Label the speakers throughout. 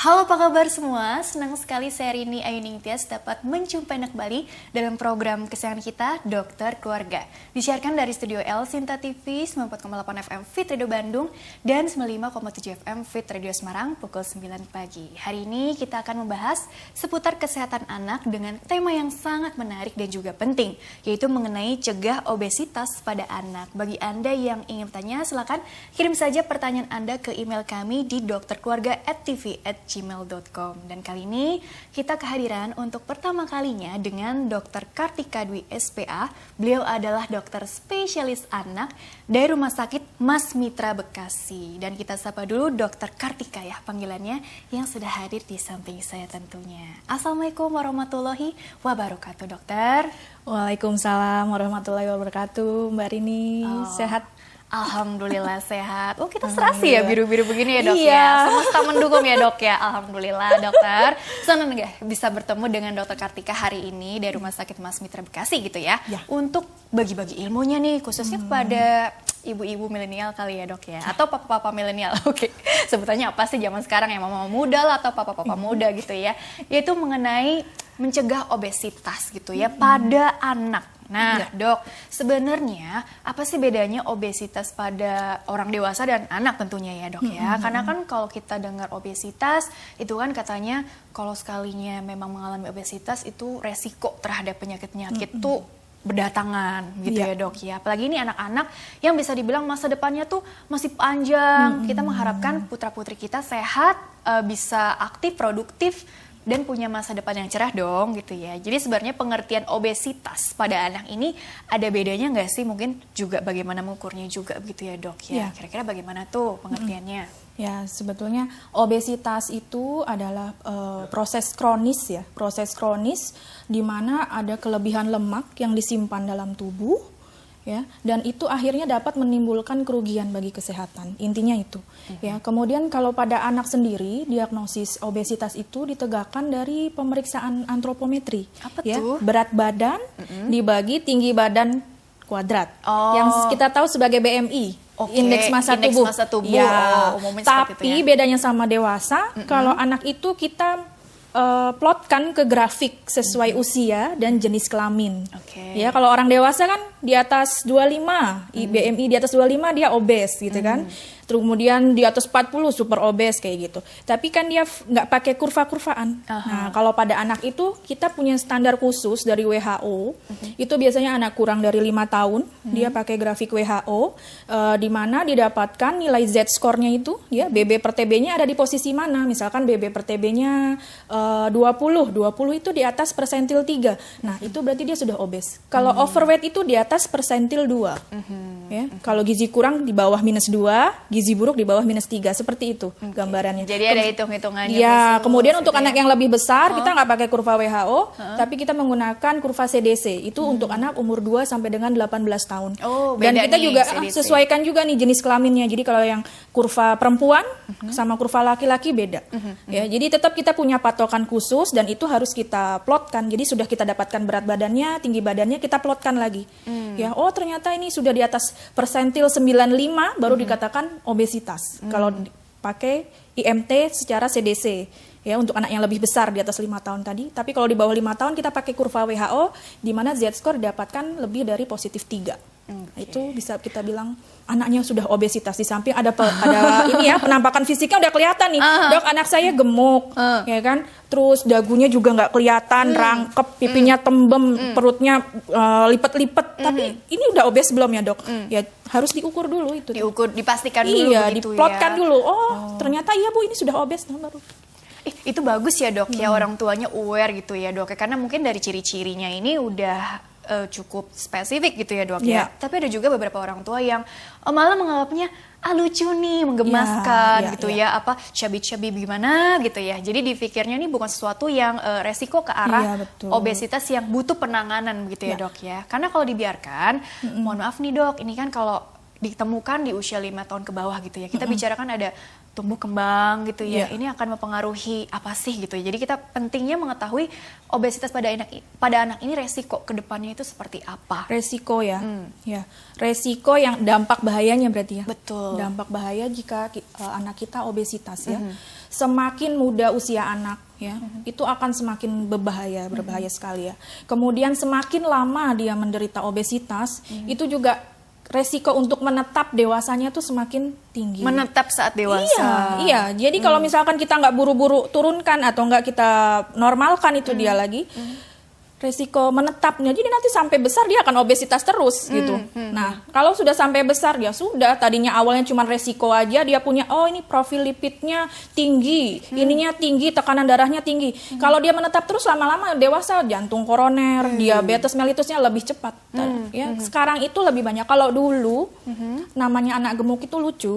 Speaker 1: Halo, apa kabar semua? Senang sekali saya Rini Ayu Ningtyas dapat menjumpai Anda kembali dalam program kesayangan kita, Dokter Keluarga. Disiarkan dari Studio L Sinta TV 94,8 FM Fit Radio Bandung dan 95,7 FM Fit Radio Semarang pukul 9 pagi. Hari ini kita akan membahas seputar kesehatan anak dengan tema yang sangat menarik dan juga penting, yaitu mengenai cegah obesitas pada anak. Bagi Anda yang ingin bertanya, silakan kirim saja pertanyaan Anda ke email kami di dokterkeluarga@tv@gmail.com. Dan kali ini kita kehadiran untuk pertama kalinya dengan Dr. Kartika Dwi SPA. Beliau adalah dokter spesialis anak dari Rumah Sakit Mas Mitra Bekasi. Dan kita sapa dulu Dr. Kartika ya panggilannya, yang sudah hadir di samping saya tentunya. Assalamualaikum warahmatullahi wabarakatuh, dokter.
Speaker 2: Waalaikumsalam warahmatullahi wabarakatuh, Mbak Rini. Sehat?
Speaker 1: Alhamdulillah sehat. Oh, kita serasi ya biru-biru begini ya, dok ya. Semesta mendukung ya, dok ya. Alhamdulillah, dokter. Senang nggak bisa bertemu dengan Dokter Kartika hari ini dari Rumah Sakit Mas Mitra Bekasi gitu ya. Untuk bagi-bagi ilmunya nih, khususnya kepada ibu-ibu milenial kali ya, dok ya. Atau papa-papa milenial. Oke. Sebutannya apa sih zaman sekarang ya, mama muda lah atau papa-papa muda gitu ya. Yaitu mengenai mencegah obesitas gitu ya pada anak. Nah, dok, sebenarnya apa sih bedanya obesitas pada orang dewasa dan anak tentunya ya, dok ya? Karena kan kalau kita dengar obesitas, itu kan katanya kalau sekalinya memang mengalami obesitas itu resiko terhadap penyakit-penyakit tuh berdatangan gitu ya, dok ya. Apalagi ini anak-anak yang bisa dibilang masa depannya tuh masih panjang. Kita mengharapkan putra-putri kita sehat, bisa aktif, produktif, dan punya masa depan yang cerah dong gitu ya. Jadi sebenarnya pengertian obesitas pada anak ini ada bedanya nggak sih? Mungkin juga bagaimana mengukurnya juga gitu ya, dok ya. Kira-kira bagaimana tuh pengertiannya?
Speaker 2: Ya, sebetulnya obesitas itu adalah proses kronis ya. Proses kronis di mana ada kelebihan lemak yang disimpan dalam tubuh. Ya, dan itu akhirnya dapat menimbulkan kerugian bagi kesehatan. Intinya itu. Ya, kemudian kalau pada anak sendiri, diagnosis obesitas itu ditegakkan dari pemeriksaan antropometri.
Speaker 1: Apa
Speaker 2: ya,
Speaker 1: tuh?
Speaker 2: Berat badan dibagi tinggi badan kuadrat. Yang kita tahu sebagai BMI. Indeks massa tubuh. Ya, tapi bedanya sama dewasa, kalau anak itu kita plotkan ke grafik sesuai usia dan jenis kelamin. Ya, kalau orang dewasa kan di atas 25, BMI di atas 25 dia obes gitu kan. Kemudian di atas 40 super obes kayak gitu. Tapi kan dia nggak pakai kurva-kurvaan. Nah, kalau pada anak itu kita punya standar khusus dari WHO. Itu biasanya anak kurang dari 5 tahun, dia pakai grafik WHO di mana didapatkan nilai Z-score-nya itu ya, BB per TB-nya ada di posisi mana. Misalkan BB per TB-nya 20 itu di atas persentil 3. Nah, itu berarti dia sudah obes. Kalau overweight itu di atas persentil 2. Ya, kalau gizi kurang di bawah -2, gizi buruk di bawah -3, seperti itu gambarannya.
Speaker 1: Jadi ada hitung-hitungannya.
Speaker 2: Ya, kemudian untuk anak yang lebih besar kita nggak pakai kurva WHO, tapi kita menggunakan kurva CDC. Itu untuk anak umur 2 sampai dengan 18 tahun. Dan kita juga sesuaikan juga nih jenis kelaminnya. Jadi kalau yang kurva perempuan sama kurva laki-laki beda. Ya, jadi tetap kita punya patokan khusus dan itu harus kita plotkan. Jadi sudah kita dapatkan berat badannya, tinggi badannya, kita plotkan lagi. Ya, oh ternyata ini sudah di atas persentil 95 baru dikatakan obesitas. Kalau pakai IMT secara CDC ya, untuk anak yang lebih besar di atas 5 tahun tadi. Tapi kalau di bawah 5 tahun kita pakai kurva WHO di mana Z-score didapatkan lebih dari positif 3. Itu bisa kita bilang anaknya sudah obesitas. Di samping ada ini ya, penampakan fisiknya udah kelihatan nih. Dok, anak saya gemuk, ya kan? Terus dagunya juga nggak kelihatan, rangkep, pipinya tembem, perutnya lipet-lipet. Tapi ini udah obes belum ya, dok? Ya harus diukur dulu itu.
Speaker 1: Diukur, dipastikan dulu.
Speaker 2: Iya, diplotkan dulu. Ternyata iya Bu, ini sudah obes. Baru.
Speaker 1: Itu bagus ya, dok ya, orang tuanya aware gitu ya, dok. Karena mungkin dari ciri-cirinya ini udah cukup spesifik gitu ya, dok ya. Tapi ada juga beberapa orang tua yang malah menganggapnya lucu nih, menggemaskan gitu ya, apa cabi-cabi gimana gitu ya. Jadi dipikirnya ini bukan sesuatu yang resiko ke arah obesitas yang butuh penanganan gitu ya, dok ya. Karena kalau dibiarkan, mohon maaf nih, dok, ini kan kalau ditemukan di usia 5 tahun ke bawah gitu ya. Kita bicarakan ada tumbuh kembang gitu ya. Ini akan mempengaruhi apa sih gitu ya. Jadi kita pentingnya mengetahui obesitas pada anak ini resiko ke depannya itu seperti apa.
Speaker 2: Resiko ya. Ya. Resiko yang dampak bahayanya berarti ya.
Speaker 1: Betul.
Speaker 2: Dampak bahaya jika anak kita obesitas ya. semakin muda usia anak ya, itu akan semakin berbahaya sekali ya. Kemudian semakin lama dia menderita obesitas, itu juga resiko untuk menetap dewasanya tuh semakin tinggi.
Speaker 1: Menetap saat dewasa.
Speaker 2: Iya. Jadi kalau misalkan kita nggak buru-buru turunkan atau nggak kita normalkan itu dia lagi, resiko menetapnya, jadi nanti sampai besar dia akan obesitas terus gitu. Nah, kalau sudah sampai besar ya sudah, tadinya awalnya cuma resiko aja, dia punya ini profil lipidnya tinggi, ininya tinggi, tekanan darahnya tinggi. Kalau dia menetap terus lama-lama dewasa, jantung koroner, diabetes mellitusnya lebih cepat. Ya, sekarang itu lebih banyak. Kalau dulu namanya anak gemuk itu lucu,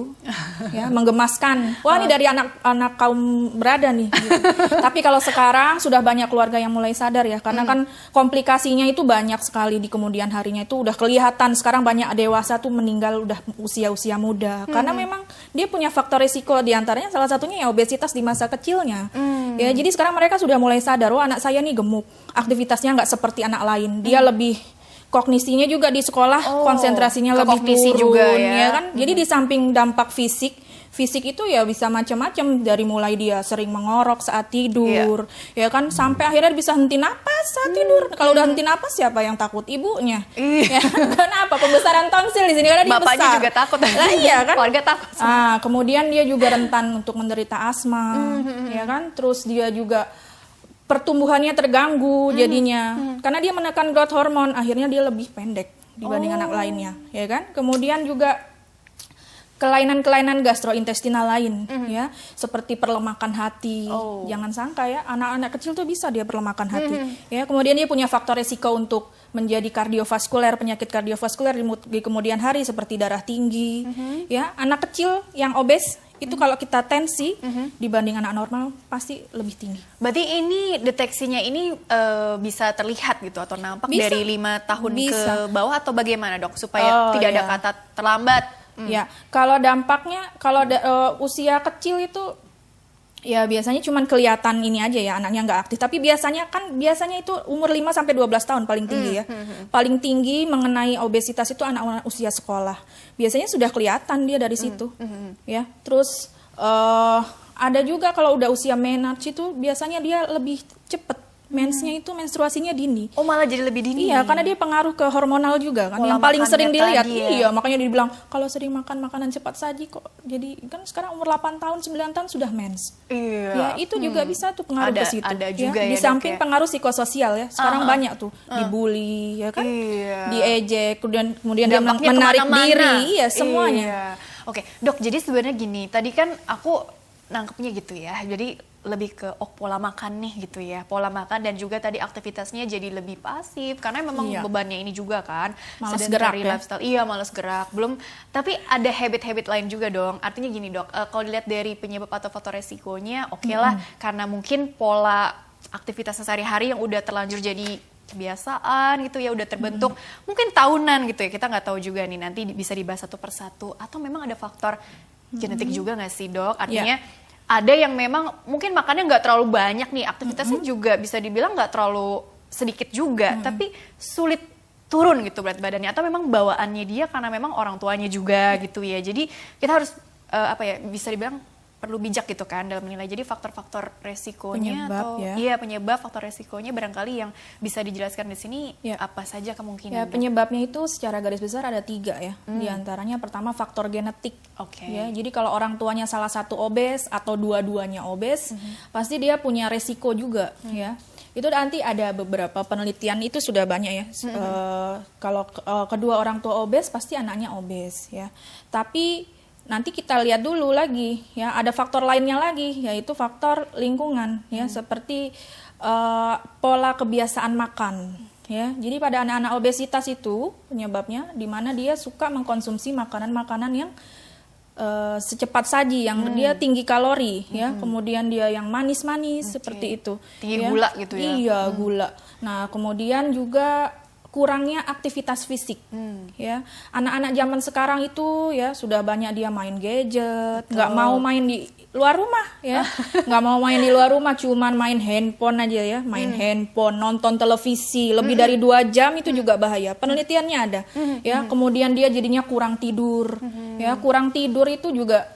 Speaker 2: ya, menggemaskan. Wah, ini dari anak kaum berada nih. Gitu. Tapi kalau sekarang sudah banyak keluarga yang mulai sadar ya, karena kan komplikasinya itu banyak sekali di kemudian harinya, itu udah kelihatan. Sekarang banyak dewasa tuh meninggal udah usia-usia muda karena memang dia punya faktor risiko, diantaranya salah satunya ya obesitas di masa kecilnya. Ya, jadi sekarang mereka sudah mulai sadar, oh anak saya nih gemuk, aktivitasnya nggak seperti anak lain, dia lebih kognisinya juga di sekolah, konsentrasinya lebih turun juga ya kan. Jadi di samping dampak fisik itu ya bisa macam-macam, dari mulai dia sering mengorok saat tidur, ya kan, sampai akhirnya bisa henti napas saat tidur. Kalau udah henti napas siapa yang takut? Ibunya. Ya, kenapa? Pembesaran tonsil di sini karena dia
Speaker 1: bapaknya
Speaker 2: besar.
Speaker 1: juga takut.
Speaker 2: Lah iya kan?
Speaker 1: Keluarga takut.
Speaker 2: Kemudian dia juga rentan untuk menderita asma, ya kan? Terus dia juga pertumbuhannya terganggu jadinya. Karena dia menekan growth hormone, akhirnya dia lebih pendek dibanding anak lainnya, ya kan? Kemudian juga kelainan-kelainan gastrointestinal lain ya, seperti perlemakan hati. Jangan sangka ya, anak-anak kecil tuh bisa dia perlemakan hati. Ya, kemudian dia punya faktor resiko untuk menjadi kardiovaskuler, penyakit kardiovaskuler di kemudian hari seperti darah tinggi. Ya, anak kecil yang obes itu kalau kita tensi dibanding anak normal pasti lebih tinggi.
Speaker 1: Berarti ini deteksinya ini bisa terlihat gitu atau nampak bisa. Dari 5 tahun ke bawah atau bagaimana dok, supaya tidak ada kata terlambat?
Speaker 2: Ya, kalau dampaknya, kalau usia kecil itu ya biasanya cuma kelihatan ini aja ya, anaknya nggak aktif. Tapi biasanya itu umur 5 sampai 12 tahun paling tinggi ya. Paling tinggi mengenai obesitas itu anak-anak usia sekolah. Biasanya sudah kelihatan dia dari situ. Ya, terus ada juga kalau udah usia menarche itu biasanya dia lebih cepat. Mensnya itu menstruasinya dini.
Speaker 1: Oh, malah jadi lebih dini.
Speaker 2: Iya, karena dia pengaruh ke hormonal juga kan. Yang paling sering dilihat. Iya, makanya dibilang kalau sering makan makanan cepat saji kok. Jadi kan sekarang umur 8 tahun, 9 tahun sudah mens.
Speaker 1: Iya.
Speaker 2: Ya, itu juga bisa tuh pengaruh ke situ.
Speaker 1: Ada juga ya.
Speaker 2: Di samping pengaruh psikososial ya. Sekarang banyak tuh dibully ya kan. Diejek, kemudian dia menarik diri, iya semuanya.
Speaker 1: Oke, Dok, jadi sebenarnya gini, tadi kan aku nangkepnya gitu ya. Jadi lebih ke pola makan nih gitu ya, pola makan dan juga tadi aktivitasnya jadi lebih pasif karena memang bebannya ini juga kan,
Speaker 2: malas gerak ya.
Speaker 1: Lifestyle. Iya, malas gerak. Belum, tapi ada habit-habit lain juga dong. Artinya gini dok, kalau dilihat dari penyebab atau faktor resikonya, lah karena mungkin pola aktivitas sehari-hari yang udah terlanjur jadi kebiasaan gitu ya, udah terbentuk mungkin tahunan gitu ya, kita nggak tahu juga nih, nanti bisa dibahas satu persatu. Atau memang ada faktor genetik juga nggak sih dok? Artinya ada yang memang mungkin makannya nggak terlalu banyak nih, aktivitasnya juga bisa dibilang nggak terlalu sedikit juga, tapi sulit turun gitu berat badannya, atau memang bawaannya dia karena memang orang tuanya juga gitu ya. Jadi kita harus bisa dibilang perlu bijak gitu kan dalam menilai. Jadi faktor-faktor resikonya penyebab faktor resikonya barangkali yang bisa dijelaskan di sini apa saja kemungkinan?
Speaker 2: Ya, penyebabnya itu secara garis besar ada 3 ya. Di antaranya pertama faktor genetik. Ya, jadi kalau orang tuanya salah satu obes atau dua-duanya obes, pasti dia punya resiko juga ya. Itu nanti ada beberapa penelitian, itu sudah banyak ya. Kalau kedua orang tua obes pasti anaknya obes ya. Tapi nanti kita lihat dulu lagi ya, ada faktor lainnya lagi, yaitu faktor lingkungan ya, seperti pola kebiasaan makan ya. Jadi pada anak-anak obesitas itu penyebabnya di mana dia suka mengkonsumsi makanan-makanan yang secepat saji, yang dia tinggi kalori ya, kemudian dia yang manis-manis seperti itu.
Speaker 1: Tinggi gula gitu ya.
Speaker 2: Iya, gula. Nah, kemudian juga kurangnya aktivitas fisik ya. Anak-anak zaman sekarang itu ya sudah banyak dia main gadget, nggak mau main di luar rumah ya, nggak mau main di luar rumah, cuman main handphone aja ya, main handphone, nonton televisi lebih dari 2 jam, itu juga bahaya. Penelitiannya ada ya. Kemudian dia jadinya kurang tidur ya, kurang tidur itu juga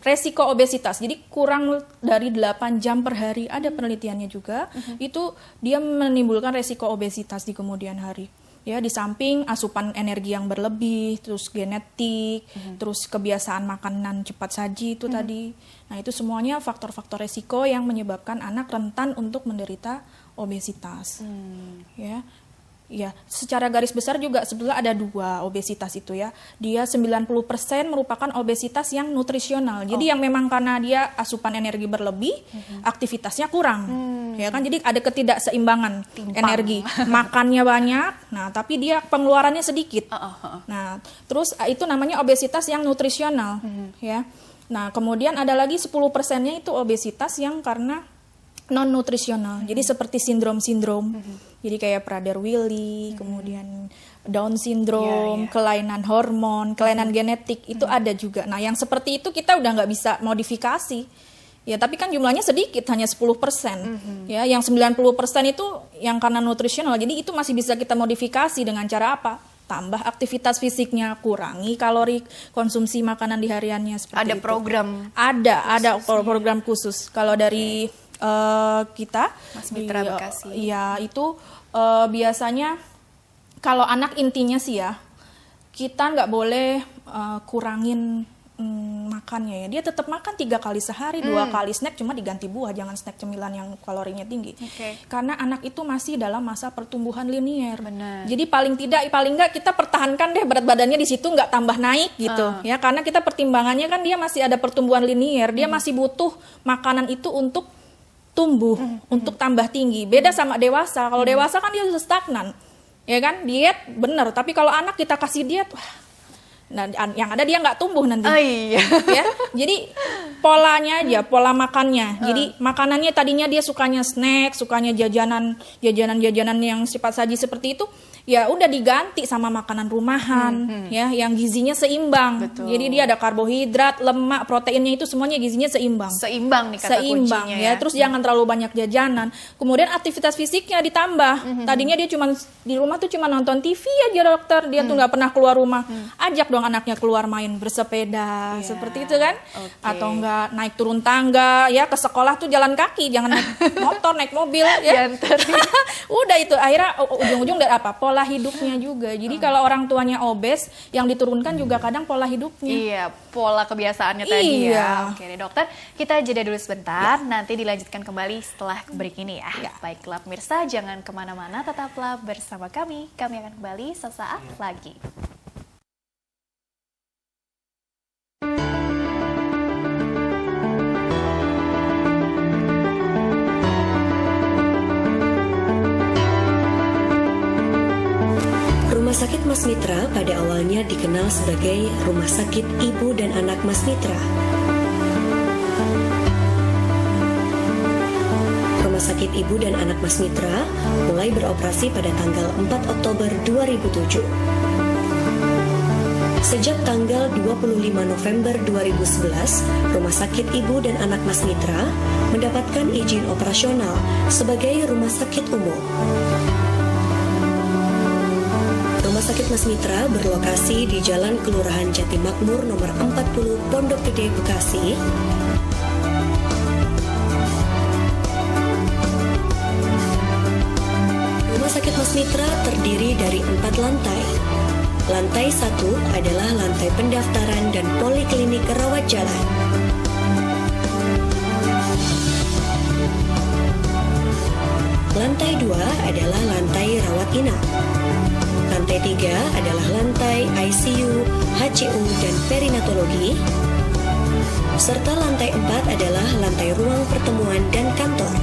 Speaker 2: resiko obesitas. Jadi kurang dari 8 jam per hari, ada penelitiannya juga, itu dia menimbulkan resiko obesitas di kemudian hari. Ya, di samping asupan energi yang berlebih, terus genetik, terus kebiasaan makanan cepat saji itu tadi. Nah, itu semuanya faktor-faktor resiko yang menyebabkan anak rentan untuk menderita obesitas. Ya. Ya, secara garis besar juga sebetulnya ada 2 obesitas itu ya. Dia 90% merupakan obesitas yang nutrisional. Jadi yang memang karena dia asupan energi berlebih, aktivitasnya kurang. Ya kan, jadi ada ketidakseimbangan energi. Makannya banyak, nah tapi dia pengeluarannya sedikit. Nah, terus itu namanya obesitas yang nutrisional, ya. Nah, kemudian ada lagi 10%-nya itu obesitas yang karena non nutrisional. Jadi seperti sindrom-sindrom. Jadi kayak Prader-Willi, kemudian Down syndrome, kelainan hormon, kelainan genetik itu ada juga. Nah, yang seperti itu kita udah nggak bisa modifikasi. Ya, tapi kan jumlahnya sedikit, hanya 10%. Ya, yang 90% itu yang karena nutrisional. Jadi itu masih bisa kita modifikasi dengan cara apa? Tambah aktivitas fisiknya, kurangi kalori konsumsi makanan di hariannya seperti
Speaker 1: ada
Speaker 2: itu. Ada program khusus. Kalau dari kita
Speaker 1: Mas Mitra Bekasi.
Speaker 2: Ya, itu biasanya kalau anak intinya sih ya, kita nggak boleh kurangin makannya ya. Dia tetap makan 3 kali sehari, 2 kali snack, cuma diganti buah, jangan snack cemilan yang kalorinya tinggi. Karena anak itu masih dalam masa pertumbuhan linier. Jadi paling nggak kita pertahankan deh berat badannya di situ, nggak tambah naik gitu. Ya, karena kita pertimbangannya kan dia masih ada pertumbuhan linier, dia masih butuh makanan itu untuk tumbuh, untuk tambah tinggi. Beda sama dewasa. Kalau dewasa kan dia sudah stagnan. Ya kan, diet bener. Tapi kalau anak kita kasih diet, nah, yang ada dia nggak tumbuh nanti. Ya, jadi polanya aja, pola makannya. Jadi makanannya tadinya dia sukanya snack, sukanya jajanan yang sifat saji seperti itu, ya udah diganti sama makanan rumahan, ya, yang gizinya seimbang. Jadi dia ada karbohidrat, lemak, proteinnya itu semuanya gizinya seimbang.
Speaker 1: Seimbang nih kata kuncinya
Speaker 2: ya. Terus jangan terlalu banyak jajanan. Kemudian aktivitas fisiknya ditambah. Tadinya dia cuma di rumah tuh cuma nonton TV aja dokter, dia tuh nggak pernah keluar rumah. Ajak dong anaknya keluar main, bersepeda, seperti itu kan. Atau enggak naik turun tangga, ya ke sekolah tuh jalan kaki, jangan naik motor, naik mobil ya. Udah itu akhirnya ujung-ujung dari apa? Pola hidupnya juga. Jadi kalau orang tuanya obes, yang diturunkan juga kadang pola hidupnya.
Speaker 1: Iya, pola kebiasaannya tadi ya. Oke deh dokter, kita jeda dulu sebentar, nanti dilanjutkan kembali setelah break ini ya. Baiklah pemirsa, jangan kemana-mana, tetaplah bersama kami. Kami akan kembali sesaat lagi.
Speaker 3: Rumah Sakit Mas Mitra pada awalnya dikenal sebagai Rumah Sakit Ibu dan Anak Mas Mitra. Rumah Sakit Ibu dan Anak Mas Mitra mulai beroperasi pada tanggal 4 Oktober 2007. Sejak tanggal 25 November 2011, Rumah Sakit Ibu dan Anak Mas Mitra mendapatkan izin operasional sebagai rumah sakit umum. Rumah Sakit Mas Mitra berlokasi di Jalan Kelurahan Jatimakmur nomor 40 Pondok Gede, Bekasi. Rumah Sakit Mas Mitra terdiri dari 4 lantai. Lantai 1 adalah lantai pendaftaran dan poliklinik rawat jalan. Lantai 2 adalah lantai rawat inap. Lantai 3 adalah lantai ICU, HCU, dan perinatologi. Serta lantai 4 adalah lantai ruang pertemuan dan kantor.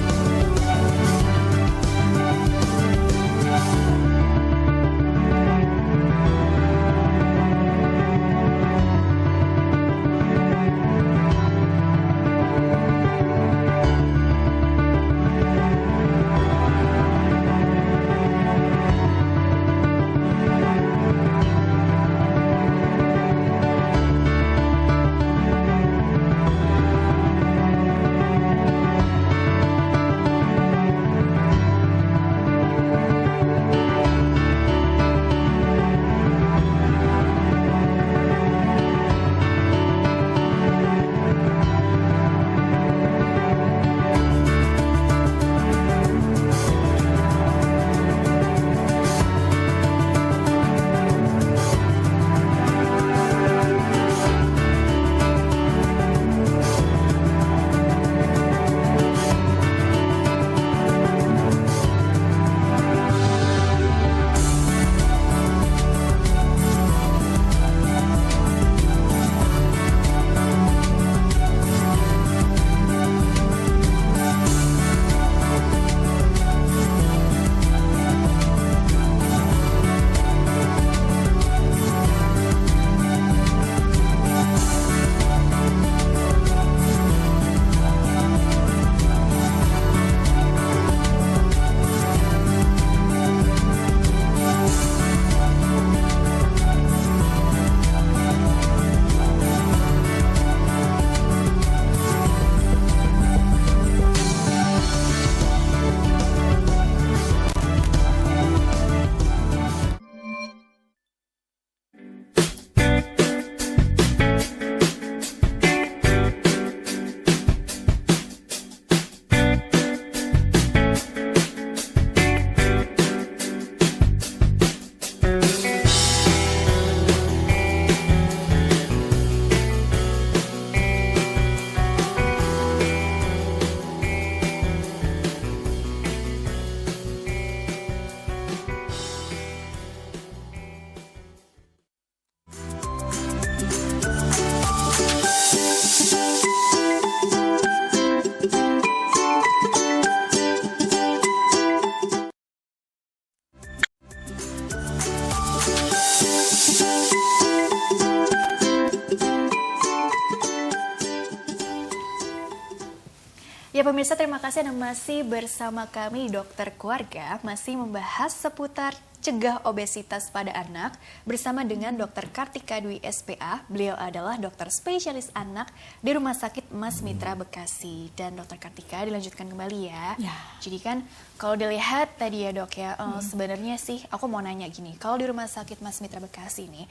Speaker 1: pemirsa, terima kasih Anda masih bersama kami Dokter Keluarga, masih membahas seputar cegah obesitas pada anak bersama dengan Dr. Kartika Dwi SPA. Beliau adalah dokter spesialis anak di Rumah Sakit Mas Mitra Bekasi. Dan Dr. Kartika, dilanjutkan kembali ya. Jadi kan kalau dilihat tadi ya dok ya, sebenarnya sih aku mau nanya gini, kalau di Rumah Sakit Mas Mitra Bekasi ini,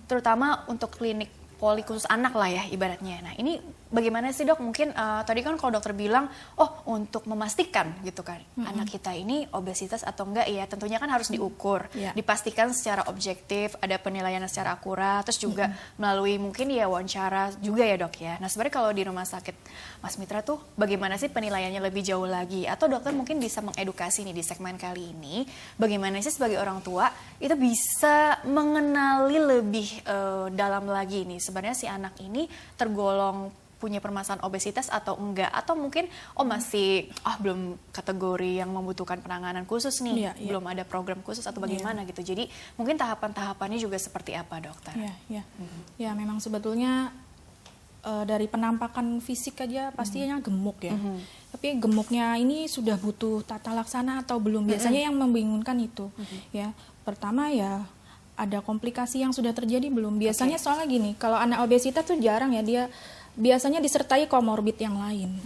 Speaker 1: terutama untuk klinik poli khusus anak lah ya ibaratnya. Nah ini bagaimana sih dok? Mungkin tadi kan kalau dokter bilang, untuk memastikan gitu kan, anak kita ini obesitas atau enggak ya, tentunya kan harus diukur, dipastikan secara objektif, ada penilaian secara akurat, terus juga melalui mungkin ya wawancara juga ya dok ya. Nah sebenarnya kalau di Rumah Sakit Mas Mitra tuh bagaimana sih penilaiannya lebih jauh lagi? Atau dokter mungkin bisa mengedukasi nih di segmen kali ini, bagaimana sih sebagai orang tua itu bisa mengenali lebih dalam lagi nih, sebenarnya si anak ini tergolong punya permasalahan obesitas atau enggak, atau mungkin masih belum kategori yang membutuhkan penanganan khusus nih, belum ada program khusus atau bagaimana gitu. Jadi mungkin tahapan-tahapannya juga seperti apa dokter?
Speaker 2: Ya memang sebetulnya dari penampakan fisik aja pastinya gemuk ya. Tapi gemuknya ini sudah butuh tata laksana atau belum? Biasanya yang membingungkan itu ya. Pertama ya ada komplikasi yang sudah terjadi belum? Biasanya soalnya gini, kalau anak obesitas tuh jarang ya, dia biasanya disertai komorbid yang lain,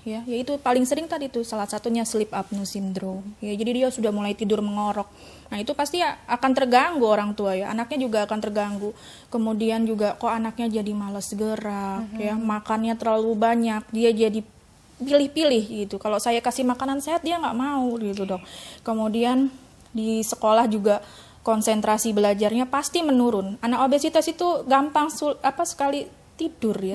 Speaker 2: ya, yaitu paling sering tadi tuh salah satunya sleep apnea syndrome. Ya, jadi dia sudah mulai tidur mengorok. Nah itu pasti akan terganggu orang tua ya, anaknya juga akan terganggu. Kemudian juga kok anaknya jadi malas gerak, ya, makannya terlalu banyak, dia jadi pilih-pilih gitu. Kalau saya kasih makanan sehat dia nggak mau gitu dok. Kemudian di sekolah juga konsentrasi belajarnya pasti menurun. Anak obesitas itu gampang sekali tidur ya.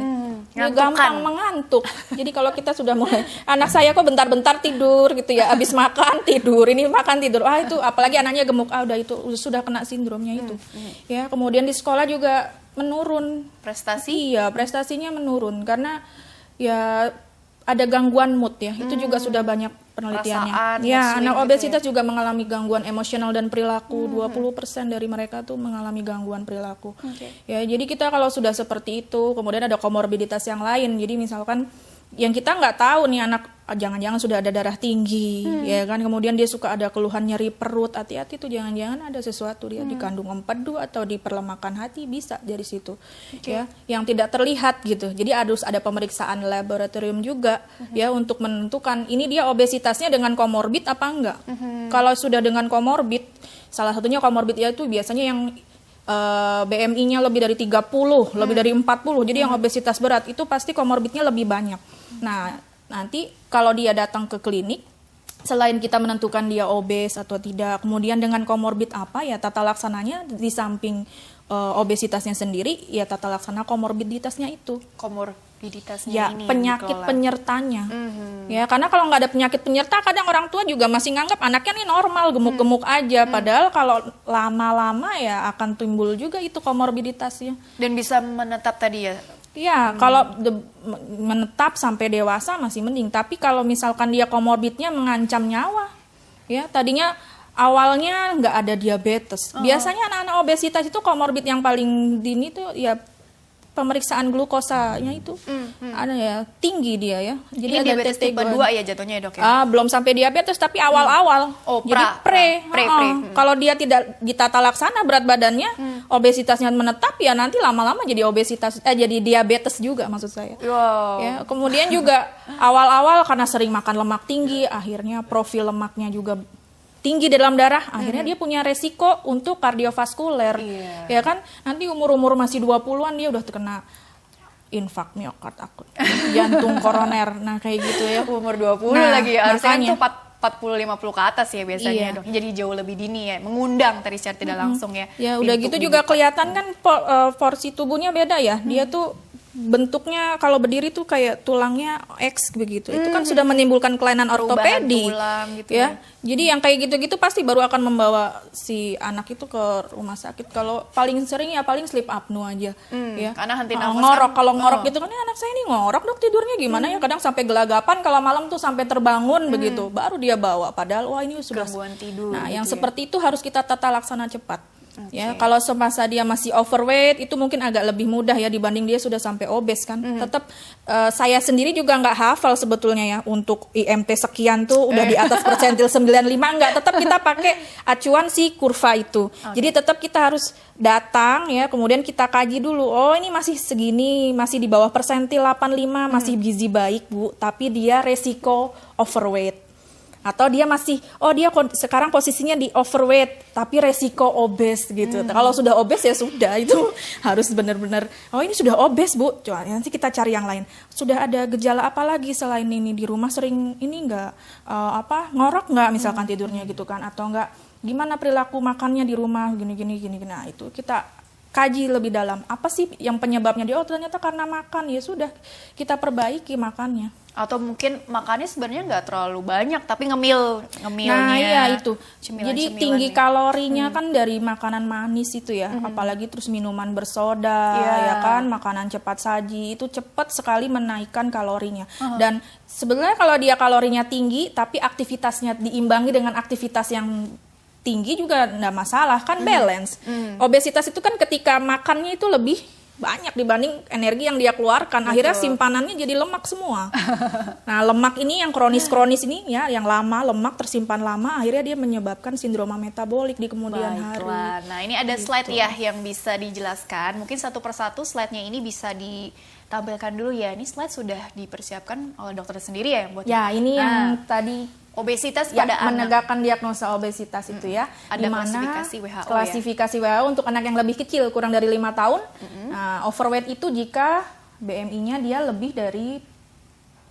Speaker 2: Dia gampang mengantuk. Jadi kalau kita sudah mulai, anak saya kok bentar-bentar tidur gitu ya, habis makan tidur, ini makan tidur. Itu apalagi anaknya gemuk, udah itu sudah kena sindromnya itu. Ya, kemudian di sekolah juga menurun prestasi. Iya, prestasinya menurun karena ya ada gangguan mood ya. Itu juga sudah banyak penelitiannya. Ya, anak obesitas juga mengalami gangguan emosional dan perilaku. 20% dari mereka tuh mengalami gangguan perilaku. Ya, jadi kita kalau sudah seperti itu, kemudian ada komorbiditas yang lain. Jadi misalkan yang kita nggak tahu nih anak jangan-jangan sudah ada darah tinggi, ya kan, kemudian dia suka ada keluhan nyeri perut, hati-hati tuh jangan-jangan ada sesuatu dia dikandung empedu atau di perlemakan hati, bisa dari situ, ya, yang tidak terlihat gitu. Jadi harus ada pemeriksaan laboratorium juga, ya, untuk menentukan ini dia obesitasnya dengan komorbid apa enggak. Kalau sudah dengan komorbid, salah satunya komorbid yaitu biasanya yang BMI-nya lebih dari 30, lebih dari 40, jadi yang obesitas berat itu pasti komorbidnya lebih banyak. Nah, nanti kalau dia datang ke klinik, selain kita menentukan dia obes atau tidak, kemudian dengan komorbid apa ya, tata laksananya di samping obesitasnya sendiri, ya tata laksana komorbiditasnya itu. Komorbiditasnya ya, ini penyakit penyertanya. Ya, karena kalau nggak ada penyakit penyerta, kadang orang tua juga masih nganggap anaknya nih normal, gemuk-gemuk aja. Padahal kalau lama-lama ya akan timbul juga itu komorbiditasnya.
Speaker 1: Dan bisa menetap tadi ya?
Speaker 2: Ya, kalau menetap sampai dewasa masih mending. Tapi kalau misalkan dia komorbidnya mengancam nyawa, ya tadinya awalnya nggak ada diabetes. Biasanya anak-anak obesitas itu komorbid yang paling dini tuh ya pemeriksaan glukosanya itu ada ya, tinggi dia ya. Jadi
Speaker 1: ini
Speaker 2: ada
Speaker 1: diabetes tipe 2 ya jatuhnya ya dok ya?
Speaker 2: Belum sampai diabetes tapi awal-awal. Jadi pre. Kalau dia tidak ditata laksana berat badannya, obesitasnya menetap ya nanti lama-lama jadi obesitas, jadi diabetes juga maksud saya. Ya, kemudian juga awal-awal karena sering makan lemak tinggi, akhirnya profil lemaknya juga tinggi dalam darah, akhirnya dia punya resiko untuk kardiovaskuler, ya kan, nanti umur-umur masih 20-an dia udah terkena infak miokard akut, jantung koroner, nah kayak gitu ya.
Speaker 1: Umur 20 lagi ya, harusnya itu 40-50 ke atas ya biasanya dok, jadi jauh lebih dini ya, mengundang tadi secara tidak langsung ya.
Speaker 2: Ya udah gitu juga kelihatan kan porsi tubuhnya beda ya, dia tuh bentuknya kalau berdiri tuh kayak tulangnya X begitu. Itu kan sudah menimbulkan kelainan ortopedi. Gitu ya. Jadi yang kayak gitu-gitu pasti baru akan membawa si anak itu ke rumah sakit. Kalau paling sering ya paling sleep apnea aja. Ya.
Speaker 1: Karena henti nafas
Speaker 2: ngorok, kalau ngorok gitu kan anak saya ini ngorok dok, tidurnya gimana ya? Kadang sampai gelagapan, kalau malam tuh sampai terbangun begitu. Baru dia bawa padahal wah ini sudah
Speaker 1: gangguan tidur.
Speaker 2: Nah,
Speaker 1: gitu
Speaker 2: yang seperti itu harus kita tata laksana cepat. Ya, kalau semasa dia masih overweight itu mungkin agak lebih mudah ya dibanding dia sudah sampai obes kan. Tetap saya sendiri juga nggak hafal sebetulnya ya untuk IMT sekian tuh udah di atas persentil 95 nggak. Tetap kita pakai acuan si kurva itu. Jadi tetap kita harus datang ya, kemudian kita kaji dulu. Oh, ini masih segini, masih di bawah persentil 85, masih gizi baik, Bu, tapi dia resiko overweight. Atau dia masih, dia sekarang posisinya di overweight, tapi resiko obes gitu. Kalau sudah obes ya sudah, itu harus benar-benar, ini sudah obes, Bu. Coba nanti kita cari yang lain. Sudah ada gejala apa lagi selain ini? Di rumah sering ini enggak, ngorok nggak misalkan tidurnya gitu kan? Atau enggak, gimana perilaku makannya di rumah, gini. Nah, itu kita kaji lebih dalam. Apa sih yang penyebabnya? Ternyata karena makan, ya sudah, kita perbaiki makannya.
Speaker 1: Atau mungkin makannya sebenarnya nggak terlalu banyak, tapi ngemilnya.
Speaker 2: Nah, iya itu. Jadi tinggi kalorinya kan dari makanan manis itu ya, apalagi terus minuman bersoda, ya kan, makanan cepat saji itu cepat sekali menaikkan kalorinya. Dan sebenarnya kalau dia kalorinya tinggi, tapi aktivitasnya diimbangi dengan aktivitas yang tinggi juga nggak masalah, kan balance. Obesitas itu kan ketika makannya itu lebih banyak dibanding energi yang dia keluarkan. Betul. Akhirnya simpanannya jadi lemak semua. Nah, lemak ini yang kronis-kronis ini ya, yang lama, lemak tersimpan lama, akhirnya dia menyebabkan sindroma metabolik di kemudian hari.
Speaker 1: Nah, ini ada slide ya yang bisa dijelaskan. Mungkin satu persatu slide-nya ini bisa ditampilkan dulu ya. Ini slide sudah dipersiapkan oleh dokter sendiri ya yang buat.
Speaker 2: Ya, ini yang tadi
Speaker 1: obesitas
Speaker 2: ya,
Speaker 1: pada
Speaker 2: menegakkan diagnosa obesitas itu ya.
Speaker 1: Ada
Speaker 2: klasifikasi WHO untuk anak yang lebih kecil kurang dari 5 tahun. Nah, overweight itu jika BMI-nya dia lebih dari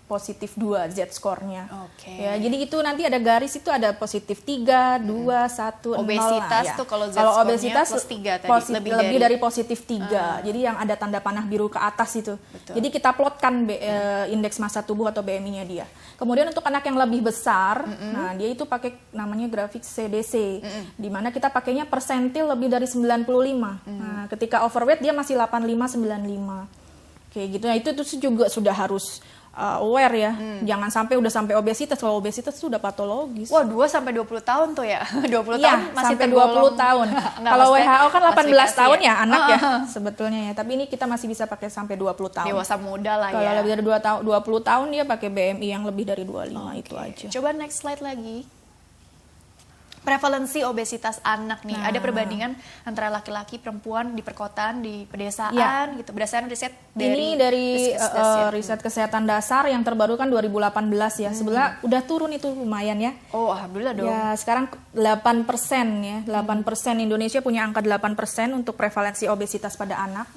Speaker 2: positif 2 Z-score-nya. Ya, jadi itu nanti ada garis itu ada positif 3, 2, 1, 0.
Speaker 1: Obesitas
Speaker 2: ya.
Speaker 1: tuh kalau Z-score-nya plus 3 tadi.
Speaker 2: Lebih dari positif 3. Jadi yang ada tanda panah biru ke atas itu. Betul. Jadi kita plotkan indeks massa tubuh atau BMI-nya dia. Kemudian untuk anak yang lebih besar, nah dia itu pakai namanya grafik CDC. Di mana kita pakainya persentil lebih dari 95. Nah, ketika overweight dia masih 85, 95. Kayak gitu. Nah, itu juga sudah harus aware ya, jangan sampai udah sampai obesitas. Kalau obesitas itu udah patologis.
Speaker 1: Wah, 2 sampai 20 tahun tuh ya. 20
Speaker 2: ya,
Speaker 1: tahun masih
Speaker 2: sampai 20 tahun. Kalau WHO kan 18 tahun ya anak ya sebetulnya ya. Tapi ini kita masih bisa pakai sampai 20 tahun.
Speaker 1: Dewasa muda lah.
Speaker 2: Kalau lebih dari 20 tahun dia pakai BMI yang lebih dari 25 itu aja.
Speaker 1: Coba next slide lagi. Prevalensi obesitas anak nih, ada perbandingan antara laki-laki, perempuan di perkotaan, di pedesaan gitu. Berdasarkan riset
Speaker 2: dari riset kesehatan dasar yang terbaru kan 2018 ya. Sebenarnya udah turun itu lumayan ya.
Speaker 1: Oh, alhamdulillah dong.
Speaker 2: Ya, sekarang 8% ya. 8% Indonesia punya angka 8% untuk prevalensi obesitas pada anak.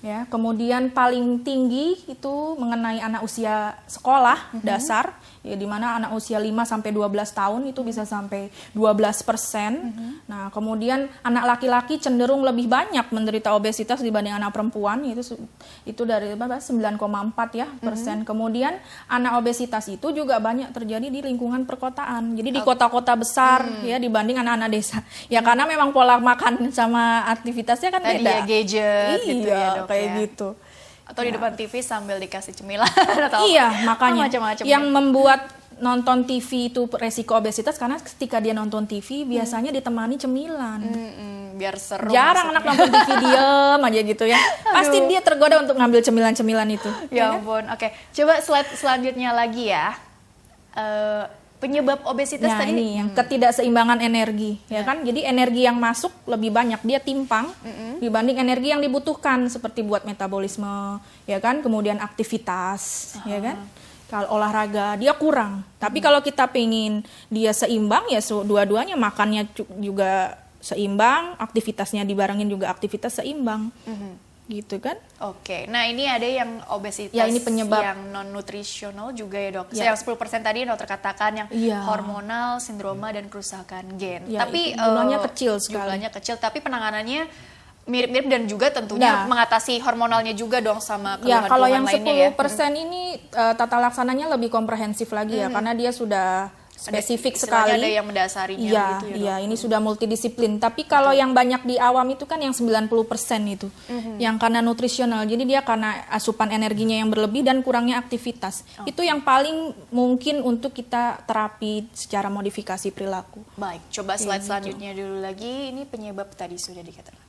Speaker 2: Ya, kemudian paling tinggi itu mengenai anak usia sekolah dasar, ya di mana anak usia 5 sampai 12 tahun itu bisa sampai 12%. Nah, kemudian anak laki-laki cenderung lebih banyak menderita obesitas dibanding anak perempuan, itu dari 9,4 ya persen. Kemudian anak obesitas itu juga banyak terjadi di lingkungan perkotaan. Jadi di kota-kota besar ya dibanding anak-anak desa. Ya karena memang pola makan sama aktivitasnya kan beda.
Speaker 1: Gadget gitu ya, Dok,
Speaker 2: kayak
Speaker 1: ya.
Speaker 2: gitu.
Speaker 1: Atau di depan TV sambil dikasih cemilan atau
Speaker 2: makanya
Speaker 1: macam-macam
Speaker 2: yang membuat nonton TV itu resiko obesitas karena ketika dia nonton TV biasanya ditemani cemilan.
Speaker 1: Biar seru.
Speaker 2: Jarang anak nonton TV diem aja gitu ya. Pasti dia tergoda untuk ngambil cemilan-cemilan itu.
Speaker 1: Ya ampun. Oke. Coba slide selanjutnya lagi ya. Penyebab obesitas tadi
Speaker 2: ini yang ketidakseimbangan energi ya kan. Jadi energi yang masuk lebih banyak, dia timpang dibanding energi yang dibutuhkan seperti buat metabolisme ya kan, kemudian aktivitas ya kan. Kalau olahraga dia kurang. Tapi kalau kita pengen dia seimbang ya dua-duanya, makannya juga seimbang, aktivitasnya dibarengin juga aktivitas seimbang. Gitu kan?
Speaker 1: Oke. Nah, ini ada yang obesitas
Speaker 2: ya, ini penyebab
Speaker 1: yang non nutrisional juga ya, Dok. Yang 10% tadi yang dokter katakan yang hormonal, sindroma dan kerusakan gen.
Speaker 2: Ya,
Speaker 1: tapi
Speaker 2: jumlahnya kecil sekali.
Speaker 1: Jumlahnya kecil, tapi penanganannya mirip-mirip dan juga tentunya mengatasi hormonalnya juga dong sama keluhan-keluhan
Speaker 2: kalau yang
Speaker 1: lainnya
Speaker 2: 10% ini tata laksananya lebih komprehensif lagi ya, karena dia sudah spesifik sekali.
Speaker 1: Ada yang mendasarinya gitu ya.
Speaker 2: Iya, ini sudah multidisiplin. Tapi kalau yang banyak di awam itu kan yang 90% itu. Yang karena nutrisional. Jadi dia karena asupan energinya yang berlebih dan kurangnya aktivitas. Itu yang paling mungkin untuk kita terapi secara modifikasi perilaku.
Speaker 1: Baik, coba slide selanjutnya dulu lagi. Ini penyebab tadi sudah dikatakan.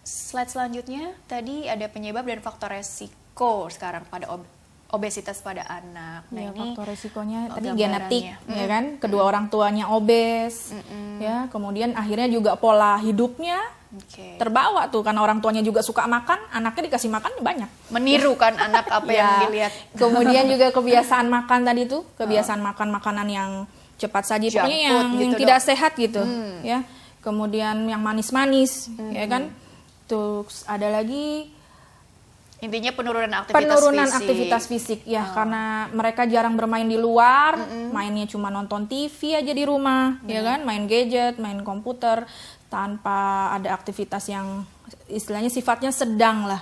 Speaker 1: Slide selanjutnya tadi ada penyebab dan faktor resiko sekarang pada obesitas pada anak. Nah,
Speaker 2: ya,
Speaker 1: ini
Speaker 2: faktor resikonya tadi genetik, ya kan? Kedua orang tuanya obes, ya. Kemudian akhirnya juga pola hidupnya terbawa tuh, karena orang tuanya juga suka makan, anaknya dikasih makan banyak.
Speaker 1: Meniru kan anak apa yang dilihat.
Speaker 2: Kemudian juga kebiasaan makan tadi tuh, kebiasaan makan makanan yang cepat saji, pokoknya yang gitu, tidak sehat gitu, ya. Kemudian yang manis-manis, ya kan? Terus ada lagi.
Speaker 1: Intinya penurunan
Speaker 2: aktivitas fisik ya, karena mereka jarang bermain di luar, mainnya cuma nonton TV aja di rumah, ya kan, main gadget, main komputer tanpa ada aktivitas yang istilahnya sifatnya sedang lah.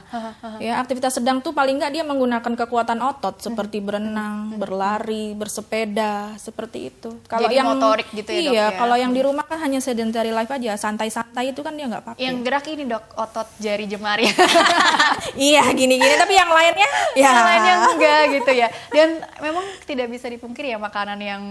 Speaker 2: Ya, aktivitas sedang tuh paling nggak dia menggunakan kekuatan otot seperti berenang, berlari, bersepeda, seperti itu. Kalau
Speaker 1: jadi
Speaker 2: yang
Speaker 1: motorik gitu ya, Dok,
Speaker 2: iya, kalau yang di rumah kan hanya sedentary life aja, santai-santai itu kan dia nggak pakai.
Speaker 1: Yang gerak ini, Dok, otot jari jemari.
Speaker 2: Iya, gini-gini, tapi yang lainnya ya.
Speaker 1: Yang lainnya enggak gitu ya. Dan memang tidak bisa dipungkiri ya, makanan yang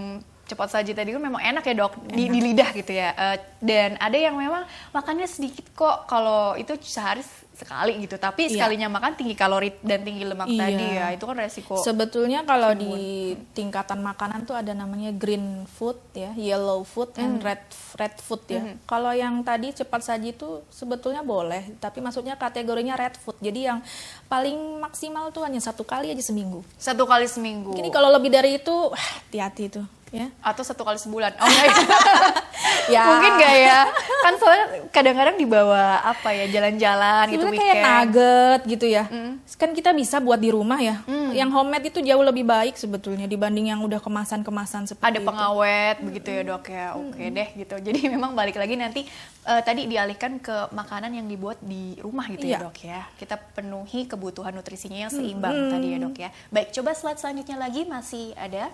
Speaker 1: cepat saji tadi kan memang enak ya, Dok, di lidah gitu ya. Dan ada yang memang makannya sedikit kok, kalau itu sehari sekali gitu, tapi sekalinya makan tinggi kalori dan tinggi lemak tadi ya, itu kan resiko.
Speaker 2: Sebetulnya kalau di tingkatan makanan tuh ada namanya green food ya, yellow food, and red food ya. Kalau yang tadi cepat saji itu sebetulnya boleh, tapi maksudnya kategorinya red food. Jadi yang paling maksimal tuh hanya 1 kali aja seminggu.
Speaker 1: 1 kali seminggu.
Speaker 2: Jadi kalau lebih dari itu, hati-hati tuh. Ya.
Speaker 1: Atau 1 kali sebulan. Oh enggak. Ya. Mungkin enggak ya. Kan soalnya kadang-kadang dibawa apa ya, jalan-jalan gitu, weekend.
Speaker 2: Kayak nugget gitu ya. Kan kita bisa buat di rumah ya. Yang homemade itu jauh lebih baik sebetulnya dibanding yang udah kemasan-kemasan seperti
Speaker 1: ada pengawet begitu ya, Dok ya. Oke deh gitu. Jadi memang balik lagi nanti tadi dialihkan ke makanan yang dibuat di rumah gitu ya, Dok ya. Kita penuhi kebutuhan nutrisinya yang seimbang tadi ya, Dok ya. Baik, coba slide selanjutnya lagi, masih ada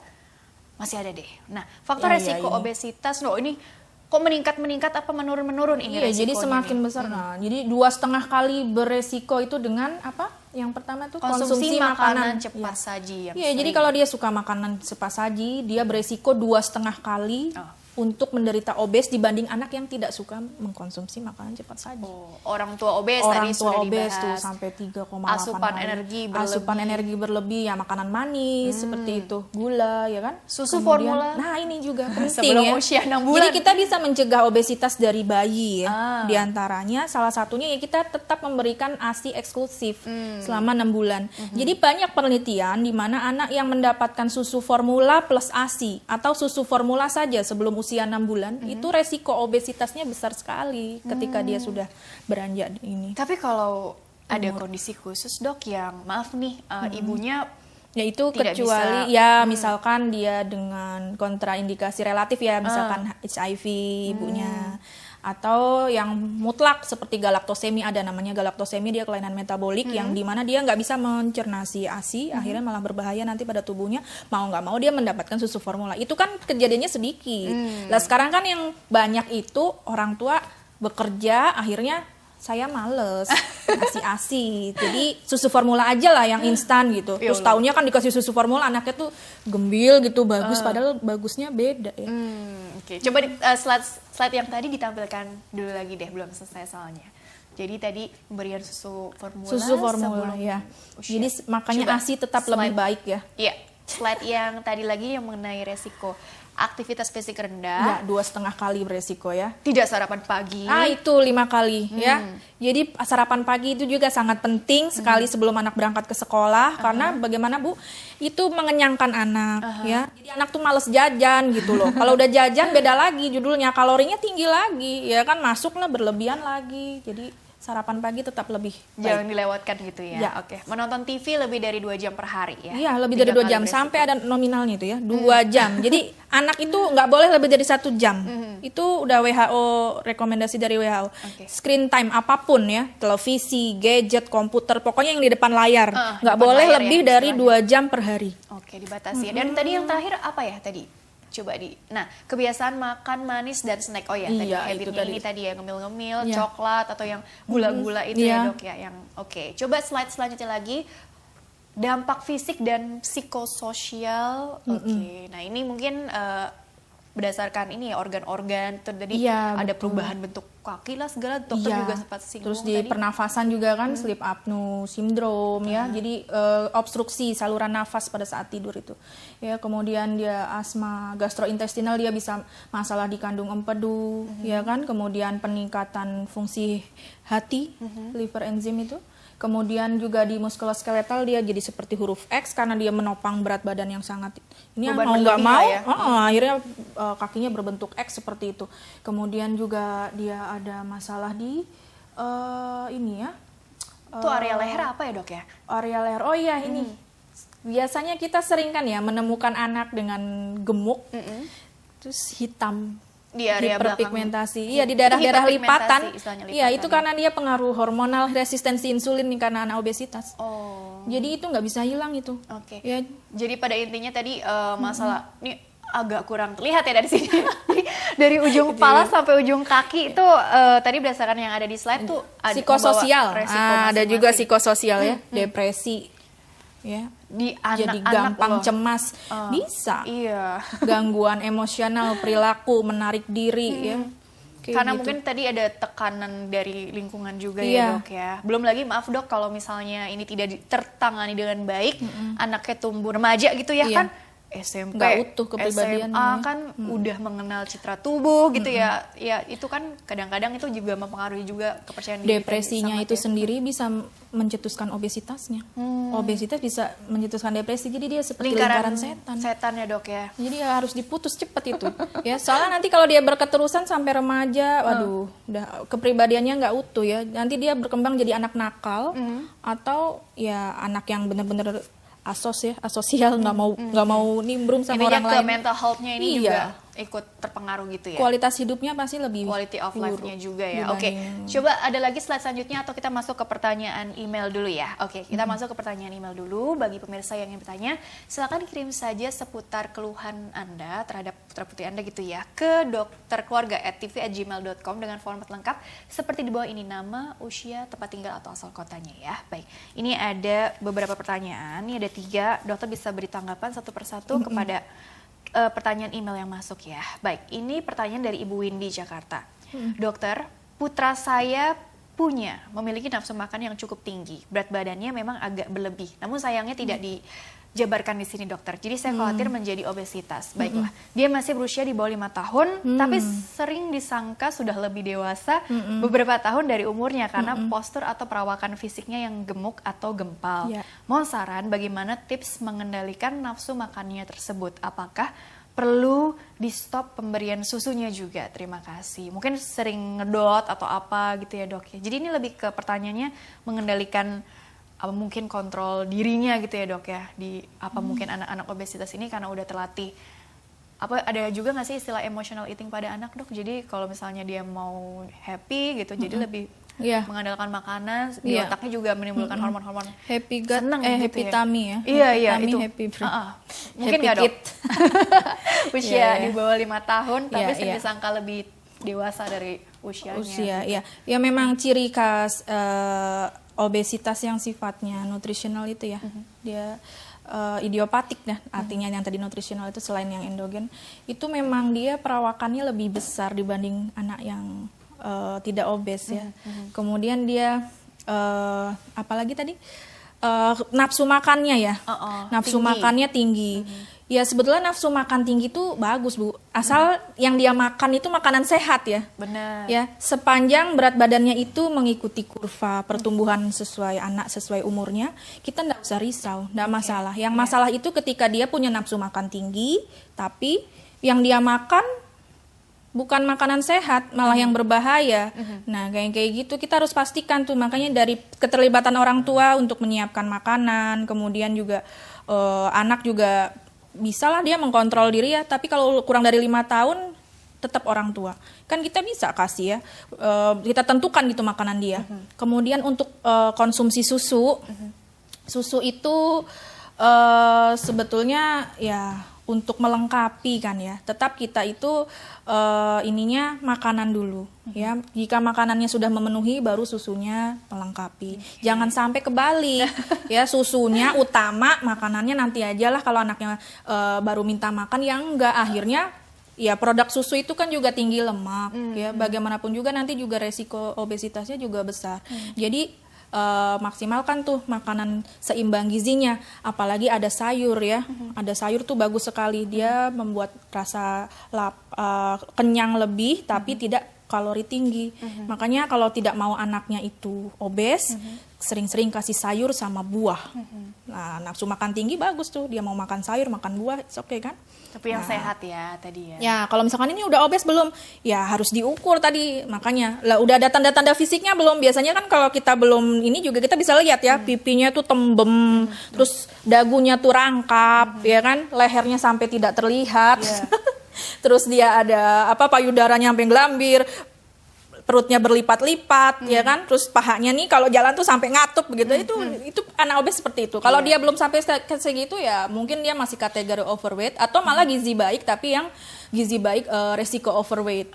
Speaker 1: deh. Nah, faktor resiko obesitas, ini kok meningkat apa menurun ini resikonya?
Speaker 2: Jadi semakin besar. Nah, jadi 2,5 kali beresiko itu dengan apa? Yang pertama tuh konsumsi makanan
Speaker 1: cepat saji.
Speaker 2: Iya, jadi kalau dia suka makanan cepat saji, dia beresiko 2,5 kali untuk menderita obes dibanding anak yang tidak suka mengkonsumsi makanan cepat saji.
Speaker 1: Orang tua obes
Speaker 2: tadi
Speaker 1: sudah
Speaker 2: obes
Speaker 1: dibahas.
Speaker 2: Tuh sampai 3,8
Speaker 1: asupan
Speaker 2: kali. Asupan energi berlebih ya, makanan manis seperti itu, gula ya kan.
Speaker 1: Susu formula.
Speaker 2: Nah, ini juga penting
Speaker 1: sebelum
Speaker 2: ya.
Speaker 1: usia 6 bulan.
Speaker 2: Jadi kita bisa mencegah obesitas dari bayi ya. Di antaranya salah satunya ya kita tetap memberikan ASI eksklusif selama 6 bulan. Jadi banyak penelitian di mana anak yang mendapatkan susu formula plus ASI atau susu formula saja sebelum usia 6 bulan, itu resiko obesitasnya besar sekali ketika dia sudah beranjak ini.
Speaker 1: Tapi kalau ada kondisi khusus, Dok, yang maaf nih, ibunya
Speaker 2: ya itu kecuali ya misalkan dia dengan kontraindikasi relatif ya, misalkan HIV ibunya, atau yang mutlak seperti galaktosemi, ada namanya galaktosemi, dia kelainan metabolik yang dimana dia nggak bisa mencerna si ASI, akhirnya malah berbahaya nanti pada tubuhnya, mau nggak mau dia mendapatkan susu formula. Itu kan kejadiannya sedikit. Nah sekarang kan yang banyak itu orang tua bekerja, akhirnya saya males ngasih ASI, jadi susu formula aja lah yang instan gitu. Terus taunya kan dikasih susu formula, anaknya tuh gembil gitu, bagus, padahal bagusnya beda ya.
Speaker 1: Oke. Coba slide yang tadi ditampilkan dulu lagi deh, belum selesai soalnya. Jadi tadi pemberian susu formula
Speaker 2: ya. Jadi makanya ASI tetap lebih baik ya.
Speaker 1: Iya. Slide yang tadi lagi yang mengenai resiko aktivitas fisik rendah.
Speaker 2: Ya, 2,5 kali beresiko ya.
Speaker 1: Tidak sarapan pagi.
Speaker 2: Itu 5 kali ya. Jadi sarapan pagi itu juga sangat penting sekali sebelum anak berangkat ke sekolah, karena bagaimana Bu, itu mengenyangkan anak ya. Jadi anak tuh males jajan gitu loh. Kalau udah jajan beda lagi judulnya, kalorinya tinggi lagi ya kan, masuklah berlebihan lagi. Jadi sarapan pagi tetap lebih
Speaker 1: jangan dilewatkan gitu ya. Oke. Menonton TV lebih dari 2 jam per hari ya.
Speaker 2: Iya, lebih dari 2 jam sampai ada nominalnya itu ya, 2 jam. Jadi anak itu nggak boleh lebih dari 1 jam. Itu udah WHO, rekomendasi dari WHO. Screen time apapun ya, televisi, gadget, komputer, pokoknya yang di depan layar nggak boleh lebih dari 2 jam per hari.
Speaker 1: Oke, dibatasi. Dan tadi yang terakhir apa ya tadi? Nah, kebiasaan makan manis dan snack. Oh ya, tadi habitnya ini tadi ya, ngemil-ngemil, coklat atau yang gula-gula itu ya dok ya. Yang coba slide selanjutnya lagi. Dampak fisik dan psikososial. Nah ini mungkin berdasarkan ini ya organ-organ. Tadi ada perubahan bentuk kaki lah segala. Dokter juga sempat singgung.
Speaker 2: Terus di pernafasan juga kan sleep apnea syndrome ya. Jadi obstruksi saluran nafas pada saat tidur itu. Ya, kemudian dia asma gastrointestinal, dia bisa masalah di kandung empedu ya kan. Kemudian peningkatan fungsi hati, liver enzim itu. Kemudian juga di muskuloskeletal dia jadi seperti huruf X karena dia menopang berat badan yang sangat ini mau nggak mau akhirnya kakinya berbentuk X seperti itu. Kemudian juga dia ada masalah di ini ya.
Speaker 1: Itu area leher apa ya dok ya?
Speaker 2: Area leher, oh iya ini. Biasanya kita sering kan ya menemukan anak dengan gemuk, terus hitam.
Speaker 1: Di area
Speaker 2: hiperpigmentasi, iya di daerah-daerah lipatan, iya itu karena dia pengaruh hormonal resistensi insulin nih karena anak obesitas. Jadi itu nggak bisa hilang itu.
Speaker 1: Ya. Jadi pada intinya tadi masalah ini agak kurang terlihat ya dari sini. Dari ujung kepala sampai ujung kaki itu tadi berdasarkan yang ada di slide tuh ada
Speaker 2: psikososial, ada juga psikososial ya, depresi. Ya, jadi gampang cemas, bisa, gangguan emosional, perilaku, menarik diri, ya.
Speaker 1: Karena mungkin tadi ada tekanan dari lingkungan juga ya dok ya. Belum lagi maaf dok kalau misalnya ini tidak tertangani dengan baik, anaknya tumbuh remaja gitu ya kan. SMP,
Speaker 2: nggak utuh kepribadiannya.
Speaker 1: SMA kan udah mengenal citra tubuh gitu ya. Ya itu kan kadang-kadang itu juga mempengaruhi juga kepercayaan diri.
Speaker 2: Depresinya itu sendiri bisa mencetuskan obesitasnya. Obesitas bisa mencetuskan depresi. Jadi dia seperti lingkaran setan.
Speaker 1: Setan ya dok ya.
Speaker 2: Jadi ya harus diputus cepat itu. Ya soalnya nanti kalau dia berketerusan sampai remaja, waduh, udah kepribadiannya nggak utuh ya. Nanti dia berkembang jadi anak nakal atau ya anak yang benar-benar asosial, nggak mau nimbrung sama orang lain.
Speaker 1: Mental health-nya ini juga ikut terpengaruh gitu ya.
Speaker 2: Kualitas hidupnya pasti lebih
Speaker 1: quality of life-nya juga ya. Oke, coba ada lagi slide selanjutnya atau kita masuk ke pertanyaan email dulu ya. Oke, kita masuk ke pertanyaan email dulu. Bagi pemirsa yang ingin bertanya, silakan kirim saja seputar keluhan Anda terhadap putra putri Anda gitu ya ke dokterkeluarga@tv@gmail.com dengan format lengkap seperti di bawah ini, nama, usia, tempat tinggal atau asal kotanya ya. Baik, ini ada beberapa pertanyaan. Ini ada 3. Dokter bisa beri tanggapan satu persatu kepada pertanyaan email yang masuk ya. Baik, ini pertanyaan dari Ibu Windy Jakarta. Dokter, putra saya memiliki nafsu makan yang cukup tinggi. Berat badannya memang agak berlebih. Namun sayangnya tidak dijabarkan di sini dokter. Jadi saya khawatir menjadi obesitas. Baiklah, dia masih berusia di bawah 5 tahun, tapi sering disangka sudah lebih dewasa beberapa tahun dari umurnya karena postur atau perawakan fisiknya yang gemuk atau gempal. Mohon saran bagaimana tips mengendalikan nafsu makannya tersebut. Apakah perlu di stop pemberian susunya juga? Terima kasih. Mungkin sering ngedot atau apa gitu ya dok ya. Jadi ini lebih ke pertanyaannya mengendalikan apa mungkin kontrol dirinya gitu ya dok ya, di apa mungkin anak-anak obesitas ini karena udah terlatih. Apa ada juga nggak sih istilah emotional eating pada anak dok? Jadi kalau misalnya dia mau happy gitu, jadi lebih mengandalkan makanan, di otaknya juga menimbulkan hormon-hormon
Speaker 2: happy gut,
Speaker 1: seneng
Speaker 2: happy
Speaker 1: gitu
Speaker 2: tummy ya.
Speaker 1: Iya itu.
Speaker 2: Happy
Speaker 1: mungkin nggak dok? Usia di bawah 5 tahun, tapi disangka lebih dewasa dari usianya.
Speaker 2: Ya memang ciri khas obesitas yang sifatnya nutrisional itu ya, dia idiopatik ya, artinya yang tadi nutrisional itu selain yang endogen, itu memang dia perawakannya lebih besar dibanding anak yang tidak obes ya. Kemudian dia apalagi tadi nafsu makannya ya, nafsu makannya tinggi. Ya sebetulnya nafsu makan tinggi itu bagus Bu, asal yang dia makan itu makanan sehat ya.
Speaker 1: Benar.
Speaker 2: Ya sepanjang berat badannya itu mengikuti kurva pertumbuhan sesuai anak sesuai umurnya, kita nggak usah risau, nggak masalah. Yang masalah itu ketika dia punya nafsu makan tinggi, tapi yang dia makan bukan makanan sehat, malah yang berbahaya. Nah kayak gitu kita harus pastikan tuh, makanya dari keterlibatan orang tua untuk menyiapkan makanan, kemudian juga anak juga bisalah dia mengkontrol diri ya, tapi kalau kurang dari 5 tahun tetap orang tua kan kita bisa kasih ya, kita tentukan gitu makanan dia. Kemudian untuk konsumsi susu, susu itu sebetulnya ya untuk melengkapi kan ya. Tetap kita itu ininya makanan dulu ya. Jika makanannya sudah memenuhi baru susunya melengkapi. Jangan sampai kebalik ya, susunya utama, makanannya nanti aja lah kalau anaknya baru minta makan, yang enggak akhirnya ya produk susu itu kan juga tinggi lemak ya. Bagaimanapun juga nanti juga resiko obesitasnya juga besar. Jadi maksimalkan tuh makanan seimbang gizinya, apalagi ada sayur ya. Ada sayur tuh bagus sekali, dia membuat rasa kenyang lebih tapi tidak kalori tinggi. Makanya kalau tidak mau anaknya itu obes, sering-sering kasih sayur sama buah. Nah, nafsu makan tinggi bagus tuh, dia mau makan sayur, makan buah, it's okay kan?
Speaker 1: Tapi yang sehat ya tadi ya.
Speaker 2: Ya, kalau misalkan ini udah obes belum, ya harus diukur tadi. Makanya, lah udah ada tanda-tanda fisiknya belum? Biasanya kan kalau kita belum ini juga kita bisa lihat ya, pipinya tuh tembem, terus dagunya tuh rangkap, ya kan? Lehernya sampai tidak terlihat. Terus dia ada payudaranya sampai gelambir, perutnya berlipat-lipat, ya kan? Terus pahanya nih kalau jalan tuh sampai ngatup begitu. Itu anak obes seperti itu. Kalau dia belum sampai segitu ya mungkin dia masih kategori overweight atau malah gizi baik, tapi yang gizi baik resiko overweight.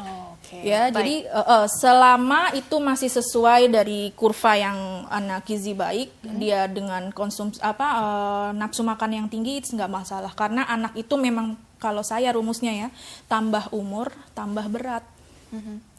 Speaker 2: Ya, baik. Jadi selama itu masih sesuai dari kurva yang anak gizi baik, dia dengan konsumsi nafsu makan yang tinggi itu nggak masalah. Karena anak itu memang kalau saya rumusnya ya, tambah umur tambah berat.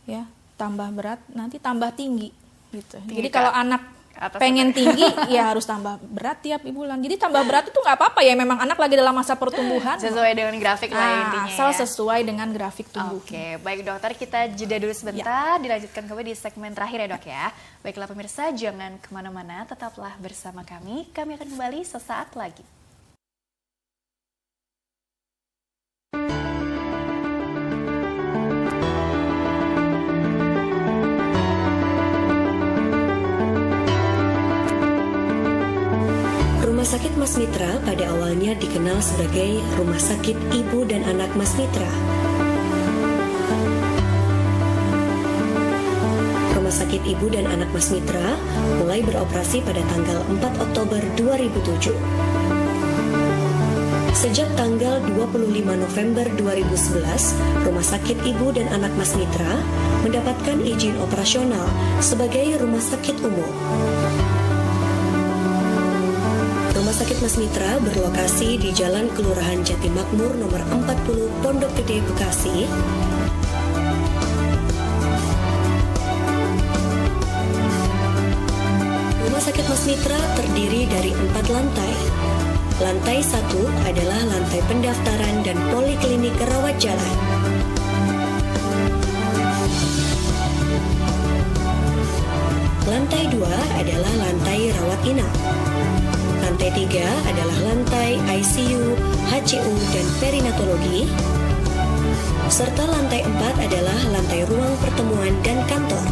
Speaker 2: Ya, tambah berat nanti tambah tinggi gitu. Jadi kalau anak pengen tinggi ya harus tambah berat tiap bulan. Jadi tambah berat itu nggak apa-apa ya, memang anak lagi dalam masa pertumbuhan.
Speaker 1: Sesuai dengan grafik lah intinya.
Speaker 2: Asal sesuai dengan grafik tubuh.
Speaker 1: Oke, baik dokter, kita jeda dulu sebentar, dilanjutkan kembali di segmen terakhir ya dok ya. Baiklah pemirsa, jangan kemana-mana, tetaplah bersama kami. Kami akan kembali sesaat lagi.
Speaker 3: Rumah Sakit Mas Mitra pada awalnya dikenal sebagai Rumah Sakit Ibu dan Anak Mas Mitra. Rumah Sakit Ibu dan Anak Mas Mitra mulai beroperasi pada tanggal 4 Oktober 2007. Sejak tanggal 25 November 2011, Rumah Sakit Ibu dan Anak Mas Mitra mendapatkan izin operasional sebagai rumah sakit umum. Rumah Sakit Mas Mitra berlokasi di Jalan Kelurahan Jatimakmur nomor 40 Pondok Gede, Bekasi. Rumah Sakit Mas Mitra terdiri dari 4 lantai. Lantai 1 adalah lantai pendaftaran dan poliklinik rawat jalan. Lantai 2 adalah lantai rawat inap. Lantai 3 adalah lantai ICU, HCU, dan perinatologi. Serta lantai 4 adalah lantai ruang pertemuan dan kantor.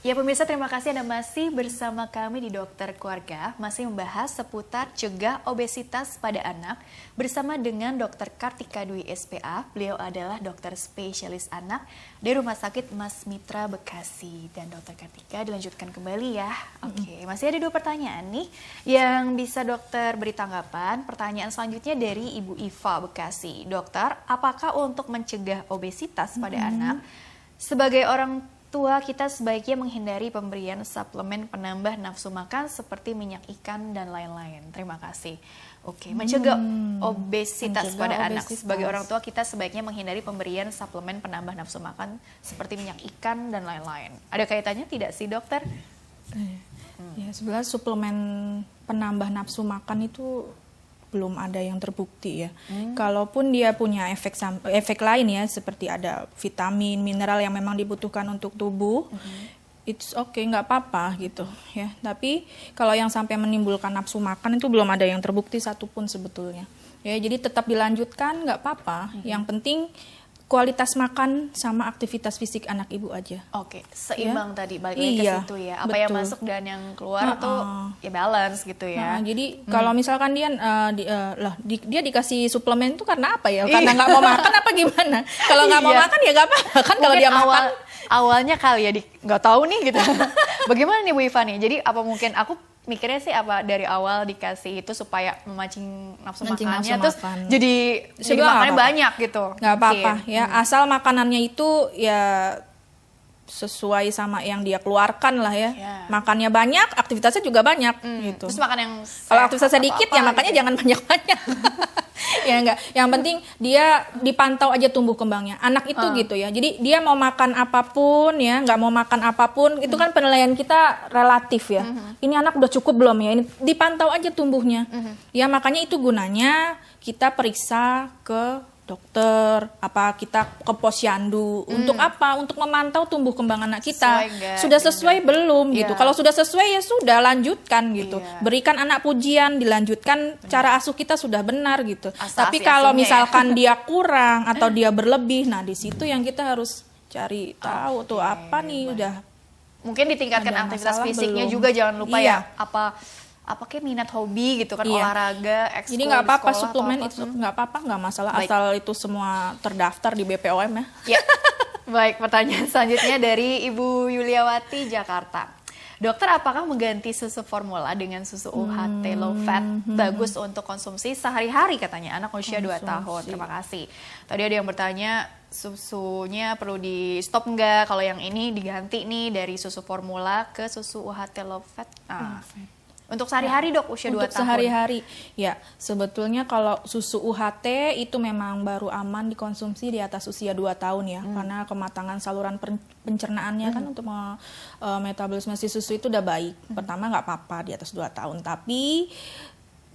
Speaker 1: Ya pemirsa, terima kasih Anda masih bersama kami di Dokter Keluarga, masih membahas seputar cegah obesitas pada anak bersama dengan Dr. Kartika Dwi SPA. Beliau adalah dokter spesialis anak di Rumah Sakit Mas Mitra Bekasi. Dan Dr. Kartika dilanjutkan kembali ya. Oke, masih ada 2 pertanyaan nih yang bisa dokter beri tanggapan. Pertanyaan selanjutnya dari Ibu Iva Bekasi. Dokter, apakah untuk mencegah obesitas pada anak, sebagai orang tua kita sebaiknya menghindari pemberian suplemen penambah nafsu makan seperti minyak ikan dan lain-lain? Terima kasih. Oke, mencegah obesitas pada anak. Sebagai orang tua kita sebaiknya menghindari pemberian suplemen penambah nafsu makan seperti minyak ikan dan lain-lain. Ada kaitannya tidak sih, dokter?
Speaker 2: Ya, sebenarnya suplemen penambah nafsu makan itu belum ada yang terbukti ya. Kalaupun dia punya efek lain ya, seperti ada vitamin, mineral yang memang dibutuhkan untuk tubuh, it's okay, nggak apa-apa gitu ya. Tapi kalau yang sampai menimbulkan nafsu makan itu belum ada yang terbukti satupun sebetulnya. Ya, jadi tetap dilanjutkan, nggak apa-apa. Yang penting kualitas makan sama aktivitas fisik anak ibu aja.
Speaker 1: Oke, seimbang ya? Tadi balik lagi ke situ ya. Apa yang masuk dan yang keluar tuh ya balance gitu ya.
Speaker 2: Jadi kalau misalkan dia dia dikasih suplemen itu karena apa ya? Karena nggak mau makan apa gimana? Kalau nggak mau makan ya nggak apa-apa kan. Kalau dia makan
Speaker 1: awalnya kali ya nggak tahu nih gitu. Bagaimana nih Bu Iva nih? Jadi apa mungkin aku mikirnya sih apa dari awal dikasih itu supaya memancing nafsu makannya, terus jadi makannya banyak gitu.
Speaker 2: Nggak apa-apa ya, asal makanannya itu ya sesuai sama yang dia keluarkan lah ya. Makannya banyak, aktivitasnya juga banyak gitu.
Speaker 1: Terus makan yang
Speaker 2: kalau aktivitasnya sedikit ya makanya gitu. Jangan banyak-banyak. Ya enggak, yang penting dia dipantau aja tumbuh kembangnya. Anak itu gitu ya. Jadi dia mau makan apapun ya, nggak mau makan apapun, itu kan penilaian kita relatif ya. Ini anak udah cukup belum ya? Ini dipantau aja tumbuhnya. Ya makanya itu gunanya kita periksa ke dokter, apa kita ke posyandu. Untuk apa? Untuk memantau tumbuh kembang anak kita. Sudah sesuai belum gitu. Kalau sudah sesuai ya sudah lanjutkan gitu. Berikan anak pujian, dilanjutkan. Cara asuh kita sudah benar gitu. Tapi kalau misalkan dia kurang atau dia berlebih, nah di situ yang kita harus cari tahu tuh apa nih udah.
Speaker 1: Mungkin ditingkatkan aktivitas fisiknya juga, jangan lupa ya. Apa kayak minat hobi gitu kan, olahraga, ekskul.
Speaker 2: Jadi nggak apa-apa suplemen itu nggak apa-apa, nggak masalah. Baik. Asal itu semua terdaftar di BPOM ya.
Speaker 1: Baik, pertanyaan selanjutnya dari Ibu Yuliawati Jakarta. Dokter, apakah mengganti susu formula dengan susu UHT low fat bagus untuk konsumsi sehari-hari katanya anak usia 2 tahun? Terima kasih. Tadi ada yang bertanya susunya perlu di stop enggak kalau yang ini diganti nih dari susu formula ke susu UHT low fat. Untuk sehari-hari dok, usia 2 tahun.
Speaker 2: Untuk sehari-hari, ya sebetulnya kalau susu UHT itu memang baru aman dikonsumsi di atas usia 2 tahun ya. Karena kematangan saluran pencernaannya kan untuk metabolisme si susu itu udah baik. Pertama nggak apa-apa di atas 2 tahun, tapi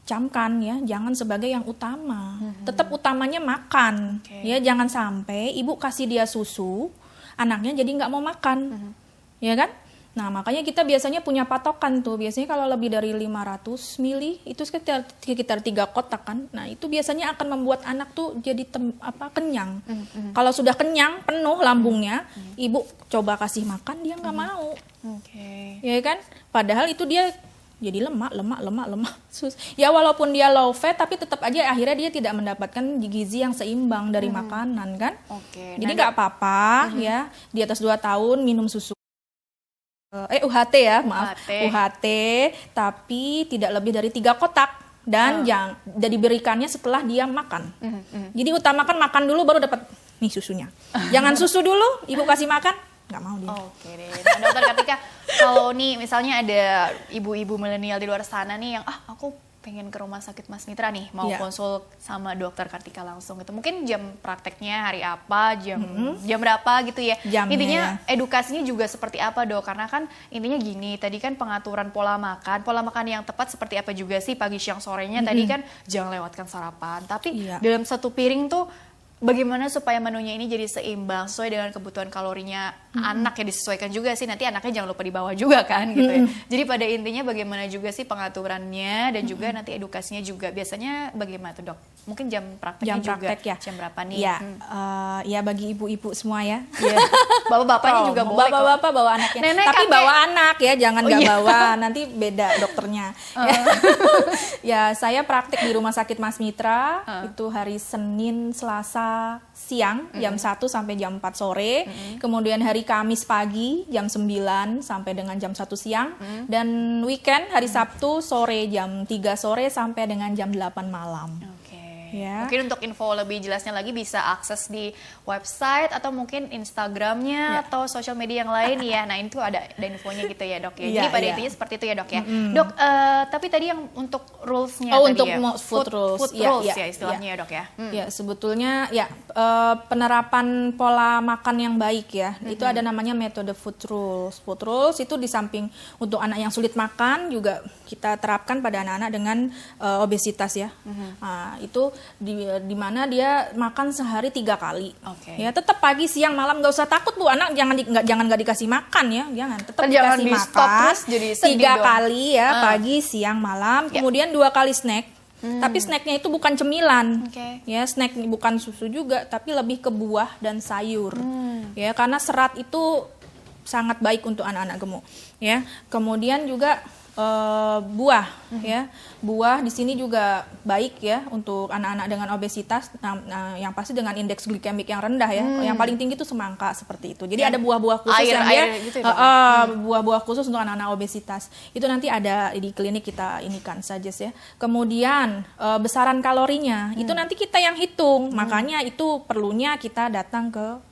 Speaker 2: camkan ya, jangan sebagai yang utama. Tetap utamanya makan, ya jangan sampai ibu kasih dia susu, anaknya jadi nggak mau makan, ya kan? Nah, makanya kita biasanya punya patokan tuh. Biasanya kalau lebih dari 500 mili itu sekitar 3 kotak kan. Nah, itu biasanya akan membuat anak tuh jadi kenyang. Kalau sudah kenyang, penuh lambungnya, ibu coba kasih makan dia nggak mau. Ya kan? Padahal itu dia jadi lemak. Ya walaupun dia low fat tapi tetap aja akhirnya dia tidak mendapatkan gizi yang seimbang dari makanan kan. Jadi nggak apa-apa ya di atas 2 tahun minum susu. UHT ya, maaf. UHT, tapi tidak lebih dari 3 kotak dan diberikannya setelah dia makan. Jadi utamakan makan dulu baru dapat nih susunya. Jangan susu dulu, ibu kasih makan, nggak mau dia.
Speaker 1: Oke deh. Nah, dokter Kartika, kalau nih misalnya ada ibu-ibu milenial di luar sana nih yang aku pengen ke Rumah Sakit Mas Mitra nih, mau konsul sama dokter Kartika langsung gitu. Mungkin jam prakteknya hari apa, jam berapa gitu ya. Intinya edukasinya juga seperti apa dok? Karena kan intinya gini, tadi kan pengaturan pola makan yang tepat seperti apa juga sih pagi, siang, sorenya. Tadi kan jangan lewatkan sarapan. Tapi dalam satu piring tuh bagaimana supaya menunya ini jadi seimbang sesuai dengan kebutuhan kalorinya anak ya disesuaikan juga sih, nanti anaknya jangan lupa dibawa juga kan gitu ya. Jadi pada intinya bagaimana juga sih pengaturannya dan juga nanti edukasinya juga. Biasanya bagaimana tuh dok? Mungkin jam prakteknya juga
Speaker 2: ya.
Speaker 1: Jam berapa nih?
Speaker 2: Ya, ya bagi ibu-ibu semua ya.
Speaker 1: Bapak-bapaknya juga boleh.
Speaker 2: Bapak-bapak bawa anaknya.
Speaker 1: Nenek,
Speaker 2: tapi
Speaker 1: kakek.
Speaker 2: bawa anak ya, jangan nggak bawa, nanti beda dokternya. Ya, saya praktek di Rumah Sakit Mas Mitra itu hari Senin, Selasa siang jam 1 sampai jam 4 sore. Kemudian hari Kamis pagi jam 9 sampai dengan jam 1 siang. Dan weekend hari Sabtu sore jam 3 sore sampai dengan jam 8 malam. Ya.
Speaker 1: Mungkin untuk info lebih jelasnya lagi bisa akses di website atau mungkin Instagramnya atau sosial media yang lain ya. Nah itu ada infonya gitu ya dok ya. Jadi pada intinya seperti itu ya dok ya. Dok, tapi tadi yang untuk rulesnya tadi
Speaker 2: untuk
Speaker 1: ya.
Speaker 2: food rules,
Speaker 1: food rules ya istilahnya ya dok ya.
Speaker 2: Ya sebetulnya ya penerapan pola makan yang baik ya. Itu ada namanya metode food rules. Food rules itu di samping untuk anak yang sulit makan juga kita terapkan pada anak-anak dengan obesitas ya. Nah, itu di mana dia makan sehari 3 kali. Ya tetap pagi, siang, malam, nggak usah takut bu, anak jangan nggak dikasih makan ya, jangan tetap dikasih makan
Speaker 1: terus jadi
Speaker 2: 3 kali ya, pagi, siang, malam, kemudian 2 kali snack. Tapi snacknya itu bukan cemilan, ya snack bukan susu juga, tapi lebih ke buah dan sayur, ya karena serat itu sangat baik untuk anak-anak gemuk, ya. Kemudian juga buah ya, buah di sini juga baik ya untuk anak-anak dengan obesitas. Nah, yang pasti dengan indeks glikemik yang rendah ya. Yang paling tinggi itu semangka seperti itu. Jadi ada buah-buah khusus gitu ya, buah-buah khusus untuk anak-anak obesitas. Itu nanti ada di klinik kita inikan saja ya. Kemudian besaran kalorinya itu nanti kita yang hitung. Makanya itu perlunya kita datang ke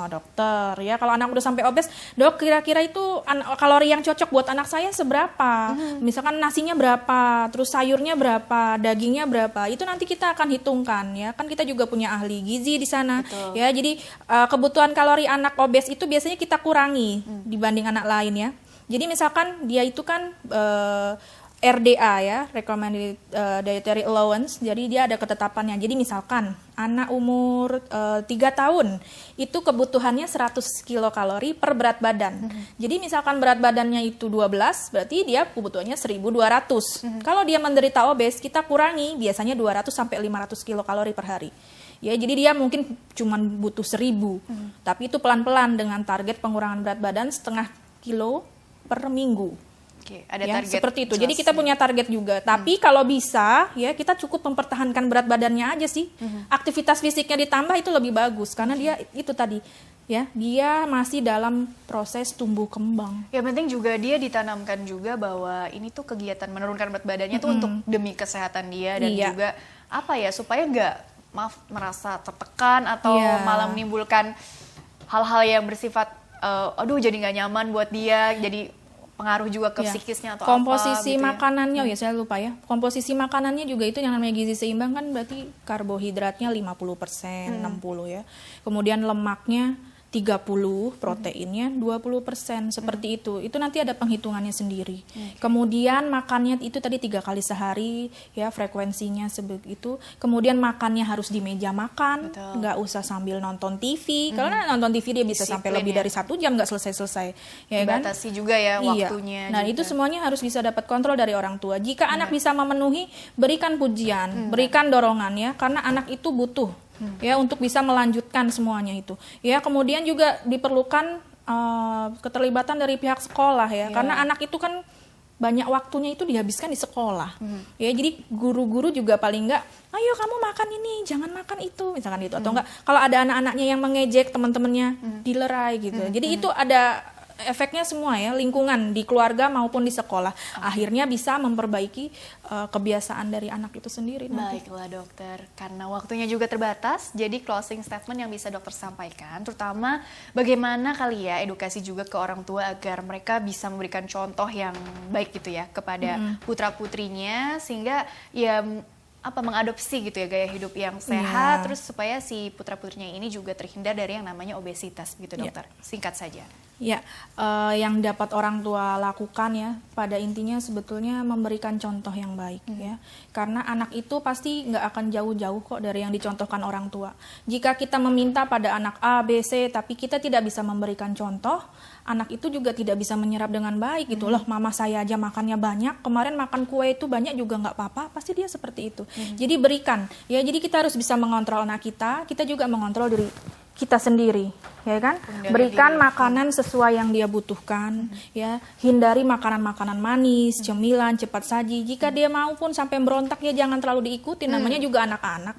Speaker 2: dokter ya. Kalau anak udah sampai obes, dok kira-kira itu kalori yang cocok buat anak saya seberapa? Misalkan nasinya berapa, terus sayurnya berapa, dagingnya berapa, itu nanti kita akan hitungkan ya. Kan kita juga punya ahli gizi di sana. Betul. Ya. Jadi kebutuhan kalori anak obes itu biasanya kita kurangi dibanding anak lain ya. Jadi misalkan dia itu kan RDA ya, Recommended Dietary Allowance, jadi dia ada ketetapannya. Jadi misalkan anak umur 3 tahun itu kebutuhannya 100 kilokalori per berat badan. Jadi misalkan berat badannya itu 12, berarti dia kebutuhannya 1.200. Kalau dia menderita obes, kita kurangi biasanya 200 sampai 500 kilokalori per hari. Ya, jadi dia mungkin cuma butuh 1.000, tapi itu pelan-pelan dengan target pengurangan berat badan setengah kilo per minggu.
Speaker 1: Ada
Speaker 2: ya,
Speaker 1: target
Speaker 2: seperti itu. Jadi kita punya target juga. Tapi kalau bisa, ya kita cukup mempertahankan berat badannya aja sih. Aktivitas fisiknya ditambah itu lebih bagus karena dia itu tadi, ya dia masih dalam proses tumbuh kembang.
Speaker 1: Yang penting juga dia ditanamkan juga bahwa ini tuh kegiatan menurunkan berat badannya tuh untuk demi kesehatan dia dan juga apa ya supaya nggak merasa tertekan atau malah menimbulkan hal-hal yang bersifat aduh jadi nggak nyaman buat dia, jadi pengaruh juga ke psikisnya atau
Speaker 2: komposisi
Speaker 1: apa gitu
Speaker 2: makanannya ya saya lupa ya. Komposisi makanannya juga itu yang namanya gizi seimbang kan berarti karbohidratnya 50%, 60 ya. Kemudian lemaknya 30, proteinnya 20%, seperti itu. Itu nanti ada penghitungannya sendiri. Kemudian makannya itu tadi 3 kali sehari, ya frekuensinya sebegitu. Kemudian makannya harus di meja makan, nggak usah sambil nonton TV. Karena nonton TV dia bisa sampai lebih dari 1 jam nggak selesai-selesai. Ya kan?
Speaker 1: Dibatasi juga ya waktunya.
Speaker 2: Nah
Speaker 1: juga.
Speaker 2: Itu semuanya harus bisa dapat kontrol dari orang tua. Jika anak bisa memenuhi, berikan pujian, berikan dorongan ya, karena anak itu butuh. Ya untuk bisa melanjutkan semuanya itu ya. Kemudian juga diperlukan keterlibatan dari pihak sekolah ya, karena anak itu kan banyak waktunya itu dihabiskan di sekolah ya. Jadi guru-guru juga paling enggak ayo kamu makan ini jangan makan itu misalkan itu, atau enggak kalau ada anak-anaknya yang mengejek teman-temannya dilerai gitu. Jadi itu ada efeknya semua ya, lingkungan di keluarga maupun di sekolah. Akhirnya bisa memperbaiki kebiasaan dari anak itu sendiri.
Speaker 1: Baiklah dokter, karena waktunya juga terbatas, jadi closing statement yang bisa dokter sampaikan, terutama bagaimana kali ya edukasi juga ke orang tua agar mereka bisa memberikan contoh yang baik gitu ya kepada putra-putrinya, sehingga ya mengadopsi gitu ya gaya hidup yang sehat, terus supaya si putra-putrinya ini juga terhindar dari yang namanya obesitas gitu dokter. Singkat saja.
Speaker 2: Ya, yang dapat orang tua lakukan ya, pada intinya sebetulnya memberikan contoh yang baik ya. Karena anak itu pasti nggak akan jauh-jauh kok dari yang dicontohkan orang tua. Jika kita meminta pada anak A, B, C, tapi kita tidak bisa memberikan contoh, anak itu juga tidak bisa menyerap dengan baik gitu. Loh, mama saya aja makannya banyak, kemarin makan kue itu banyak juga nggak apa-apa, pasti dia seperti itu. Jadi berikan, ya jadi kita harus bisa mengontrol anak kita juga mengontrol diri kita sendiri, ya kan? Berikan makanan sesuai yang dia butuhkan, ya. Hindari makanan-makanan manis, cemilan, cepat saji. Jika dia mau pun sampai berontak ya jangan terlalu diikuti. Namanya juga anak-anak.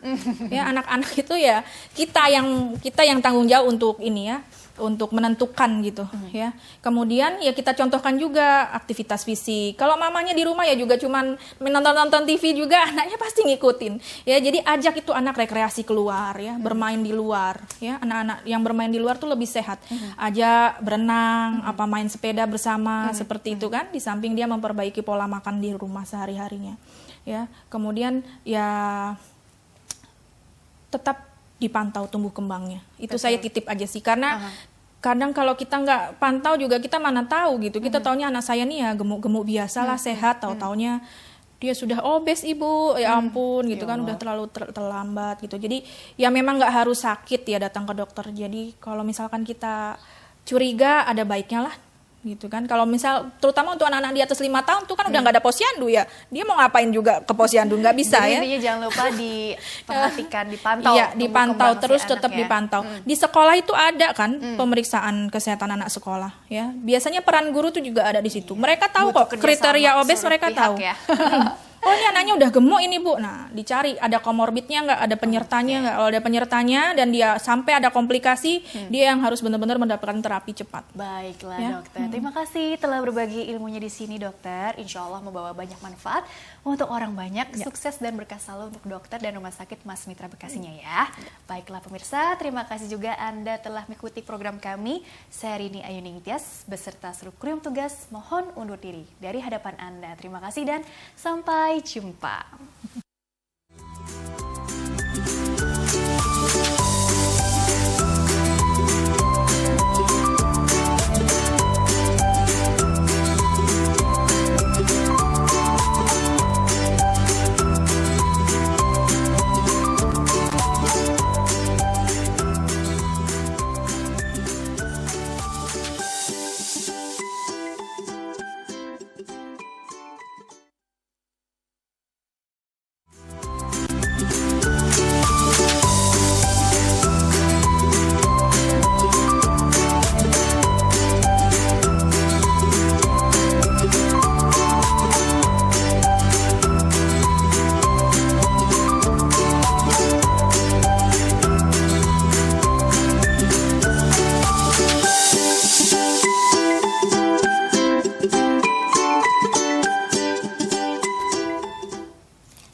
Speaker 2: Ya, anak-anak itu ya kita yang tanggung jawab untuk ini ya, untuk menentukan gitu, ya. Kemudian ya kita contohkan juga aktivitas fisik. Kalau mamanya di rumah ya juga cuman nonton TV juga, anaknya pasti ngikutin. Ya, jadi ajak itu anak rekreasi keluar ya, bermain di luar, ya. Anak-anak yang bermain di luar tuh lebih sehat. Ajak berenang, apa main sepeda bersama seperti itu kan. Di samping dia memperbaiki pola makan di rumah sehari-harinya. Ya, kemudian ya tetap dipantau tumbuh kembangnya. Itu saya titip aja sih, karena kadang kalau kita nggak pantau juga kita mana tahu gitu. Kita taunya anak saya nih ya gemuk-gemuk biasa lah, sehat, tahu-taunya dia sudah obes ibu, ya ampun gitu kan, udah terlalu terlambat gitu. Jadi ya memang nggak harus sakit ya datang ke dokter. Jadi kalau misalkan kita curiga, ada baiknya lah gitu kan. Kalau misal terutama untuk anak-anak di atas 5 tahun tuh kan udah nggak ada posyandu ya, dia mau ngapain juga ke posyandu, nggak bisa. Jadi,
Speaker 1: ya. Jadi jangan lupa diperhatikan, dipantau.
Speaker 2: Iya, dipantau terus, tetap dipantau. Di sekolah itu ada kan pemeriksaan kesehatan anak sekolah ya. Biasanya peran guru tuh juga ada di situ. Mereka tahu kok kriteria obes, mereka tahu. Ya. Oh, ini anaknya udah gemuk ini Bu. Nah, dicari ada komorbidnya nggak, ada penyertanya nggak. Kalau ada penyertanya dan dia sampai ada komplikasi, dia yang harus benar-benar mendapatkan terapi cepat.
Speaker 1: Baiklah ya, dokter. Terima kasih telah berbagi ilmunya di sini, dokter. Insya Allah membawa banyak manfaat untuk orang banyak. Sukses dan berkah selalu untuk dokter dan Rumah Sakit Mas Mitra Bekasinya ya. Baiklah pemirsa, terima kasih juga Anda telah mengikuti program kami. Saya Rini Ayuning Tias beserta seluruh kru yang tugas mohon undur diri dari hadapan Anda. Terima kasih dan sampai jumpa.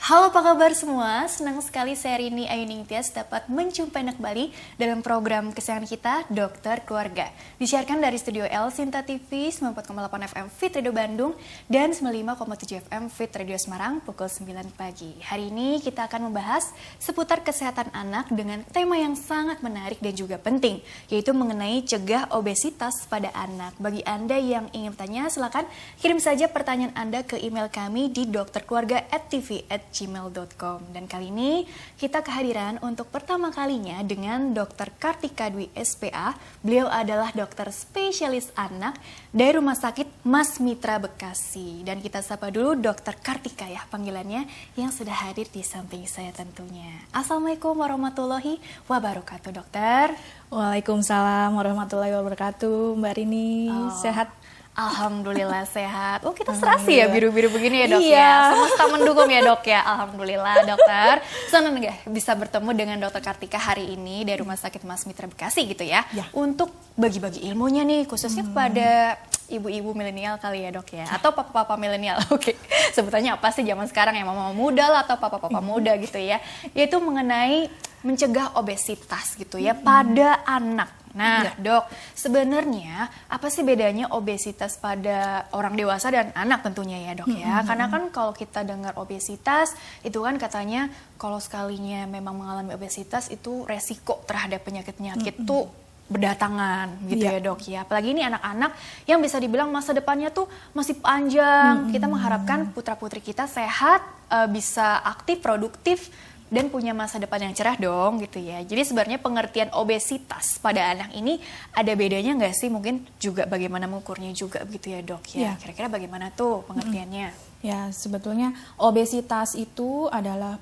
Speaker 1: Halo, apa kabar semua? Senang sekali saya Rini Ayuning Tias dapat menjumpai Anda kembali dalam program kesayangan kita, Dokter Keluarga. Disiarkan dari Studio L Sinta TV 94,8 FM Fit Radio Bandung dan 95,7 FM Fit Radio Semarang pukul 9 pagi. Hari ini kita akan membahas seputar kesehatan anak dengan tema yang sangat menarik dan juga penting, yaitu mengenai cegah obesitas pada anak. Bagi Anda yang ingin bertanya, silakan kirim saja pertanyaan Anda ke email kami di dokterkeluarga@tv@gmail.com. Dan kali ini kita kehadiran untuk pertama kalinya dengan Dr. Kartika Dwi SPA. Beliau adalah dokter spesialis anak dari Rumah Sakit Mas Mitra Bekasi. Dan kita sapa dulu Dr. Kartika ya panggilannya, yang sudah hadir di samping saya tentunya. Assalamualaikum warahmatullahi wabarakatuh, dokter.
Speaker 2: Waalaikumsalam warahmatullahi wabarakatuh, Mbak Rini. Sehat?
Speaker 1: Alhamdulillah sehat. Oh, kita serasi ya biru-biru begini ya, Dok ya. Semesta mendukung ya, Dok ya. Alhamdulillah, dokter. Senang nggak bisa bertemu dengan Dokter Kartika hari ini dari Rumah Sakit Mas Mitra Bekasi gitu ya. Untuk bagi-bagi ilmunya nih, khususnya kepada ibu-ibu milenial kali ya, Dok ya. Atau papa-papa milenial. Oke. Sebutannya apa sih zaman sekarang ya, mama muda lah atau papa-papa muda gitu ya. Yaitu mengenai mencegah obesitas gitu ya pada anak. Nah, Dok, sebenarnya apa sih bedanya obesitas pada orang dewasa dan anak tentunya ya, Dok ya? Karena kan kalau kita dengar obesitas, itu kan katanya kalau sekalinya memang mengalami obesitas itu resiko terhadap penyakit-penyakit tuh berdatangan gitu ya dok ya. Apalagi ini anak-anak yang bisa dibilang masa depannya tuh masih panjang. Kita mengharapkan putra-putri kita sehat, bisa aktif, produktif, dan punya masa depan yang cerah dong gitu ya. Jadi sebenarnya pengertian obesitas pada anak ini ada bedanya nggak sih? Mungkin juga bagaimana mengukurnya juga gitu ya dok ya. Kira-kira bagaimana tuh pengertiannya?
Speaker 2: Ya, sebetulnya obesitas itu adalah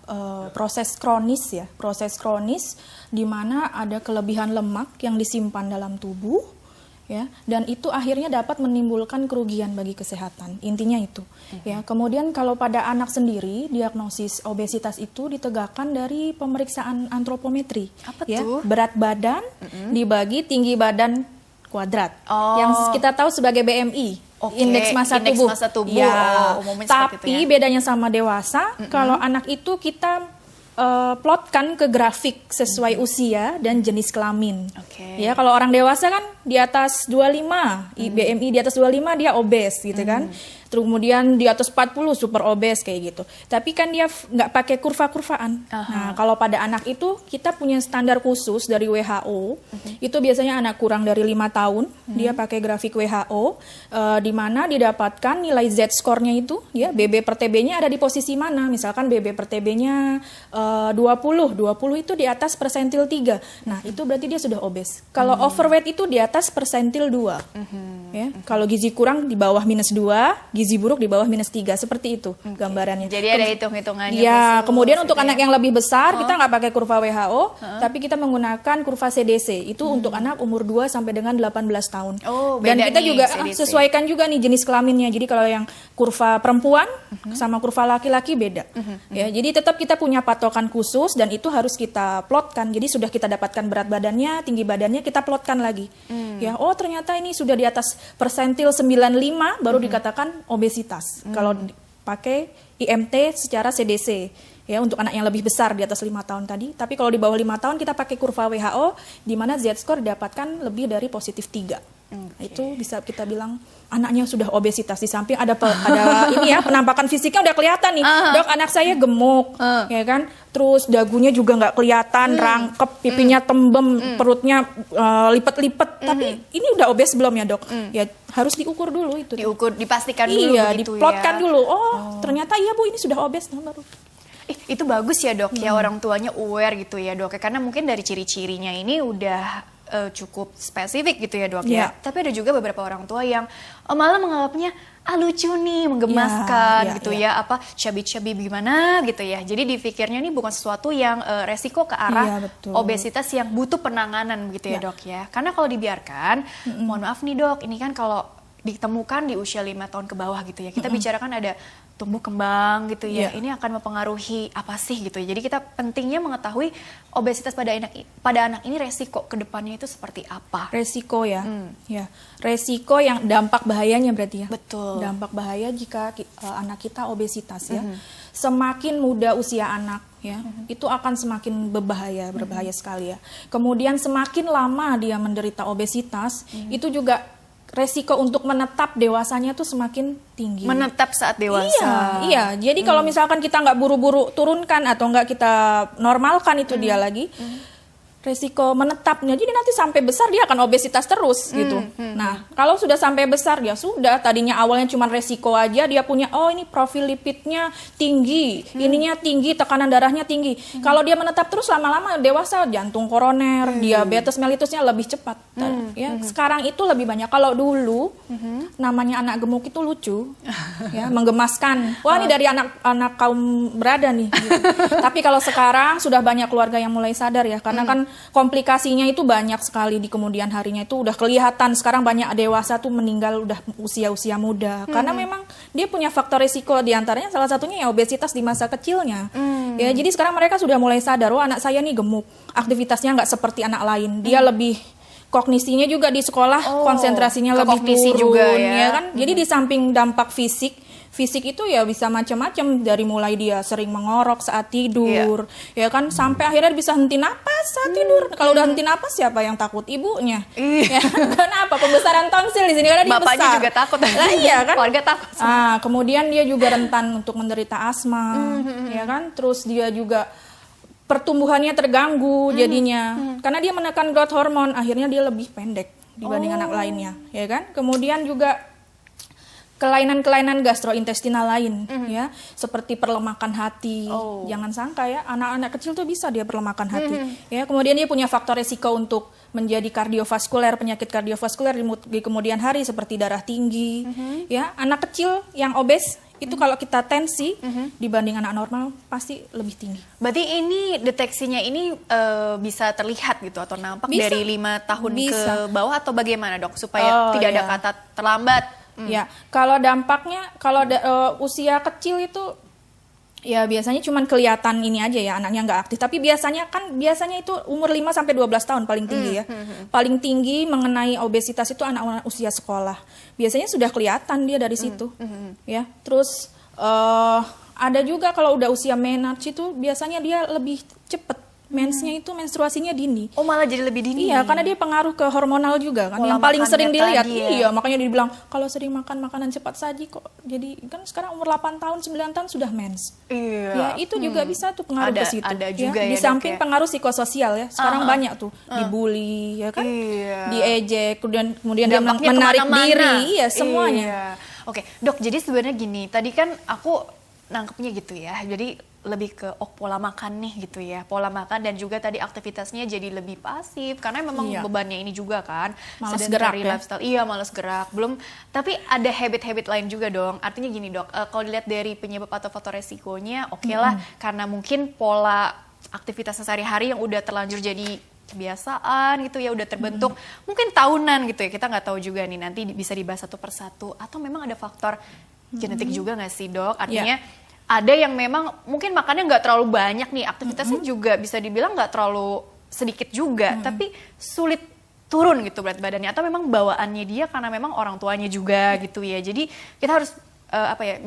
Speaker 2: proses kronis ya, proses kronis di mana ada kelebihan lemak yang disimpan dalam tubuh ya, dan itu akhirnya dapat menimbulkan kerugian bagi kesehatan. Intinya itu. Ya, kemudian kalau pada anak sendiri diagnosis obesitas itu ditegakkan dari pemeriksaan antropometri.
Speaker 1: Apa
Speaker 2: ya,
Speaker 1: tuh?
Speaker 2: Berat badan dibagi tinggi badan kuadrat. Yang kita tahu sebagai BMI. Indeks massa tubuh. Ya, tapi bedanya sama dewasa, kalau anak itu kita plotkan ke grafik sesuai usia dan jenis kelamin. Ya, kalau orang dewasa kan di atas 25, BMI di atas 25 dia obes gitu kan. Kemudian di atas 40 super obes kayak gitu. Tapi kan dia nggak pakai kurva-kurvaan. Nah, kalau pada anak itu kita punya standar khusus dari WHO. Itu biasanya anak kurang dari 5 tahun, dia pakai grafik WHO di mana didapatkan nilai Z-score-nya itu ya, BB per TB-nya ada di posisi mana. Misalkan BB per TB-nya 20 itu di atas persentil 3. Nah, itu berarti dia sudah obes. Kalau overweight itu di atas persentil 2. Ya, kalau gizi kurang di bawah -2, gizi buruk di bawah -3, seperti itu gambarannya.
Speaker 1: Jadi ada hitung-hitungannya.
Speaker 2: Ya, kemudian untuk anak yang lebih besar kita nggak pakai kurva WHO, tapi kita menggunakan kurva CDC. Itu untuk anak umur 2 sampai dengan 18 tahun. Dan kita juga sesuaikan juga nih jenis kelaminnya. Jadi kalau yang kurva perempuan sama kurva laki-laki beda. Ya, jadi tetap kita punya patokan khusus dan itu harus kita plotkan. Jadi sudah kita dapatkan berat badannya, tinggi badannya, kita plotkan lagi. Ya, ternyata ini sudah di atas persentil 95 baru dikatakan obesitas. Kalau pakai IMT secara CDC ya, untuk anak yang lebih besar di atas 5 tahun tadi. Tapi kalau di bawah 5 tahun kita pakai kurva WHO di mana Z-score didapatkan lebih dari positif 3. Itu bisa kita bilang anaknya sudah obesitas. Di samping ada ini ya, penampakan fisiknya udah kelihatan nih. Dok, anak saya gemuk ya kan. Terus dagunya juga nggak kelihatan, rangkep, pipinya tembem, perutnya lipet-lipet. Tapi ini udah obes belum ya dok? Ya harus diukur dulu itu.
Speaker 1: Diukur, dipastikan dulu.
Speaker 2: Iya, diplotkan dulu. Ternyata iya bu, ini sudah obes. Baru.
Speaker 1: Itu bagus ya dok ya, orang tuanya aware gitu ya dok. Karena mungkin dari ciri-cirinya ini udah cukup spesifik gitu ya dok ya. Tapi ada juga beberapa orang tua yang malah menganggapnya lucu nih, menggemaskan gitu ya, apa cabi-cabi gimana gitu ya. Jadi dipikirnya ini bukan sesuatu yang resiko ke arah obesitas yang butuh penanganan gitu ya dok ya. Karena kalau dibiarkan, mohon maaf nih dok, ini kan kalau ditemukan di usia 5 tahun ke bawah gitu ya, kita bicarakan ada tumbuh kembang gitu ya, ini akan mempengaruhi apa sih gitu ya. Jadi kita pentingnya mengetahui obesitas pada anak ini resiko ke depannya itu seperti apa.
Speaker 2: Resiko ya, resiko yang dampak bahayanya berarti ya.
Speaker 1: Betul.
Speaker 2: Dampak bahaya jika anak kita obesitas ya. Semakin muda usia anak ya, itu akan semakin berbahaya sekali ya. Kemudian semakin lama dia menderita obesitas, itu juga resiko untuk menetap dewasanya tuh semakin tinggi.
Speaker 1: Menetap saat dewasa.
Speaker 2: Iya. Jadi kalau misalkan kita nggak buru-buru turunkan atau nggak kita normalkan itu dia lagi, resiko menetapnya. Jadi nanti sampai besar dia akan obesitas terus gitu. Nah, kalau sudah sampai besar ya sudah, tadinya awalnya cuma resiko aja, dia punya ini profil lipidnya tinggi, ininya tinggi, tekanan darahnya tinggi. Kalau dia menetap terus lama-lama dewasa jantung koroner, diabetes mellitusnya lebih cepat. Ya, sekarang itu lebih banyak. Kalau dulu namanya anak gemuk itu lucu. Ya, menggemaskan. Wah, ini dari anak kaum berada nih gitu. Tapi kalau sekarang sudah banyak keluarga yang mulai sadar ya, karena kan komplikasinya itu banyak sekali di kemudian harinya, itu udah kelihatan. Sekarang banyak dewasa tuh meninggal udah usia-usia muda karena memang dia punya faktor risiko, diantaranya salah satunya ya obesitas di masa kecilnya. Ya, jadi sekarang mereka sudah mulai sadar, anak saya nih gemuk, aktivitasnya nggak seperti anak lain, dia lebih kognisinya juga di sekolah konsentrasinya lebih turun juga ya kan. Jadi di samping dampak fisik itu ya bisa macam-macam, dari mulai dia sering mengorok saat tidur, ya kan, sampai akhirnya bisa henti napas saat tidur. Kalau udah henti napas siapa yang takut? Ibunya. Ya, kenapa? Pembesaran tonsil di sini karena dia
Speaker 1: bapaknya
Speaker 2: besar.
Speaker 1: juga takut.
Speaker 2: Iya kan?
Speaker 1: Keluarga takut.
Speaker 2: Kemudian dia juga rentan untuk menderita asma, ya kan? Terus dia juga pertumbuhannya terganggu jadinya. Karena dia menekan growth hormone, akhirnya dia lebih pendek dibanding anak lainnya, ya kan? Kemudian juga kelainan-kelainan gastrointestinal lain, ya, seperti perlemakan hati. Jangan sangka ya, anak-anak kecil tuh bisa dia perlemakan hati. Ya, kemudian dia punya faktor resiko untuk menjadi kardiovaskuler, penyakit kardiovaskuler di kemudian hari seperti darah tinggi. Ya, anak kecil yang obes itu kalau kita tensi dibanding anak normal pasti lebih tinggi.
Speaker 1: Berarti ini deteksinya ini bisa terlihat gitu atau nampak dari 5 tahun ke bawah atau bagaimana, Dok, supaya tidak ada kata terlambat?
Speaker 2: Ya, kalau dampaknya kalau usia kecil itu ya biasanya cuman kelihatan ini aja ya, anaknya nggak aktif, tapi biasanya itu umur 5 sampai 12 tahun paling tinggi ya. Paling tinggi mengenai obesitas itu anak-anak usia sekolah. Biasanya sudah kelihatan dia dari situ. Ya. Terus ada juga kalau udah usia menarche itu biasanya dia lebih cepat. Mensnya itu menstruasinya dini.
Speaker 1: Oh, malah jadi lebih dini.
Speaker 2: Iya, karena dia pengaruh ke hormonal juga kan. Yang paling sering dilihat. Iya, makanya dibilang kalau sering makan makanan cepat saji kok. Jadi kan sekarang umur 8 tahun, 9 tahun sudah mens.
Speaker 1: Iya.
Speaker 2: Ya, itu juga bisa tuh pengaruh ke situ.
Speaker 1: Ada juga ya.
Speaker 2: Di samping pengaruh psikososial ya. Sekarang banyak tuh dibully ya kan. Diejek, kemudian dia menarik diri, iya semuanya.
Speaker 1: Oke, Dok, jadi sebenarnya gini, tadi kan aku nangkepnya gitu ya. Jadi lebih ke pola makan nih gitu ya, pola makan dan juga tadi aktivitasnya jadi lebih pasif karena memang bebannya ini juga kan,
Speaker 2: malas gerak ya.
Speaker 1: Lifestyle. Iya, malas gerak. Belum, tapi ada habit-habit lain juga dong. Artinya gini, Dok, kalau dilihat dari penyebab atau faktor resikonya, oke lah, karena mungkin pola aktivitas sehari-hari yang udah terlanjur jadi kebiasaan gitu ya, udah terbentuk mungkin tahunan gitu ya, kita nggak tahu juga nih, nanti bisa dibahas satu persatu. Atau memang ada faktor genetik juga nggak sih, Dok? Artinya ada yang memang mungkin makannya nggak terlalu banyak nih, aktivitasnya juga bisa dibilang nggak terlalu sedikit juga, tapi sulit turun gitu berat badannya, atau memang bawaannya dia karena memang orang tuanya juga gitu ya. Jadi kita harus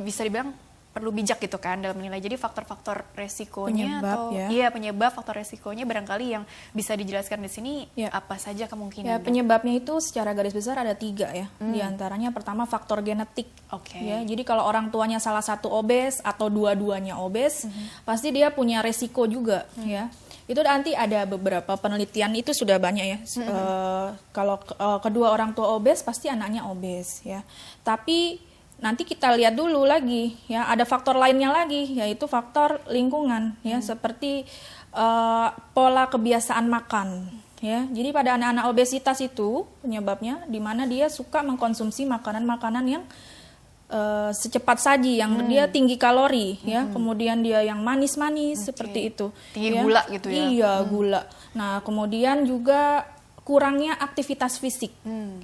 Speaker 1: bisa dibilang perlu bijak gitu kan dalam menilai. Jadi faktor-faktor resikonya penyebab faktor resikonya barangkali yang bisa dijelaskan di sini apa saja kemungkinan?
Speaker 2: Ya, penyebabnya itu secara garis besar ada 3 ya. Di antaranya pertama faktor genetik. Ya, jadi kalau orang tuanya salah satu obes atau dua-duanya obes, pasti dia punya resiko juga ya. Itu nanti ada beberapa penelitian, itu sudah banyak ya. Kalau kedua orang tua obes pasti anaknya obes ya. Tapi nanti kita lihat dulu lagi ya, ada faktor lainnya lagi, yaitu faktor lingkungan ya, seperti pola kebiasaan makan ya. Jadi pada anak-anak obesitas itu penyebabnya di mana dia suka mengkonsumsi makanan-makanan yang secepat saji, yang dia tinggi kalori ya, kemudian dia yang manis-manis seperti itu.
Speaker 1: Tinggi gula gitu ya.
Speaker 2: Iya, gula. Nah, kemudian juga kurangnya aktivitas fisik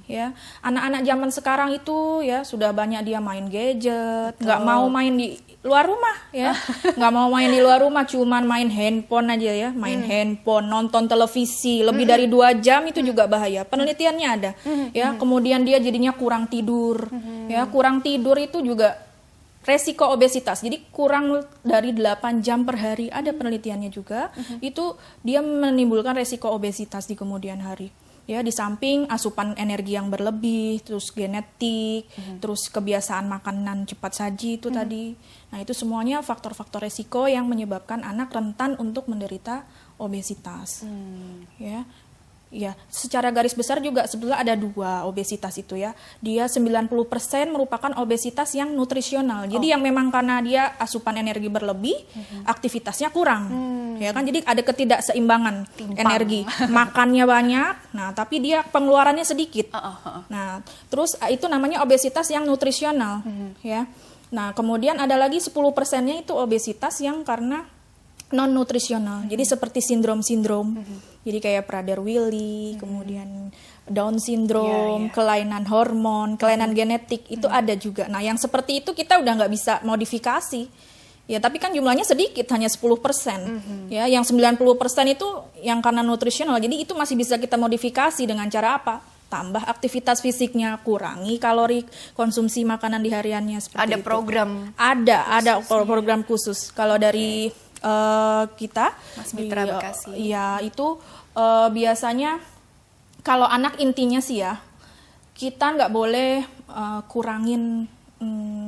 Speaker 2: ya. Anak-anak zaman sekarang itu ya sudah banyak dia main gadget, nggak mau main di luar rumah ya, nggak mau main di luar rumah, cuman main handphone aja ya, main handphone, nonton televisi lebih dari 2 jam, itu juga bahaya. Penelitiannya ada ya. Kemudian dia jadinya kurang tidur ya, kurang tidur itu juga resiko obesitas. Jadi kurang dari 8 jam per hari, ada penelitiannya juga, itu dia menimbulkan resiko obesitas di kemudian hari. Ya, di samping asupan energi yang berlebih, terus genetik, terus kebiasaan makanan cepat saji itu tadi. Nah, itu semuanya faktor-faktor resiko yang menyebabkan anak rentan untuk menderita obesitas. Ya. Ya, secara garis besar juga sebetulnya ada 2 obesitas itu ya. Dia 90% merupakan obesitas yang nutrisional. Jadi yang memang karena dia asupan energi berlebih, aktivitasnya kurang. Ya kan, jadi ada ketidakseimbangan energi. Makannya banyak, nah tapi dia pengeluarannya sedikit. Nah, terus itu namanya obesitas yang nutrisional, ya. Nah, kemudian ada lagi 10%-nya itu obesitas yang karena non nutrisional. Jadi seperti sindrom-sindrom. Jadi kayak Prader-Willi, kemudian Down syndrome, kelainan hormon, kelainan genetik, itu ada juga. Nah, yang seperti itu kita udah nggak bisa modifikasi. Ya, tapi kan jumlahnya sedikit, hanya 10%. Ya, yang 90% itu yang karena nutrisional. Jadi itu masih bisa kita modifikasi dengan cara apa? Tambah aktivitas fisiknya, kurangi kalori konsumsi makanan di hariannya seperti
Speaker 1: ada
Speaker 2: itu. Ada program khusus. Kalau dari kita
Speaker 1: Mas Mitra Bekasi.
Speaker 2: Ya, itu biasanya kalau anak intinya sih ya, kita nggak boleh kurangin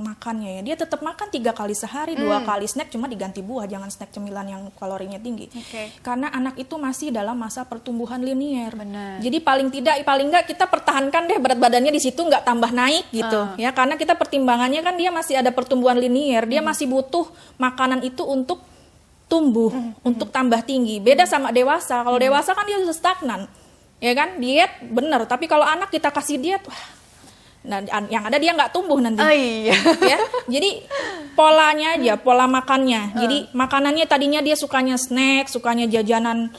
Speaker 2: makannya ya. Dia tetap makan 3 kali sehari, 2 kali snack, cuma diganti buah, jangan snack cemilan yang kalorinya tinggi. Karena anak itu masih dalam masa pertumbuhan linier.
Speaker 1: Benar.
Speaker 2: Jadi paling enggak kita pertahankan deh berat badannya di situ, nggak tambah naik gitu ya. Karena kita pertimbangannya kan dia masih ada pertumbuhan linier, dia masih butuh makanan itu untuk tumbuh, untuk tambah tinggi. Beda sama dewasa. Kalau dewasa kan dia sudah stagnan. Ya kan, diet bener, tapi kalau anak kita kasih diet, wah, nah, yang ada dia nggak tumbuh nanti. Ya, jadi polanya aja, pola makannya. Jadi makanannya tadinya dia sukanya snack, sukanya jajanan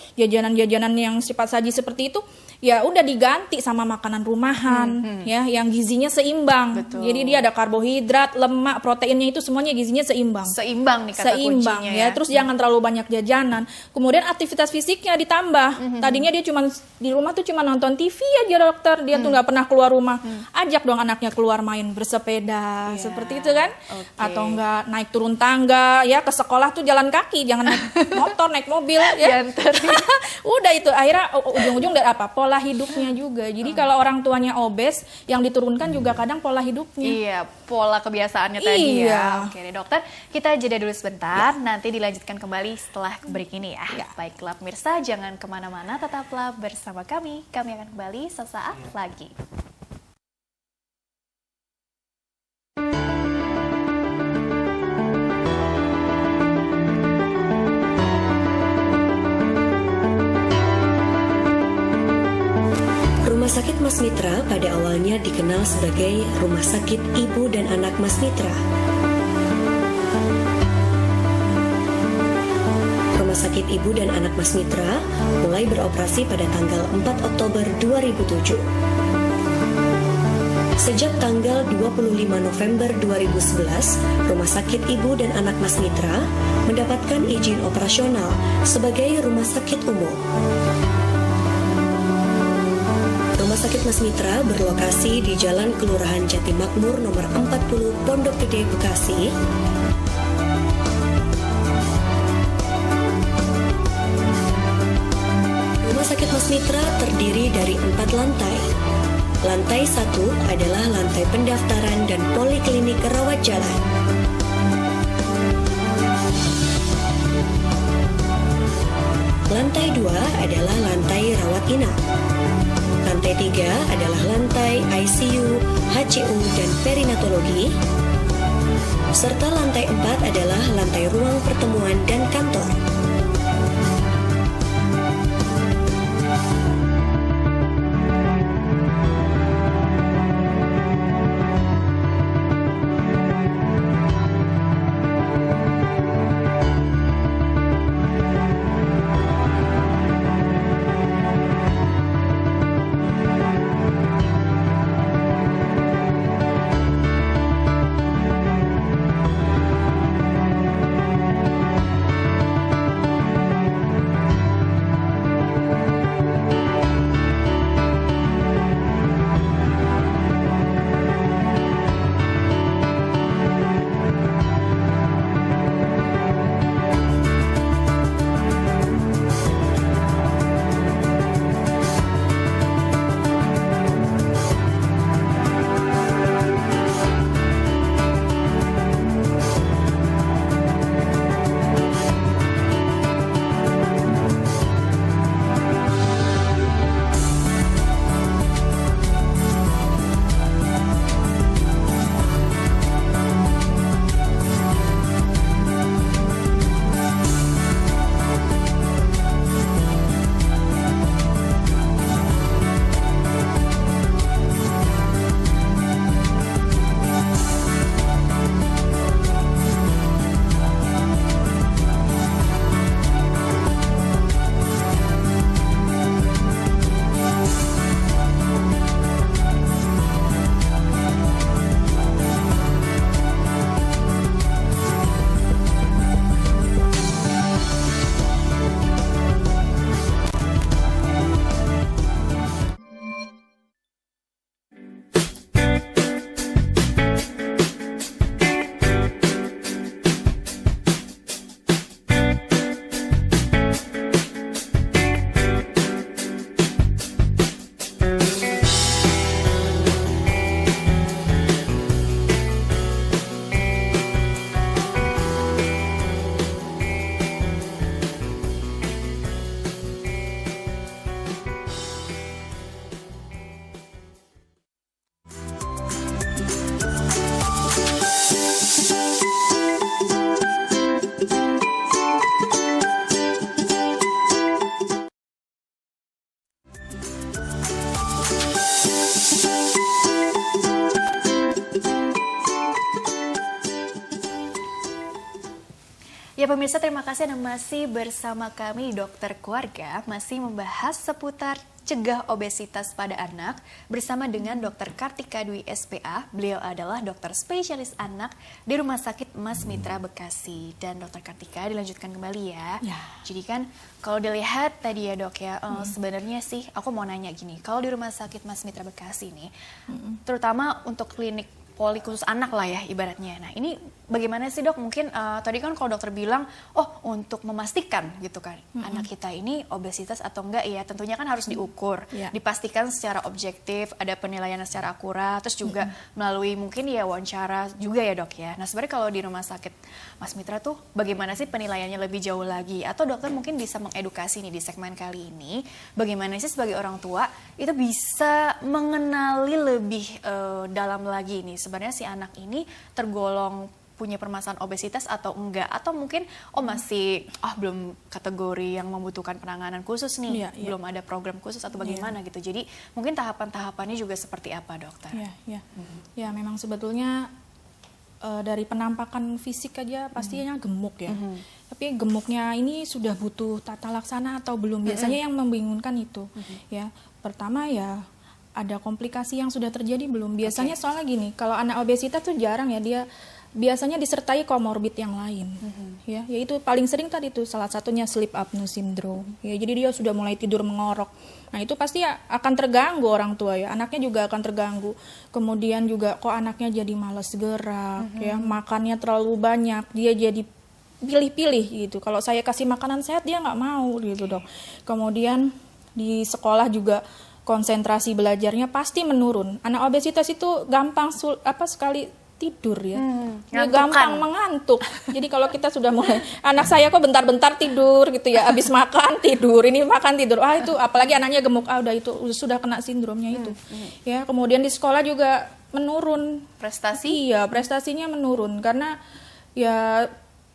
Speaker 2: yang sifat saji seperti itu, ya udah diganti sama makanan rumahan, ya, yang gizinya seimbang. Betul. Jadi dia ada karbohidrat, lemak, proteinnya itu semuanya gizinya seimbang.
Speaker 1: Seimbang nih kata kuncinya
Speaker 2: ya. Terus jangan terlalu banyak jajanan. Kemudian aktivitas fisiknya ditambah. Tadinya dia cuma di rumah tuh cuma nonton TV aja dokter, dia tuh nggak pernah keluar rumah. Ajak dong anaknya keluar main, bersepeda, seperti itu kan? Atau enggak naik turun tangga, ya ke sekolah tuh jalan kaki, jangan naik motor, naik mobil, ya. Udah itu akhirnya ujung-ujung dari apa? Pola hidupnya juga. Jadi kalau orang tuanya obes, yang diturunkan juga kadang pola hidupnya.
Speaker 1: Iya, pola kebiasaannya tadi ya. Oke deh dokter, kita jeda dulu sebentar, nanti dilanjutkan kembali setelah break ini ya. Baiklah pemirsa, jangan kemana-mana, tetaplah bersama kami. Kami akan kembali sesaat lagi.
Speaker 3: Rumah Sakit Mas Mitra pada awalnya dikenal sebagai Rumah Sakit Ibu dan Anak Mas Mitra. Rumah Sakit Ibu dan Anak Mas Mitra mulai beroperasi pada tanggal 4 Oktober 2007. Sejak tanggal 25 November 2011, Rumah Sakit Ibu dan Anak Mas Mitra mendapatkan izin operasional sebagai rumah sakit umum. Rumah Sakit Mas Mitra berlokasi di Jalan Kelurahan Jatimakmur nomor 40 Pondok Gede, Bekasi. Rumah Sakit Mas Mitra terdiri dari 4 lantai. Lantai 1 adalah lantai pendaftaran dan poliklinik rawat jalan. Lantai 2 adalah lantai rawat inap. Lantai 3 adalah lantai ICU, HCU, dan perinatologi. Serta lantai 4 adalah lantai ruang pertemuan dan kantor.
Speaker 1: Ya pemirsa, terima kasih Anda masih bersama kami Dokter Keluarga, masih membahas seputar cegah obesitas pada anak bersama dengan Dr. Kartika Dwi SPA. Beliau adalah dokter spesialis anak di Rumah Sakit Mas Mitra Bekasi. Dan Dr. Kartika, dilanjutkan kembali ya. Jadi kan kalau dilihat tadi ya dok ya, sebenarnya sih aku mau nanya gini, kalau di Rumah Sakit Mas Mitra Bekasi nih, terutama untuk klinik poli khusus anak lah ya ibaratnya. Nah ini bagaimana sih dok? Mungkin tadi kan kalau dokter bilang, untuk memastikan gitu kan, anak kita ini obesitas atau enggak ya, tentunya kan harus diukur, dipastikan secara objektif, ada penilaian secara akurat, terus juga melalui mungkin ya wawancara juga ya dok ya. Nah sebenarnya kalau di Rumah Sakit Mas Mitra tuh bagaimana sih penilaiannya lebih jauh lagi? Atau dokter mungkin bisa mengedukasi nih di segmen kali ini, bagaimana sih sebagai orang tua itu bisa mengenali lebih dalam lagi nih, sebenarnya si anak ini tergolong punya permasalahan obesitas atau enggak, atau mungkin masih belum kategori yang membutuhkan penanganan khusus nih, belum ada program khusus atau bagaimana gitu. Jadi mungkin tahapan-tahapannya juga seperti apa dokter?
Speaker 2: Ya memang sebetulnya dari penampakan fisik aja pastinya gemuk ya. Tapi gemuknya ini sudah butuh tata laksana atau belum? Biasanya yang membingungkan itu ya. Pertama ya ada komplikasi yang sudah terjadi belum? Biasanya soalnya gini, kalau anak obesitas tuh jarang ya, dia biasanya disertai komorbid yang lain, ya, yaitu paling sering tadi tuh salah satunya sleep apnea syndrome. Ya, jadi dia sudah mulai tidur mengorok. Nah itu pasti akan terganggu orang tua ya, anaknya juga akan terganggu. Kemudian juga kok anaknya jadi malas gerak, ya, makannya terlalu banyak, dia jadi pilih-pilih gitu. Kalau saya kasih makanan sehat dia nggak mau gitu dok. Kemudian di sekolah juga konsentrasi belajarnya pasti menurun. Anak obesitas itu gampang sekali tidur ya, gampang mengantuk. Jadi kalau kita sudah mulai, anak saya kok bentar-bentar tidur gitu ya, habis makan tidur, ini makan tidur, itu apalagi anaknya gemuk, udah itu sudah kena sindromnya itu. Ya, kemudian di sekolah juga menurun
Speaker 1: prestasi.
Speaker 2: Iya, prestasinya menurun karena ya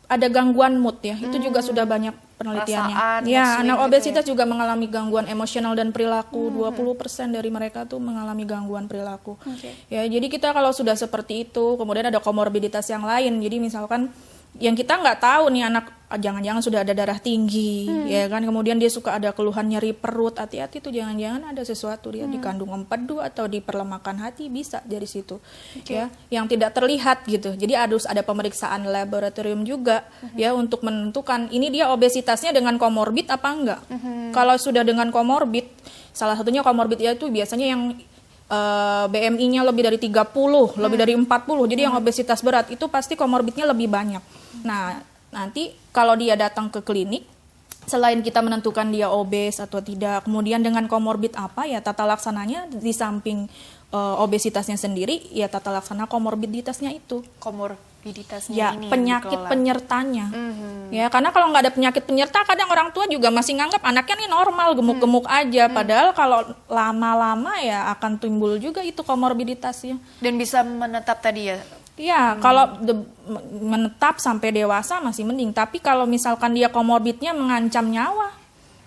Speaker 2: ada gangguan mood ya, itu juga sudah banyak penelitiannya. Ya, anak obesitas juga mengalami gangguan emosional dan perilaku. 20% dari mereka tuh mengalami gangguan perilaku. Ya, jadi kita kalau sudah seperti itu, kemudian ada komorbiditas yang lain. Jadi misalkan yang kita nggak tahu nih anak jangan-jangan sudah ada darah tinggi, ya kan, kemudian dia suka ada keluhan nyeri perut, hati-hati tuh jangan-jangan ada sesuatu dia dikandung empedu atau di perlemakan hati, bisa dari situ, ya, yang tidak terlihat gitu. Jadi harus ada pemeriksaan laboratorium juga, ya, untuk menentukan ini dia obesitasnya dengan komorbid apa enggak. Kalau sudah dengan komorbid, salah satunya komorbid itu biasanya yang BMI-nya lebih dari 30, lebih dari 40, jadi yang obesitas berat itu pasti komorbidnya lebih banyak. Nah, nanti kalau dia datang ke klinik, selain kita menentukan dia obes atau tidak, kemudian dengan komorbid apa ya, tata laksananya di samping obesitasnya sendiri, ya tata laksana komorbiditasnya itu.
Speaker 1: Komorbiditasnya
Speaker 2: ya,
Speaker 1: ini
Speaker 2: penyakit penyertanya. Ya, karena kalau nggak ada penyakit penyerta, kadang orang tua juga masih nganggap anaknya nih normal, gemuk-gemuk aja. Padahal kalau lama-lama ya akan timbul juga itu komorbiditasnya.
Speaker 1: Dan bisa menetap tadi ya?
Speaker 2: Iya, kalau menetap sampai dewasa masih mending. Tapi kalau misalkan dia komorbidnya mengancam nyawa,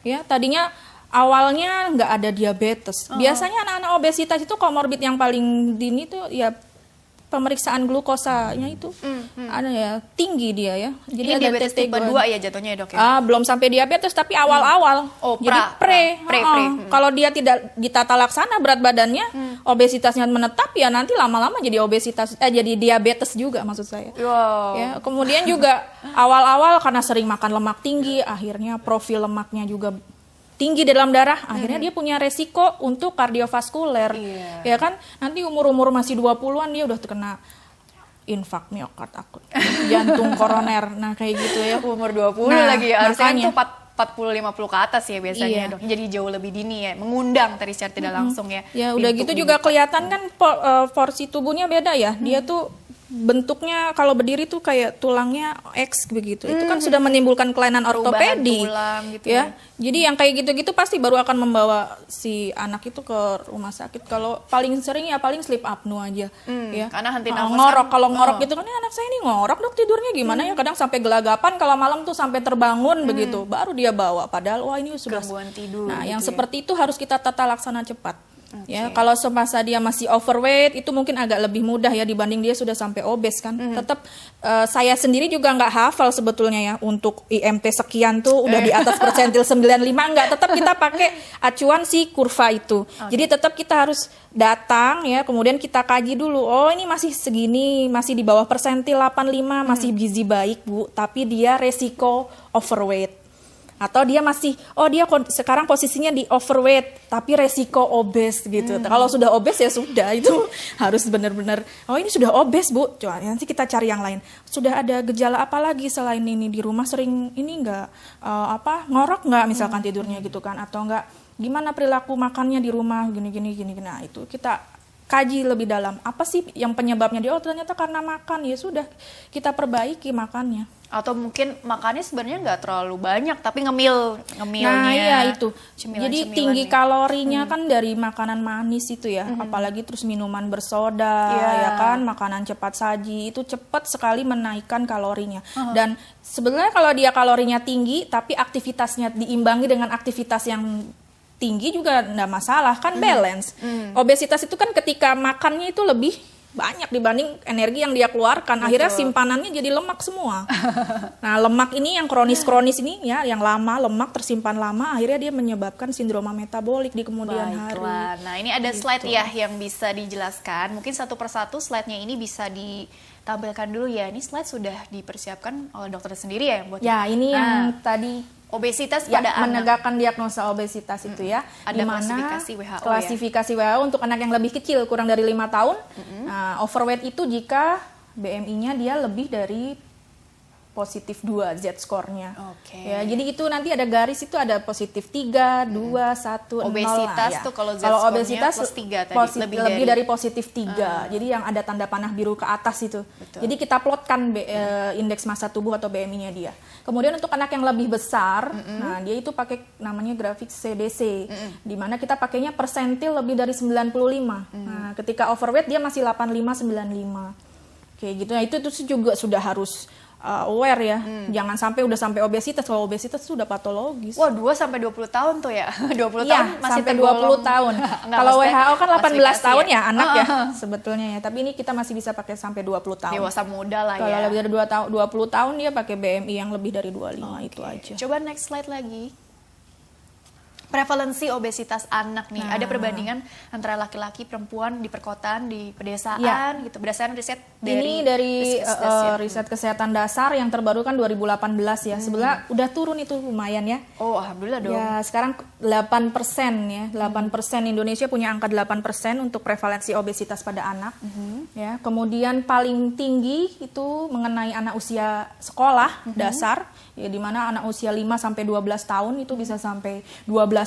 Speaker 2: ya tadinya awalnya nggak ada diabetes. Biasanya anak-anak obesitas itu komorbid yang paling dini tuh ya pemeriksaan glukosanya itu ada ya, tinggi dia ya. Jadi
Speaker 1: ada diabetes tipe 2 ya jatuhnya ya dok ya?
Speaker 2: Belum sampai diabetes tapi awal-awal. Jadi pre. Kalau dia tidak ditata laksana berat badannya, obesitasnya menetap ya nanti lama-lama jadi obesitas, jadi diabetes juga maksud saya. Ya, kemudian juga awal-awal karena sering makan lemak tinggi, akhirnya profil lemaknya juga tinggi dalam darah, akhirnya dia punya resiko untuk kardiovaskuler, ya kan, nanti umur-umur masih 20-an dia udah terkena infak miokard akut, jantung koroner, nah kayak gitu ya.
Speaker 1: Umur 20 lagi ya, harusnya itu 40-50 ke atas ya biasanya dok, jadi jauh lebih dini ya, mengundang tadi secara tidak langsung ya.
Speaker 2: Ya udah gitu juga kelihatan kan porsi tubuhnya beda ya, dia tuh bentuknya kalau berdiri tuh kayak tulangnya X begitu. Itu kan sudah menimbulkan kelainan ortopedi.
Speaker 1: Gitu
Speaker 2: ya. Jadi yang kayak gitu-gitu pasti baru akan membawa si anak itu ke rumah sakit. Kalau paling sering ya paling sleep apnea aja. Ya.
Speaker 1: Karena henti nafas
Speaker 2: ngorok, kalau ngorok gitu kan anak saya ini ngorok dok, tidurnya gimana ya? Kadang sampai gelagapan, kalau malam tuh sampai terbangun begitu. Baru dia bawa padahal wah ini sudah
Speaker 1: gangguan tidur.
Speaker 2: Nah, gitu yang seperti itu harus kita tata laksana cepat. Ya, kalau semasa dia masih overweight itu mungkin agak lebih mudah ya dibanding dia sudah sampai obes kan. Tetap saya sendiri juga nggak hafal sebetulnya ya untuk IMT sekian tuh udah di atas persentil 95 enggak, tetap kita pakai acuan si kurva itu. Jadi tetap kita harus datang ya, kemudian kita kaji dulu. Oh, ini masih segini, masih di bawah persentil 85, masih gizi baik, Bu, tapi dia resiko overweight. Atau dia masih, dia sekarang posisinya di overweight, tapi resiko obes gitu. Kalau sudah obes ya sudah, itu harus benar-benar, ini sudah obes, Bu. Coba nanti kita cari yang lain. Sudah ada gejala apa lagi selain ini? Di rumah sering ini enggak, ngorok nggak misalkan tidurnya gitu kan? Atau enggak, gimana perilaku makannya di rumah, gini. Nah, itu kita kaji lebih dalam. Apa sih yang penyebabnya dia? Ternyata karena makan, ya sudah kita perbaiki makannya.
Speaker 1: Atau mungkin makannya sebenarnya nggak terlalu banyak tapi ngemilnya.
Speaker 2: Nah iya itu. Jadi tinggi kalorinya kan dari makanan manis itu ya, apalagi terus minuman bersoda, ya kan, makanan cepat saji itu cepat sekali menaikkan kalorinya. Dan sebenarnya kalau dia kalorinya tinggi tapi aktivitasnya diimbangi dengan aktivitas yang tinggi juga enggak masalah, kan balance. Obesitas itu kan ketika makannya itu lebih banyak dibanding energi yang dia keluarkan. Akhirnya simpanannya jadi lemak semua. Nah, lemak ini yang kronis-kronis ini ya, yang lama, lemak tersimpan lama, akhirnya dia menyebabkan sindroma metabolik di kemudian hari.
Speaker 1: Nah, ini ada slide ya yang bisa dijelaskan. Mungkin satu persatu slide-nya ini bisa ditampilkan dulu ya. Ini slide sudah dipersiapkan oleh dokter sendiri ya yang buat.
Speaker 2: Ya, ini yang tadi
Speaker 1: obesitas pada anak.
Speaker 2: Menegakkan diagnosa obesitas itu ya.
Speaker 1: Ada
Speaker 2: klasifikasi WHO untuk anak yang lebih kecil, kurang dari 5 tahun. Nah, overweight itu jika BMI-nya dia lebih dari positif 2 Z-score-nya. Ya, jadi itu nanti ada garis itu ada positif 3, 2, 1, 0.
Speaker 1: Obesitas tuh kalau
Speaker 2: obesitas
Speaker 1: plus 3 tadi,
Speaker 2: lebih dari positif 3. Jadi yang ada tanda panah biru ke atas itu. Betul. Jadi kita plotkan indeks massa tubuh atau BMI-nya dia. Kemudian untuk anak yang lebih besar, nah dia itu pakai namanya grafik CDC, di mana kita pakainya persentil lebih dari 95. Nah, ketika overweight dia masih 85, 95. Kayak gitu. Nah, itu juga sudah harus aware ya, jangan sampai udah sampai obesitas. Kalau obesitas itu udah patologis.
Speaker 1: Wah, 2 sampai 20 tahun tuh ya. 20
Speaker 2: tahun
Speaker 1: masih
Speaker 2: sampai 20 tahun. Kalau WHO kan 18 tahun ya anak ya sebetulnya ya. Tapi ini kita masih bisa pakai sampai 20 tahun.
Speaker 1: Dewasa muda lah ya.
Speaker 2: Kalau lebih dari 20 tahun dia pakai BMI yang lebih dari 25 itu aja.
Speaker 1: Coba next slide lagi. Prevalensi obesitas anak nih, ada perbandingan antara laki-laki perempuan di perkotaan, di pedesaan gitu, berdasarkan riset dari
Speaker 2: riset kesehatan dasar yang terbaru kan 2018 ya. Sebenarnya udah turun itu lumayan ya.
Speaker 1: Oh, alhamdulillah dong.
Speaker 2: Ya, sekarang 8% ya. 8% Indonesia punya angka 8% untuk prevalensi obesitas pada anak. Ya, kemudian paling tinggi itu mengenai anak usia sekolah dasar, ya, di mana anak usia 5 sampai 12 tahun itu bisa sampai 12%.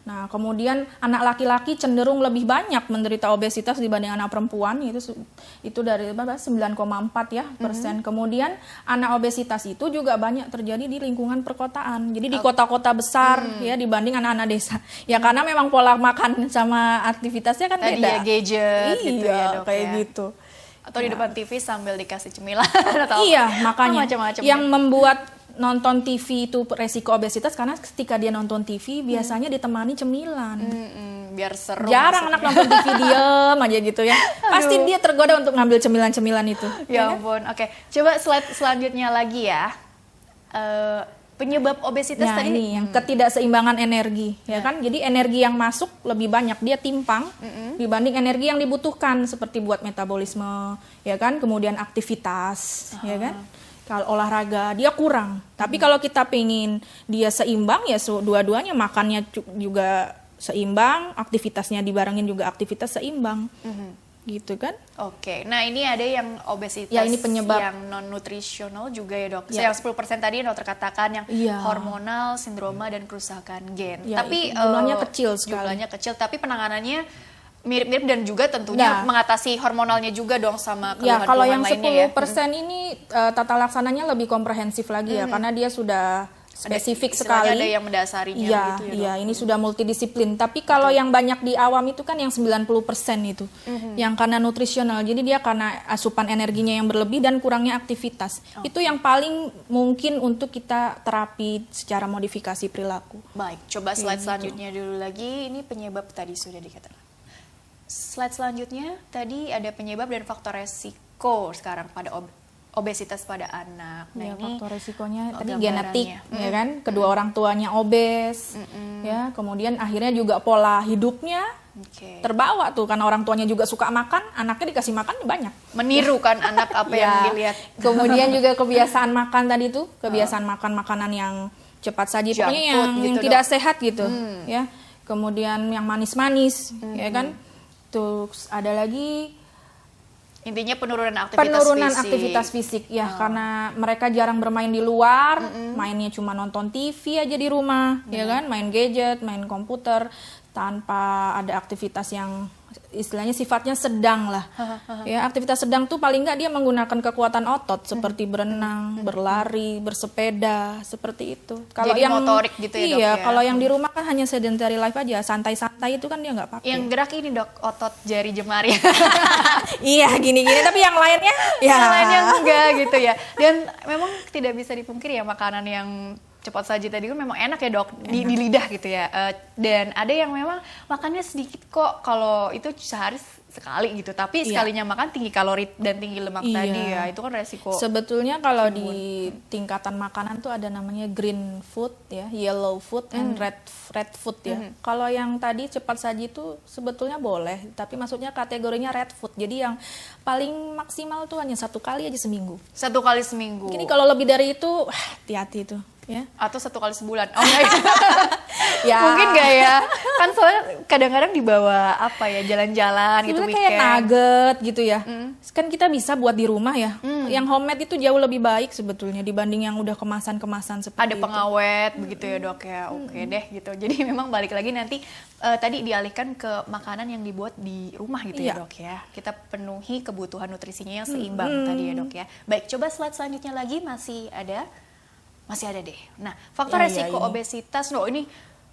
Speaker 2: Nah, kemudian anak laki-laki cenderung lebih banyak menderita obesitas dibanding anak perempuan, itu dari 9,4 ya persen. Kemudian anak obesitas itu juga banyak terjadi di lingkungan perkotaan. Jadi di kota-kota besar ya dibanding anak-anak desa. Ya karena memang pola makan sama aktivitasnya kan beda.
Speaker 1: Ya, gadget gitu ya, Dok,
Speaker 2: kayak
Speaker 1: ya.
Speaker 2: Gitu.
Speaker 1: Atau di depan TV sambil dikasih cemilan atau
Speaker 2: makanya
Speaker 1: macam-macam
Speaker 2: yang membuat nonton TV itu resiko obesitas karena ketika dia nonton TV biasanya ditemani cemilan.
Speaker 1: Biar seru.
Speaker 2: Jarang anak nonton TV diem aja gitu ya. Pasti dia tergoda untuk ngambil cemilan-cemilan itu.
Speaker 1: Ya ampun. Oke, coba slide selanjutnya lagi ya. Penyebab obesitas tadi
Speaker 2: ini yang ketidakseimbangan energi ya kan. Jadi energi yang masuk lebih banyak, dia timpang dibanding energi yang dibutuhkan seperti buat metabolisme ya kan, kemudian aktivitas ya kan. Kalau olahraga dia kurang. Tapi kalau kita pengen dia seimbang ya dua-duanya, makannya juga seimbang, aktivitasnya dibarengin juga aktivitas seimbang. Gitu kan?
Speaker 1: Oke. Nah, ini ada yang obesitas
Speaker 2: ya, ini penyebab
Speaker 1: yang non nutrisional juga ya, Dok. Yang 10% tadi yang dokter katakan yang hormonal, sindroma dan kerusakan gen.
Speaker 2: Ya, tapi jumlahnya kecil sekali.
Speaker 1: Jumlahnya kecil, tapi penanganannya mirip-mirip dan juga tentunya mengatasi hormonalnya juga dong sama keluhan-keluhan lainnya ya.
Speaker 2: Kalau yang 10% ini tata laksananya lebih komprehensif lagi ya, karena dia sudah spesifik sekali.
Speaker 1: Ada yang mendasarinya gitu ya.
Speaker 2: Iya, ini sudah multidisiplin. Tapi kalau yang banyak di awam itu kan yang 90% itu. Yang karena nutrisional. Jadi dia karena asupan energinya yang berlebih dan kurangnya aktivitas. Itu yang paling mungkin untuk kita terapi secara modifikasi perilaku.
Speaker 1: Baik, coba slide selanjutnya dulu lagi. Ini penyebab tadi sudah dikatakan. Slide selanjutnya tadi ada penyebab dan faktor resiko sekarang pada obesitas pada anak.
Speaker 2: Nah, ini faktor resikonya tadi genetik, ya kan? Kedua orang tuanya obes, ya. Kemudian akhirnya juga pola hidupnya terbawa tuh, karena orang tuanya juga suka makan, anaknya dikasih makan banyak.
Speaker 1: Meniru kan anak apa yang dilihat.
Speaker 2: Kemudian juga kebiasaan makan tadi tuh, kebiasaan makan makanan yang cepat saji, pokoknya yang gitu tidak sehat gitu, ya. Kemudian yang manis-manis, ya kan? Terus ada lagi
Speaker 1: intinya penurunan
Speaker 2: aktivitas fisik ya, karena mereka jarang bermain di luar, mainnya cuma nonton TV aja di rumah, ya kan, main gadget, main komputer tanpa ada aktivitas yang istilahnya sifatnya sedang lah. Ya, aktivitas sedang tuh paling nggak dia menggunakan kekuatan otot seperti berenang, berlari, bersepeda, seperti itu.
Speaker 1: Kalau yang motorik gitu ya, Dok,
Speaker 2: iya, kalau yang di rumah kan hanya sedentary life aja, santai-santai itu kan dia nggak pakai.
Speaker 1: Yang gerak ini, Dok, otot jari jemari.
Speaker 2: Iya, gini-gini, tapi yang lainnya ya.
Speaker 1: Yang lainnya enggak gitu ya. Dan memang tidak bisa dipungkiri ya, makanan yang cepat saji tadi kan memang enak ya, Dok, di lidah gitu ya. Dan ada yang memang makannya sedikit kok, kalau itu sehari sekali gitu. Tapi sekalinya makan tinggi kalori dan tinggi lemak tadi ya, itu kan resiko.
Speaker 2: Sebetulnya kalau di tingkatan makanan tuh ada namanya green food ya, yellow food, and red food ya. Kalau yang tadi cepat saji itu sebetulnya boleh, tapi maksudnya kategorinya red food. Jadi yang paling maksimal tuh hanya 1 kali aja seminggu.
Speaker 1: 1 kali seminggu.
Speaker 2: Ini kalau lebih dari itu, hati-hati tuh. Ya.
Speaker 1: Atau 1 kali sebulan. Oh my God. Ya. Mungkin gak ya? Kan soalnya kadang-kadang dibawa apa ya, jalan-jalan gitu, weekend.
Speaker 2: Kayak nugget gitu ya. Kan kita bisa buat di rumah ya. Yang homemade itu jauh lebih baik sebetulnya dibanding yang udah kemasan-kemasan seperti
Speaker 1: ada pengawet begitu ya, Dok ya. Oke deh gitu. Jadi memang balik lagi nanti tadi dialihkan ke makanan yang dibuat di rumah gitu ya, Dok ya. Kita penuhi kebutuhan nutrisinya yang seimbang tadi ya, Dok ya. Baik, coba slide selanjutnya lagi, masih ada deh. Nah, faktor resiko obesitas, ini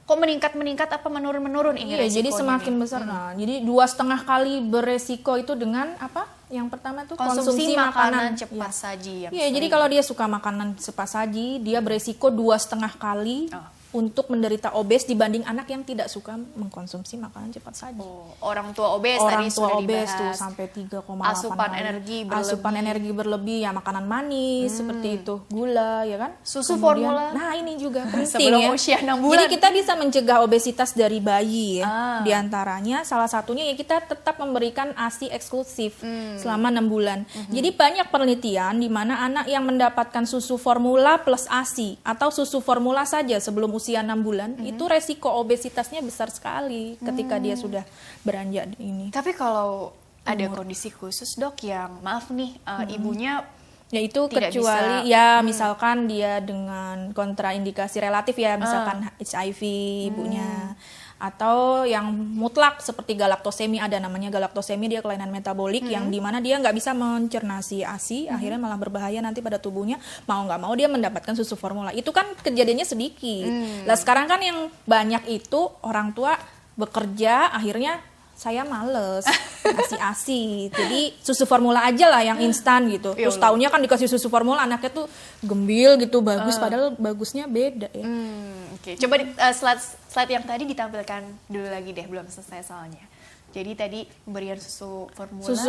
Speaker 1: kok meningkat apa menurun ini resikonya?
Speaker 2: Iya, jadi semakin besar. Nah, jadi 2,5 kali beresiko itu dengan apa? Yang pertama tuh konsumsi makanan
Speaker 1: cepat saji.
Speaker 2: Iya, jadi kalau dia suka makanan cepat saji, dia beresiko 2,5 kali untuk menderita obes dibanding anak yang tidak suka mengkonsumsi makanan cepat saji.
Speaker 1: Orang tua obes tadi sudah dibahas.
Speaker 2: Tuh sampai 3,8
Speaker 1: Asupan energi berlebih
Speaker 2: ya, makanan manis seperti itu, gula ya kan.
Speaker 1: Susu formula.
Speaker 2: Nah, ini juga penting
Speaker 1: sebelum
Speaker 2: ya.
Speaker 1: usia 6 bulan.
Speaker 2: Jadi kita bisa mencegah obesitas dari bayi ya. Di antaranya salah satunya ya kita tetap memberikan ASI eksklusif selama 6 bulan. Jadi banyak penelitian di mana anak yang mendapatkan susu formula plus ASI atau susu formula saja sebelum usia 6 bulan, itu resiko obesitasnya besar sekali ketika dia sudah beranjak ini.
Speaker 1: Tapi kalau ada kondisi khusus, Dok, yang maaf nih, ibunya
Speaker 2: yaitu kecuali bisa, misalkan dia dengan kontraindikasi relatif ya, misalkan HIV ibunya, atau yang mutlak seperti galaktosemi, ada namanya galaktosemi, dia kelainan metabolik yang dimana dia nggak bisa mencerna si ASI, akhirnya malah berbahaya nanti pada tubuhnya, mau nggak mau dia mendapatkan susu formula. Itu kan kejadiannya sedikit. Lah sekarang kan yang banyak itu orang tua bekerja, akhirnya saya males ngasih ASI, jadi susu formula aja lah yang instan gitu. Terus taunya kan dikasih susu formula, anaknya tuh gembil gitu, bagus, padahal bagusnya beda ya.
Speaker 1: Oke. Coba slide yang tadi ditampilkan dulu lagi deh, belum selesai soalnya. Jadi tadi pemberian susu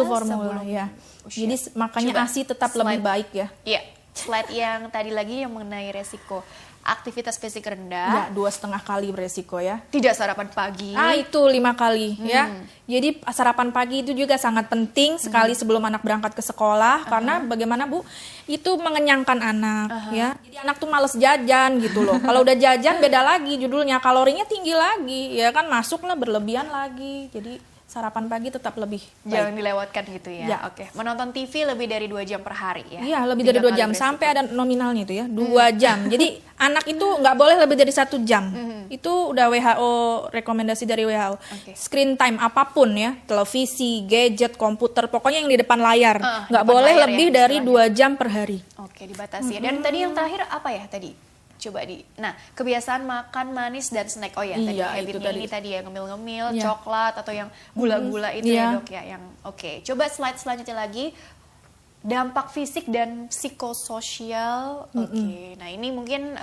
Speaker 1: formula
Speaker 2: ya. Jadi makanya ASI tetap lebih baik ya.
Speaker 1: Iya. Slide yang tadi lagi yang mengenai resiko aktivitas fisik rendah.
Speaker 2: Ya, 2,5 kali beresiko ya.
Speaker 1: Tidak sarapan pagi.
Speaker 2: Itu 5 kali ya. Jadi sarapan pagi itu juga sangat penting sekali sebelum anak berangkat ke sekolah, karena bagaimana Bu, itu mengenyangkan anak ya. Jadi anak tuh males jajan gitu loh. Kalau udah jajan beda lagi judulnya, kalorinya tinggi lagi ya kan, masuklah berlebihan lagi. Jadi sarapan pagi tetap lebih baik.
Speaker 1: Jangan dilewatkan gitu ya. Oke. Menonton TV lebih dari 2 jam per hari ya.
Speaker 2: Iya, lebih dari 2 jam sampai ada nominalnya itu ya, 2 jam. Jadi anak itu nggak boleh lebih dari 1 jam. Itu udah WHO, rekomendasi dari WHO. Screen time apapun ya, televisi, gadget, komputer, pokoknya yang di depan layar nggak boleh lebih dari 2 jam per hari.
Speaker 1: Oke, dibatasi ya. Dan tadi yang terakhir apa ya tadi? coba nah kebiasaan makan manis dan snack, oh ya tadi habitnya ini tadi ya ngemil-ngemil, coklat atau yang gula-gula itu ya dok ya, yang oke. Coba slide selanjutnya lagi, dampak fisik dan psikososial. Oke. Nah ini mungkin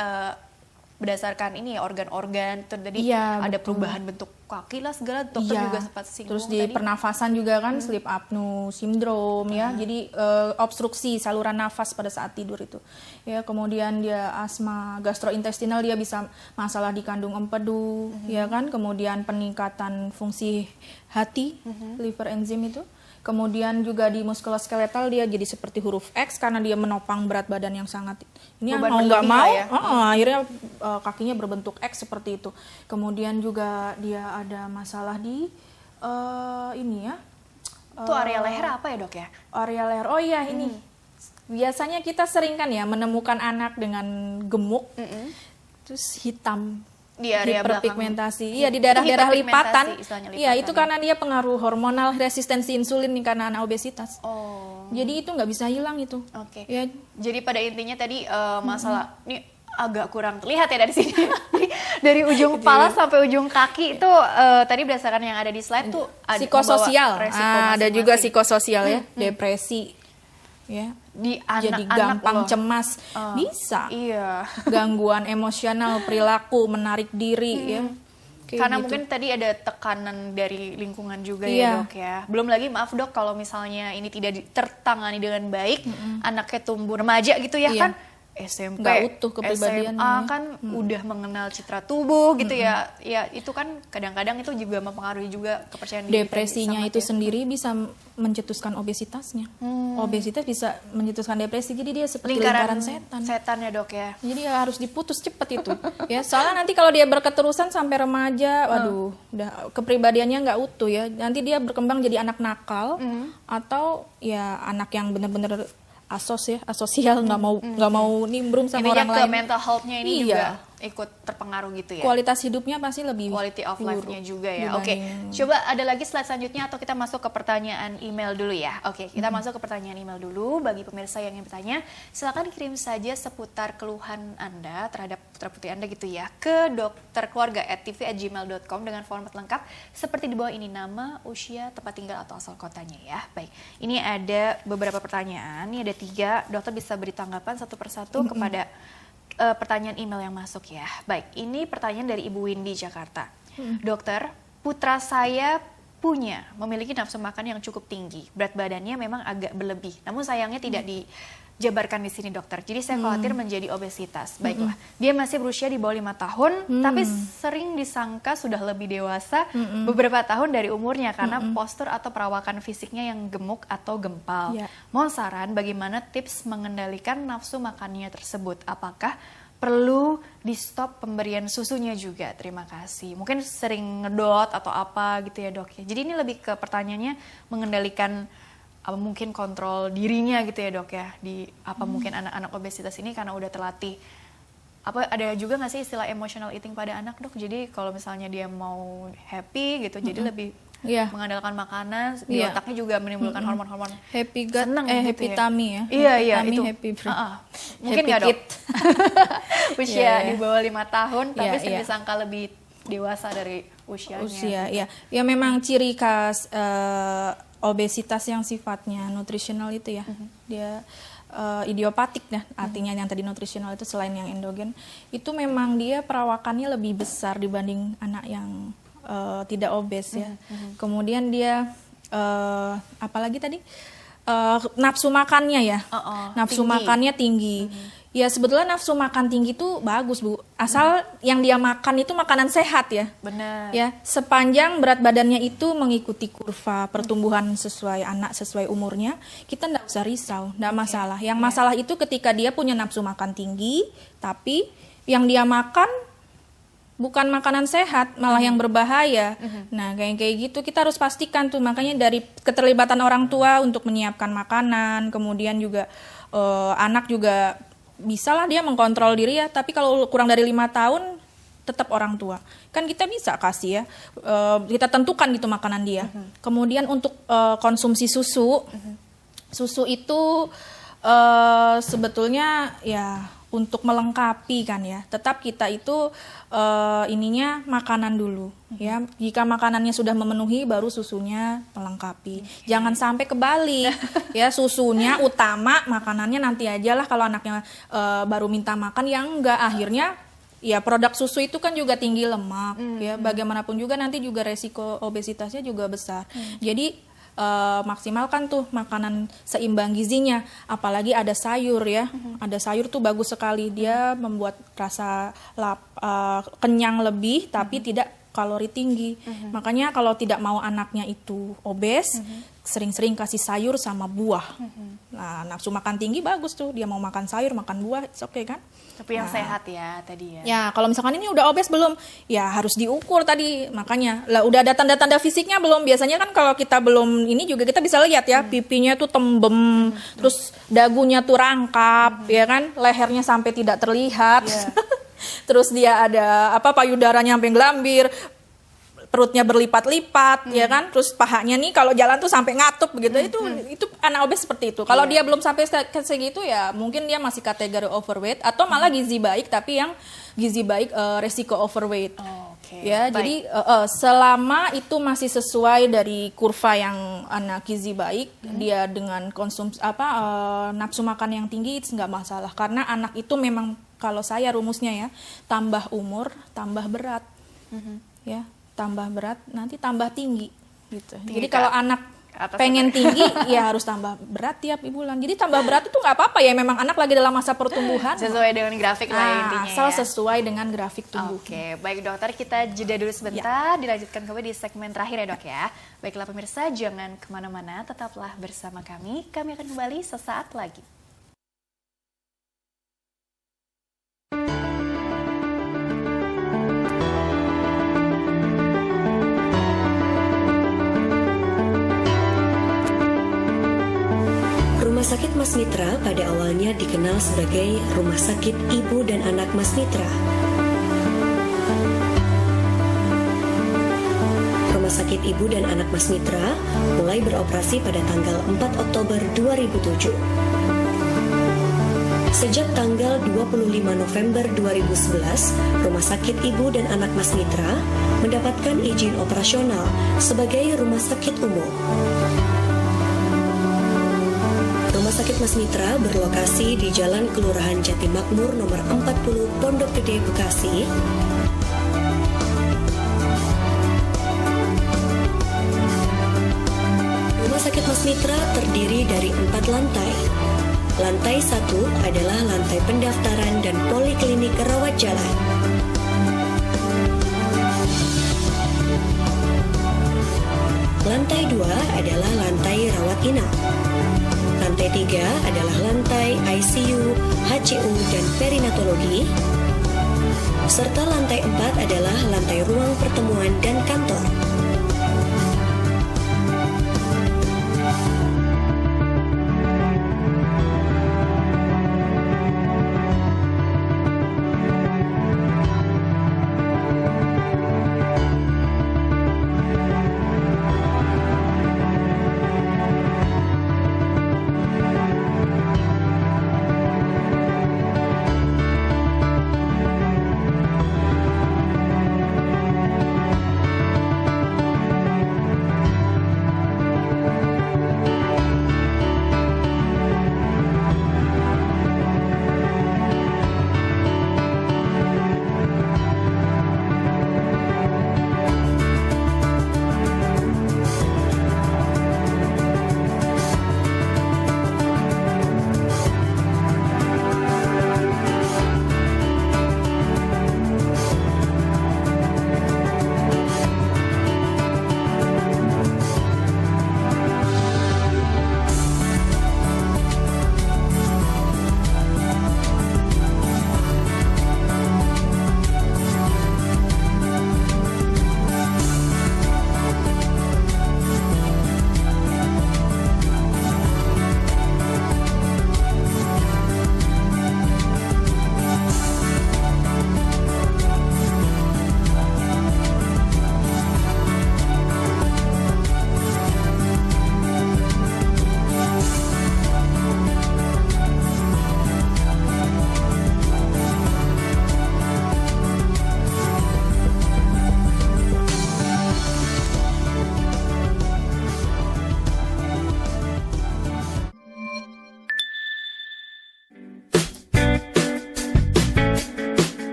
Speaker 1: berdasarkan ini ya organ-organ tadi ada perubahan bentuk kaki lah segala, dokter juga sempat singgung.
Speaker 2: Terus di pernafasan juga kan sleep apnea syndrome ya, jadi obstruksi saluran nafas pada saat tidur itu ya. Kemudian dia asma gastrointestinal, dia bisa masalah di kandung empedu ya kan. Kemudian peningkatan fungsi hati, liver enzim itu. Kemudian juga di muskuloskeletal dia jadi seperti huruf X karena dia menopang berat badan yang sangat ini mau nggak mau ya? Akhirnya kakinya berbentuk X seperti itu. Kemudian juga dia ada masalah di ini ya.
Speaker 1: Itu area leher apa ya dok ya?
Speaker 2: Area leher, oh iya ini. Biasanya kita sering kan ya menemukan anak dengan gemuk, terus hitam.
Speaker 1: Di area
Speaker 2: hiperpigmentasi, iya di daerah-daerah lipatan, iya itu karena dia pengaruh hormonal resistensi insulin nih karena anak obesitas. Jadi itu nggak bisa hilang itu.
Speaker 1: Ya. Jadi pada intinya tadi masalah ini agak kurang terlihat ya dari sini. Dari ujung kepala sampai ujung kaki itu tadi berdasarkan yang ada di slide tuh ada
Speaker 2: psikososial, ada juga psikososial ya, depresi, ya.
Speaker 1: Di
Speaker 2: jadi gampang cemas, bisa gangguan emosional, perilaku, menarik diri ya.
Speaker 1: Karena mungkin tadi ada tekanan dari lingkungan juga ya dok ya. Belum lagi maaf dok kalau misalnya ini tidak tertangani dengan baik, anaknya tumbuh remaja gitu ya kan, SMP,
Speaker 2: nggak utuh kepribadiannya,
Speaker 1: SMA kan udah mengenal citra tubuh gitu ya. Ya itu kan kadang-kadang itu juga mempengaruhi juga kepercayaan diri.
Speaker 2: Depresinya itu sendiri bisa mencetuskan obesitasnya. Obesitas bisa mencetuskan depresi, jadi dia seperti lingkaran setan.
Speaker 1: Setan ya dok ya.
Speaker 2: Jadi harus diputus cepat itu. Ya soalnya nanti kalau dia berketerusan sampai remaja, waduh, udah kepribadiannya nggak utuh ya. Nanti dia berkembang jadi anak nakal atau ya anak yang benar-benar asosial, nggak mau nimbrung sama orang lain.
Speaker 1: Mental health-nya ini juga ikut terpengaruh gitu ya.
Speaker 2: Kualitas hidupnya pasti lebih
Speaker 1: quality of life-nya juga ya. Oke, coba ada lagi slide selanjutnya atau kita masuk ke pertanyaan email dulu ya. Oke, kita masuk ke pertanyaan email dulu. Bagi pemirsa yang ingin bertanya, silakan kirim saja seputar keluhan Anda terhadap putra putri Anda gitu ya ke dokterkeluarga@tv@gmail.com dengan format lengkap seperti di bawah ini, nama, usia, tempat tinggal atau asal kotanya ya. Baik, ini ada beberapa pertanyaan. Ini ada 3. Dokter bisa beri tanggapan satu persatu kepada pertanyaan email yang masuk ya. Baik, ini pertanyaan dari Ibu Windy Jakarta. Dokter, putra saya memiliki nafsu makan yang cukup tinggi. Berat badannya memang agak berlebih. Namun sayangnya tidak dijabarkan di sini dokter. Jadi saya khawatir menjadi obesitas. Baiklah, dia masih berusia di bawah 5 tahun, tapi sering disangka sudah lebih dewasa beberapa tahun dari umurnya karena postur atau perawakan fisiknya yang gemuk atau gempal. Mohon saran bagaimana tips mengendalikan nafsu makannya tersebut. Apakah perlu di stop pemberian susunya juga? Terima kasih. Mungkin sering ngedot atau apa gitu ya dok ya. Jadi ini lebih ke pertanyaannya mengendalikan mungkin kontrol dirinya gitu ya dok ya, di mungkin anak-anak obesitas ini karena udah terlatih. Ada juga nggak sih istilah emotional eating pada anak dok? Jadi kalau misalnya dia mau happy gitu, jadi lebih mengandalkan makanan, di otaknya juga menimbulkan hormon-hormon
Speaker 2: happy gut,
Speaker 1: seneng
Speaker 2: happy tummy ya.
Speaker 1: Iya itu.
Speaker 2: Happy
Speaker 1: mungkin nggak dok? Usia di bawah 5 tahun, tapi sering disangka lebih dewasa dari usianya.
Speaker 2: Ya memang ciri khas obesitas yang sifatnya nutrisional itu ya, dia idiopatik ya, artinya yang tadi nutrisional itu selain yang endogen, itu memang dia perawakannya lebih besar dibanding anak yang tidak obes ya. Kemudian dia apalagi tadi nafsu makannya ya, nafsu makannya tinggi. Ya sebetulnya nafsu makan tinggi itu bagus Bu, asal yang dia makan itu makanan sehat ya.
Speaker 1: Benar.
Speaker 2: Ya sepanjang berat badannya itu mengikuti kurva pertumbuhan sesuai anak sesuai umurnya, kita nggak usah risau, nggak masalah. Yang masalah itu ketika dia punya nafsu makan tinggi, tapi yang dia makan bukan makanan sehat, malah yang berbahaya. Nah kayak gitu kita harus pastikan tuh, makanya dari keterlibatan orang tua untuk menyiapkan makanan, kemudian juga anak juga bisalah dia mengkontrol diri ya, tapi kalau kurang dari 5 tahun tetap orang tua. Kan kita bisa kasih ya, kita tentukan gitu makanan dia. Kemudian untuk konsumsi susu, susu itu Sebetulnya ya untuk melengkapi kan ya, tetap kita itu ininya makanan dulu ya. Jika makanannya sudah memenuhi, baru susunya melengkapi. Jangan sampai kebalik ya, susunya utama, makanannya nanti aja lah kalau anaknya baru minta makan. Yang enggak, akhirnya ya produk susu itu kan juga tinggi lemak ya. Bagaimanapun juga nanti juga resiko obesitasnya juga besar. Jadi maksimalkan tuh makanan seimbang gizinya, apalagi ada sayur ya. Ada sayur tuh bagus sekali, dia membuat rasa kenyang lebih tapi tidak kalori tinggi. Makanya kalau tidak mau anaknya itu obes, sering-sering kasih sayur sama buah. Nah, nafsu makan tinggi bagus tuh, dia mau makan sayur, makan buah, it's okay kan?
Speaker 1: Tapi yang sehat ya tadi ya.
Speaker 2: Ya, kalau misalkan ini udah obes belum, ya harus diukur tadi. Makanya, lah udah ada tanda-tanda fisiknya belum? Biasanya kan kalau kita belum ini juga kita bisa lihat ya, pipinya tuh tembem, terus dagunya tuh rangkap, ya kan? Lehernya sampai tidak terlihat. Terus dia ada payudaranya sampai gelambir, perutnya berlipat-lipat, ya kan? Terus pahanya nih kalau jalan tuh sampai ngatup begitu. Itu anak obes seperti itu. Kalau dia belum sampai segitu ya mungkin dia masih kategori overweight atau malah gizi baik, tapi yang gizi baik resiko overweight. Ya, baik. Jadi selama itu masih sesuai dari kurva yang anak gizi baik, dia dengan konsumsi nafsu makan yang tinggi itu nggak masalah. Karena anak itu memang kalau saya rumusnya ya, tambah umur tambah berat. Ya. Tambah berat, nanti tambah tinggi gitu. Jadi kalau anak pengen tinggi, ya harus tambah berat tiap bulan. Jadi tambah berat itu nggak apa-apa ya, memang anak lagi dalam masa pertumbuhan.
Speaker 1: Sesuai dengan grafik lah intinya
Speaker 2: asal sesuai dengan grafik tubuh.
Speaker 1: Oke, baik dokter, kita jeda dulu sebentar, dilanjutkan kembali di segmen terakhir ya dok ya. Baiklah pemirsa, jangan kemana-mana, tetaplah bersama kami akan kembali sesaat lagi.
Speaker 3: Rumah Sakit Mas Mitra pada awalnya dikenal sebagai Rumah Sakit Ibu dan Anak Mas Mitra. Rumah Sakit Ibu dan Anak Mas Mitra mulai beroperasi pada tanggal 4 Oktober 2007. Sejak tanggal 25 November 2011, Rumah Sakit Ibu dan Anak Mas Mitra mendapatkan izin operasional sebagai Rumah Sakit Umum. Rumah Sakit Mas Mitra berlokasi di Jalan Kelurahan Jati Makmur nomor 40 Pondok Gede, Bekasi. Rumah Sakit Mas Mitra terdiri dari 4 lantai. Lantai 1 adalah lantai pendaftaran dan poliklinik rawat jalan. Lantai 2 adalah lantai rawat inap. Lantai 3 adalah lantai ICU, HCU, dan perinatologi. Serta lantai 4 adalah lantai ruang pertemuan dan kantor.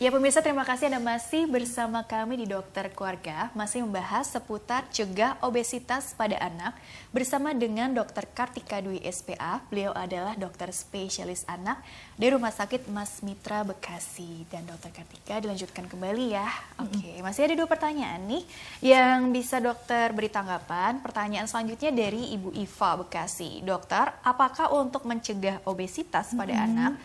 Speaker 1: Ya pemirsa, terima kasih Anda masih bersama kami di Dokter Keluarga, masih membahas seputar cegah obesitas pada anak bersama dengan Dr. Kartika Dwi SPA. Beliau adalah dokter spesialis anak di Rumah Sakit Mas Mitra Bekasi. Dan Dr. Kartika dilanjutkan kembali ya. Oke, masih ada 2 pertanyaan nih yang bisa dokter beri tanggapan. Pertanyaan selanjutnya dari Ibu Iva Bekasi. Dokter, apakah untuk mencegah obesitas pada anak,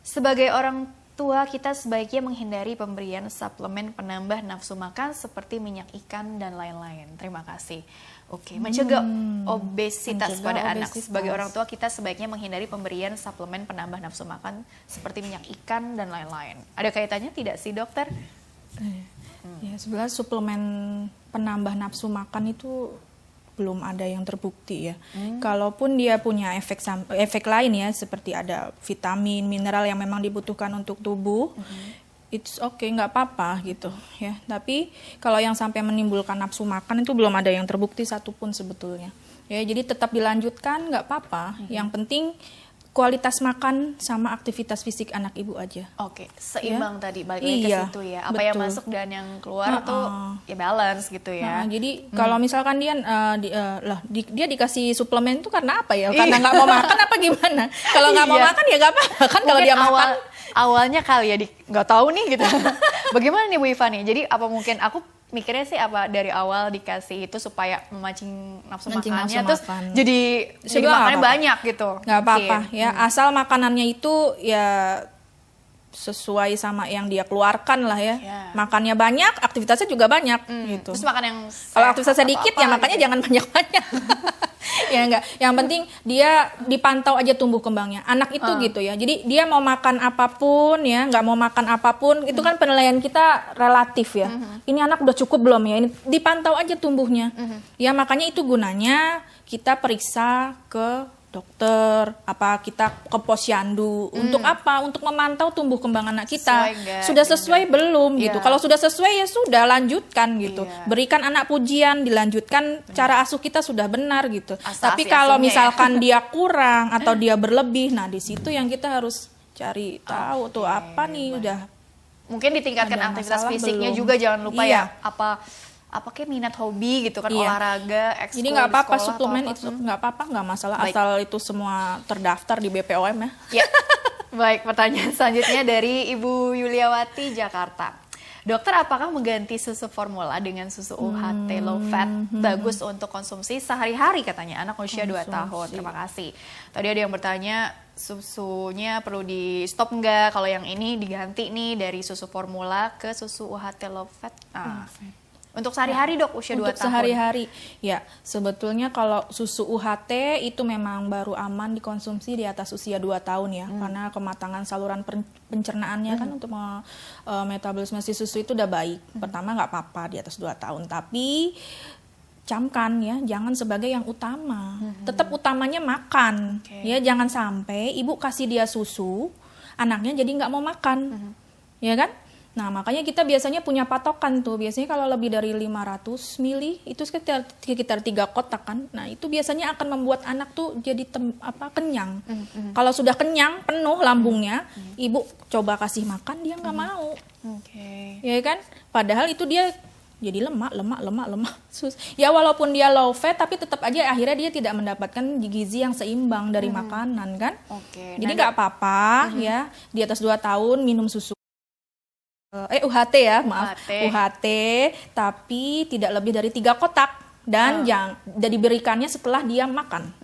Speaker 1: sebagai orang tua kita sebaiknya menghindari pemberian suplemen penambah nafsu makan seperti minyak ikan dan lain-lain? Terima kasih. Oke, mencegah obesitas pada anak. Sebagai orang tua kita sebaiknya menghindari pemberian suplemen penambah nafsu makan seperti minyak ikan dan lain-lain. Ada kaitannya tidak sih dokter?
Speaker 2: Ya, sebenarnya suplemen penambah nafsu makan itu belum ada yang terbukti ya. Kalaupun dia punya efek lain ya, seperti ada vitamin, mineral yang memang dibutuhkan untuk tubuh, it's okay, nggak apa-apa gitu ya. Tapi kalau yang sampai menimbulkan nafsu makan itu belum ada yang terbukti satupun sebetulnya. Ya, jadi tetap dilanjutkan, nggak apa-apa. Yang penting kualitas makan sama aktivitas fisik anak ibu aja.
Speaker 1: Oke, seimbang tadi, balik lagi ke situ ya. Apa yang masuk dan yang keluar tuh ya balance gitu ya.
Speaker 2: Jadi kalau misalkan dia dia dikasih suplemen itu karena apa ya? Karena nggak mau makan apa gimana? Kalau nggak mau makan ya nggak apa-apa kan. Kalau dia makan
Speaker 1: awalnya kali ya nggak tahu nih gitu. Bagaimana nih Bu Iva nih? Jadi apa mungkin aku mikirnya sih apa dari awal dikasih itu supaya memancing nafsu makannya, terus jadi makannya banyak gitu.
Speaker 2: Nggak apa-apa ya, asal makanannya itu ya sesuai sama yang dia keluarkan lah ya. Makannya banyak, aktivitasnya juga banyak gitu.
Speaker 1: Terus makan yang
Speaker 2: kalau aktivitasnya sedikit ya makannya gitu. Jangan banyak-banyak. Ya enggak, yang penting dia dipantau aja tumbuh kembangnya. Anak itu gitu ya. Jadi dia mau makan apapun ya, nggak mau makan apapun, itu kan penilaian kita relatif ya. Ini anak udah cukup belum ya? Ini dipantau aja tumbuhnya. Ya makanya itu gunanya kita periksa ke dokter, apa kita ke posyandu. Untuk apa? Untuk memantau tumbuh kembang anak kita. Sudah sesuai belum gitu. Kalau sudah sesuai ya sudah lanjutkan gitu. Berikan anak pujian, dilanjutkan. Cara asuh kita sudah benar gitu. Tapi kalau misalkan dia kurang atau dia berlebih, nah di situ yang kita harus cari tahu tuh apa nih udah.
Speaker 1: Mungkin ditingkatkan aktivitas fisiknya belum. Juga jangan lupa ya apa kayak minat hobi gitu kan, olahraga, ekskul.
Speaker 2: Jadi nggak apa-apa suplemen itu nggak apa-apa, nggak masalah. Baik. Asal itu semua terdaftar di BPOM ya.
Speaker 1: Baik, pertanyaan selanjutnya dari Ibu Yuliawati Jakarta. Dokter, apakah mengganti susu formula dengan susu UHT low fat bagus untuk konsumsi sehari-hari katanya anak usia 2 tahun? Terima kasih. Tadi ada yang bertanya susunya perlu di stop enggak kalau yang ini diganti nih dari susu formula ke susu UHT low fat. Untuk sehari-hari dok, usia 2 tahun.
Speaker 2: Untuk sehari-hari, ya sebetulnya kalau susu UHT itu memang baru aman dikonsumsi di atas usia 2 tahun ya. Karena kematangan saluran pencernaannya kan untuk metabolisme si susu itu udah baik. Pertama nggak apa-apa di atas 2 tahun, tapi camkan ya, jangan sebagai yang utama. Tetap utamanya makan, ya jangan sampai ibu kasih dia susu, anaknya jadi nggak mau makan, ya kan? Nah, makanya kita biasanya punya patokan tuh. Biasanya kalau lebih dari 500 mili, itu sekitar 3 kotak kan. Nah, itu biasanya akan membuat anak tuh jadi kenyang. Kalau sudah kenyang, penuh lambungnya, ibu coba kasih makan, dia nggak mau. Ya kan? Padahal itu dia jadi lemak. Ya walaupun dia low fat, tapi tetap aja akhirnya dia tidak mendapatkan gizi yang seimbang dari makanan kan. Jadi nggak apa-apa ya, di atas 2 tahun minum susu. UHT ya, maaf. UHT, tapi tidak lebih dari 3 kotak dan diberikannya setelah dia makan.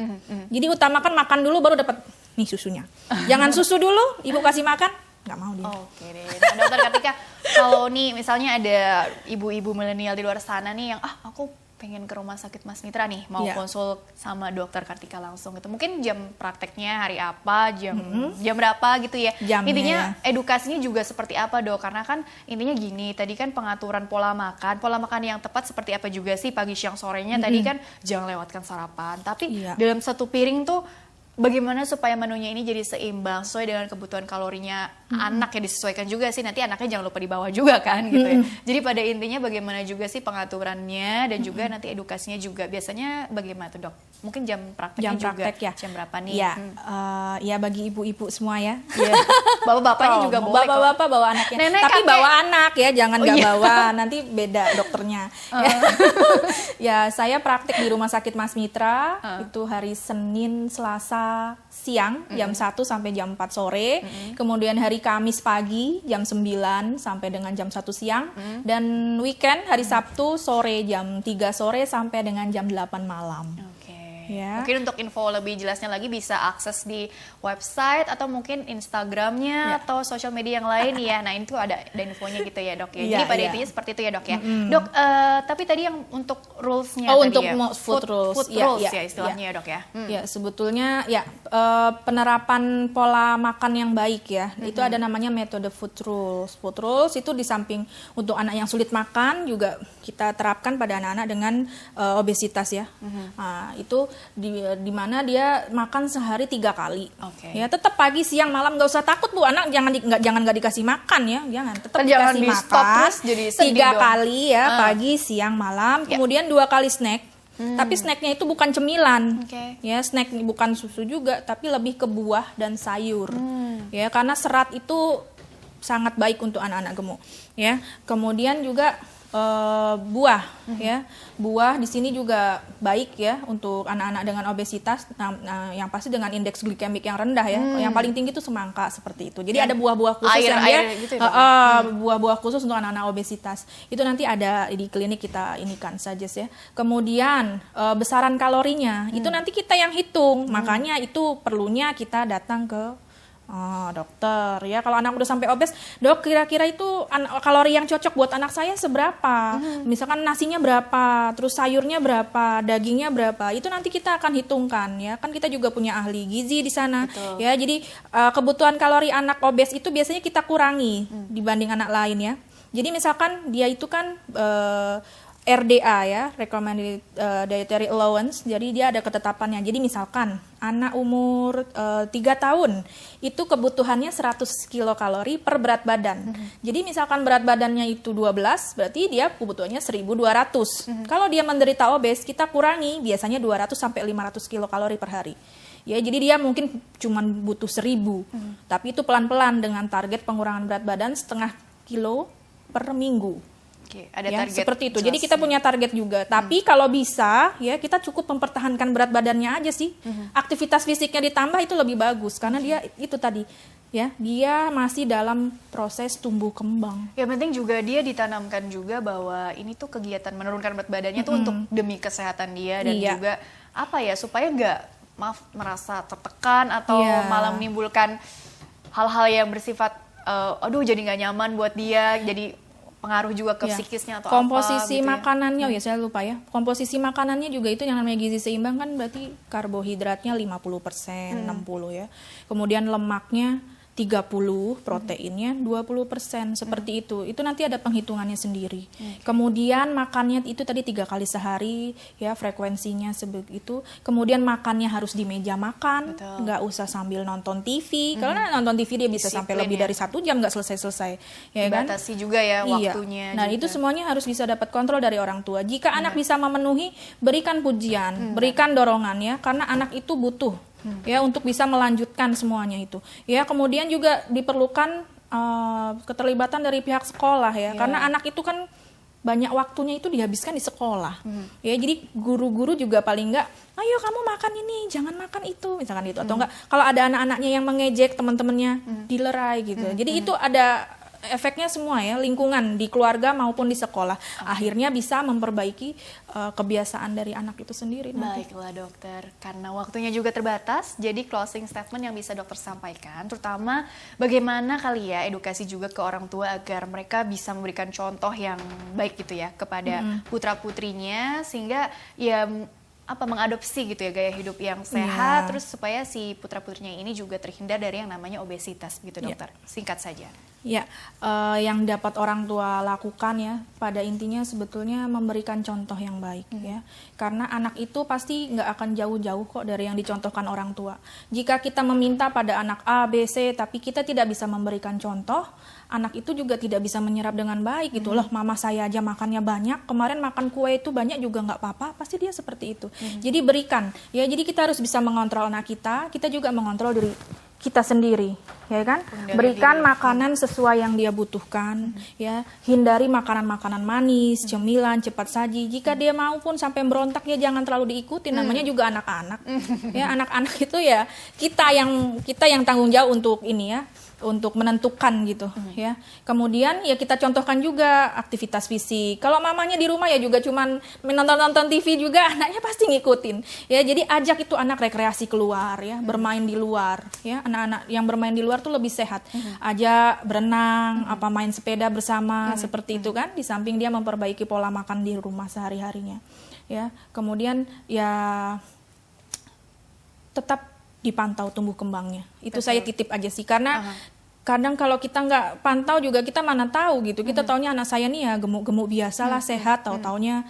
Speaker 2: Jadi utamakan makan dulu baru dapat nih susunya. Jangan susu dulu, ibu kasih makan, nggak mau dia.
Speaker 1: Oke deh. Nah, dokter Kartika, kalau nih misalnya ada ibu-ibu milenial di luar sana nih yang aku pengen ke Rumah Sakit Mas Mitra nih, mau konsul sama dokter Kartika langsung gitu. Mungkin jam prakteknya hari apa, jam berapa gitu ya. Intinya edukasinya juga seperti apa dok? Karena kan intinya gini, tadi kan pengaturan pola makan yang tepat seperti apa juga sih pagi, siang, sorenya. Tadi kan jangan lewatkan sarapan. Tapi dalam satu piring tuh bagaimana supaya menunya ini jadi seimbang sesuai dengan kebutuhan kalorinya anak, ya disesuaikan juga sih, nanti anaknya jangan lupa dibawa juga kan gitu ya. Jadi pada intinya bagaimana juga sih pengaturannya dan juga nanti edukasinya juga. Biasanya bagaimana tuh dok? Mungkin jam prakteknya juga
Speaker 2: ya.
Speaker 1: Jam berapa nih?
Speaker 2: Ya, ya bagi ibu-ibu semua ya.
Speaker 1: Bapak-bapaknya juga boleh.
Speaker 2: Bapak-bapak bawa anaknya.
Speaker 1: Nenek,
Speaker 2: tapi
Speaker 1: kakek.
Speaker 2: bawa anak ya, jangan nggak bawa, nanti beda dokternya. Ya, saya praktek di Rumah Sakit Mas Mitra itu hari Senin, Selasa siang jam 1 sampai jam 4 sore. Kemudian hari Kamis pagi jam 9 sampai dengan jam 1 siang. Dan weekend hari Sabtu sore jam 3 sore sampai dengan jam 8 malam. Ya.
Speaker 1: Mungkin untuk info lebih jelasnya lagi bisa akses di website atau mungkin Instagramnya atau sosial media yang lain ya. Nah itu ada infonya gitu ya dok ya. Jadi pada intinya seperti itu ya dok ya. Dok, tapi tadi yang untuk rulesnya tadi
Speaker 2: untuk
Speaker 1: ya.
Speaker 2: Food rules
Speaker 1: ya istilahnya ya dok ya.
Speaker 2: Ya sebetulnya ya penerapan pola makan yang baik ya. Itu ada namanya metode food rules. Food rules itu di samping untuk anak yang sulit makan juga kita terapkan pada anak-anak dengan obesitas ya. Nah, itu di mana dia makan sehari 3 kali. Ya tetap pagi, siang, malam, nggak usah takut Bu, anak jangan nggak dikasih makan ya, jangan tetap dikasih makan
Speaker 1: terus jadi
Speaker 2: 3 kali ya, pagi, siang, malam, kemudian 2 kali snack. Tapi snacknya itu bukan cemilan, ya snack bukan susu juga, tapi lebih ke buah dan sayur, ya karena serat itu sangat baik untuk anak-anak gemuk, ya. Kemudian juga buah ya, buah di sini juga baik ya untuk anak-anak dengan obesitas, yang pasti dengan indeks glikemik yang rendah ya. Yang paling tinggi itu semangka seperti itu. Jadi ada buah-buah khusus gitu ya, buah-buah khusus untuk anak-anak obesitas. Itu nanti ada di klinik kita inikan saja ya. Kemudian besaran kalorinya itu nanti kita yang hitung. Makanya itu perlunya kita datang ke dokter ya. Kalau anak udah sampai obes, dok kira-kira itu kalori yang cocok buat anak saya seberapa? Misalkan nasinya berapa, terus sayurnya berapa, dagingnya berapa, itu nanti kita akan hitungkan ya. Kan kita juga punya ahli gizi di sana. Betul. Ya. Jadi kebutuhan kalori anak obes itu biasanya kita kurangi dibanding anak lain ya. Jadi misalkan dia itu kan RDA ya, Recommended Dietary Allowance, jadi dia ada ketetapannya. Jadi misalkan anak umur 3 tahun itu kebutuhannya 100 kilokalori per berat badan. Jadi misalkan berat badannya itu 12, berarti dia kebutuhannya 1.200. Kalau dia menderita obes, kita kurangi biasanya 200 sampai 500 kilokalori per hari. Ya, jadi dia mungkin cuma butuh 1.000, tapi itu pelan-pelan dengan target pengurangan berat badan setengah kilo per minggu.
Speaker 1: Ada
Speaker 2: ya,
Speaker 1: target
Speaker 2: seperti itu. Jadi kita punya target juga. Tapi kalau bisa, ya kita cukup mempertahankan berat badannya aja sih. Aktivitas fisiknya ditambah itu lebih bagus karena dia itu tadi, ya dia masih dalam proses tumbuh kembang.
Speaker 1: Yang penting juga dia ditanamkan juga bahwa ini tuh kegiatan menurunkan berat badannya tuh untuk demi kesehatan dia dan juga apa ya supaya nggak merasa tertekan atau malah menimbulkan hal-hal yang bersifat aduh jadi nggak nyaman buat dia, jadi pengaruh juga ke psikisnya atau
Speaker 2: komposisi
Speaker 1: apa gitu
Speaker 2: makanannya ya saya lupa ya. Komposisi makanannya juga itu yang namanya gizi seimbang kan berarti karbohidratnya 50%, 60 ya. Kemudian lemaknya 30, proteinnya 20%, seperti itu. Itu nanti ada penghitungannya sendiri. Kemudian makannya itu tadi 3 kali sehari, ya frekuensinya sebegitu. Kemudian makannya harus di meja makan, nggak usah sambil nonton TV. Karena nonton TV dia bisa sampai lebih dari 1 jam nggak selesai-selesai. Ya
Speaker 1: dibatasi kan? Juga ya waktunya.
Speaker 2: Nah juga. Itu semuanya harus bisa dapat kontrol dari orang tua. Jika anak bisa memenuhi, berikan pujian, berikan dorongan ya, karena anak itu butuh. Ya untuk bisa melanjutkan semuanya itu ya. Kemudian juga diperlukan keterlibatan dari pihak sekolah ya, karena anak itu kan banyak waktunya itu dihabiskan di sekolah ya. Jadi guru-guru juga paling enggak ayo kamu makan ini jangan makan itu misalkan itu, atau enggak kalau ada anak-anaknya yang mengejek teman-temannya dilerai gitu. Jadi itu ada efeknya semua ya, lingkungan di keluarga maupun di sekolah. Akhirnya bisa memperbaiki kebiasaan dari anak itu sendiri.
Speaker 1: Baiklah dokter, karena waktunya juga terbatas, jadi closing statement yang bisa dokter sampaikan, terutama bagaimana kali ya edukasi juga ke orang tua agar mereka bisa memberikan contoh yang baik gitu ya kepada putra-putrinya, sehingga ya mengadopsi gitu ya gaya hidup yang sehat, terus supaya si putra-putrinya ini juga terhindar dari yang namanya obesitas gitu dokter. Singkat saja.
Speaker 2: Ya, yang dapat orang tua lakukan ya, pada intinya sebetulnya memberikan contoh yang baik ya. Karena anak itu pasti nggak akan jauh-jauh kok dari yang dicontohkan orang tua. Jika kita meminta pada anak A, B, C, tapi kita tidak bisa memberikan contoh, anak itu juga tidak bisa menyerap dengan baik gitu loh. Mama saya aja makannya banyak, kemarin makan kue itu banyak juga nggak apa-apa, pasti dia seperti itu. Jadi berikan, ya jadi kita harus bisa mengontrol anak kita juga mengontrol diri kita sendiri, ya kan? Berikan makanan sesuai yang dia butuhkan, ya. Hindari makanan-makanan manis, cemilan, cepat saji. Jika dia mau pun sampai berontak ya jangan terlalu diikuti. Namanya juga anak-anak. Ya, anak-anak itu ya kita yang tanggung jawab untuk ini ya, untuk menentukan gitu, ya. Kemudian ya kita contohkan juga aktivitas fisik. Kalau mamanya di rumah ya juga cuman menonton TV juga, anaknya pasti ngikutin. Ya, jadi ajak itu anak rekreasi keluar ya, bermain di luar, ya. Anak-anak yang bermain di luar tuh lebih sehat. Ajak berenang, apa main sepeda bersama seperti itu kan, di samping dia memperbaiki pola makan di rumah sehari-harinya. Ya, kemudian ya tetap dipantau tumbuh kembangnya. Itu saya titip aja sih, karena kadang kalau kita nggak pantau juga kita mana tahu gitu. Kita taunya anak saya nih ya gemuk-gemuk biasa lah, sehat, tahu-taunya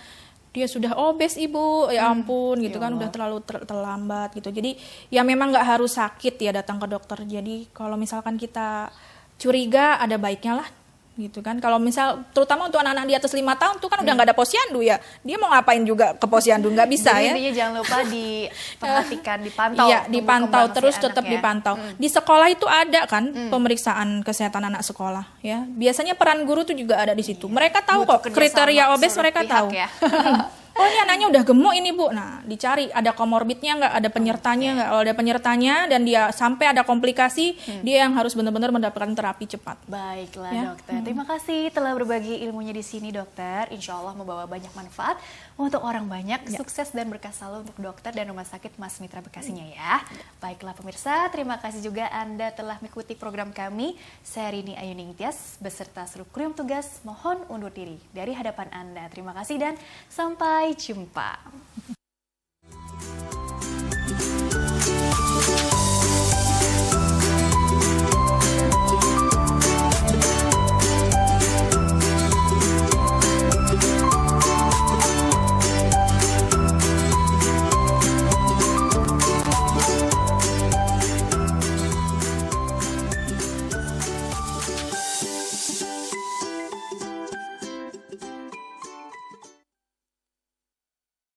Speaker 2: dia sudah obes ibu, ya ampun gitu kan, udah terlalu terlambat gitu. Jadi ya memang nggak harus sakit ya datang ke dokter. Jadi kalau misalkan kita curiga, ada baiknya lah gitu kan. Kalau misal terutama untuk anak-anak di atas 5 tahun tuh kan udah nggak ada posyandu ya, dia mau ngapain juga ke posyandu, nggak bisa. Jadi,
Speaker 1: ya intinya jangan lupa diperhatikan, dipantau.
Speaker 2: Iya, dipantau terus, tetap dipantau. Di sekolah itu ada kan pemeriksaan kesehatan anak sekolah ya, biasanya peran guru tuh juga ada di situ. Mereka tahu kok kriteria obes, mereka tahu ya. Oh ini anaknya udah gemuk ini bu, nah dicari ada komorbidnya nggak, ada penyertanya nggak. Kalau ada penyertanya dan dia sampai ada komplikasi, dia yang harus benar-benar mendapatkan terapi cepat.
Speaker 1: Baiklah ya, dokter, terima kasih telah berbagi ilmunya di sini dokter. Insya Allah membawa banyak manfaat untuk orang banyak, sukses dan berkah selalu untuk dokter dan Rumah Sakit Mas Mitra Bekasinya ya. Baiklah pemirsa, terima kasih juga Anda telah mengikuti program kami. Saya Rini Ayuning Tias beserta seluruh kru yang tugas mohon undur diri dari hadapan Anda. Terima kasih dan sampai jumpa.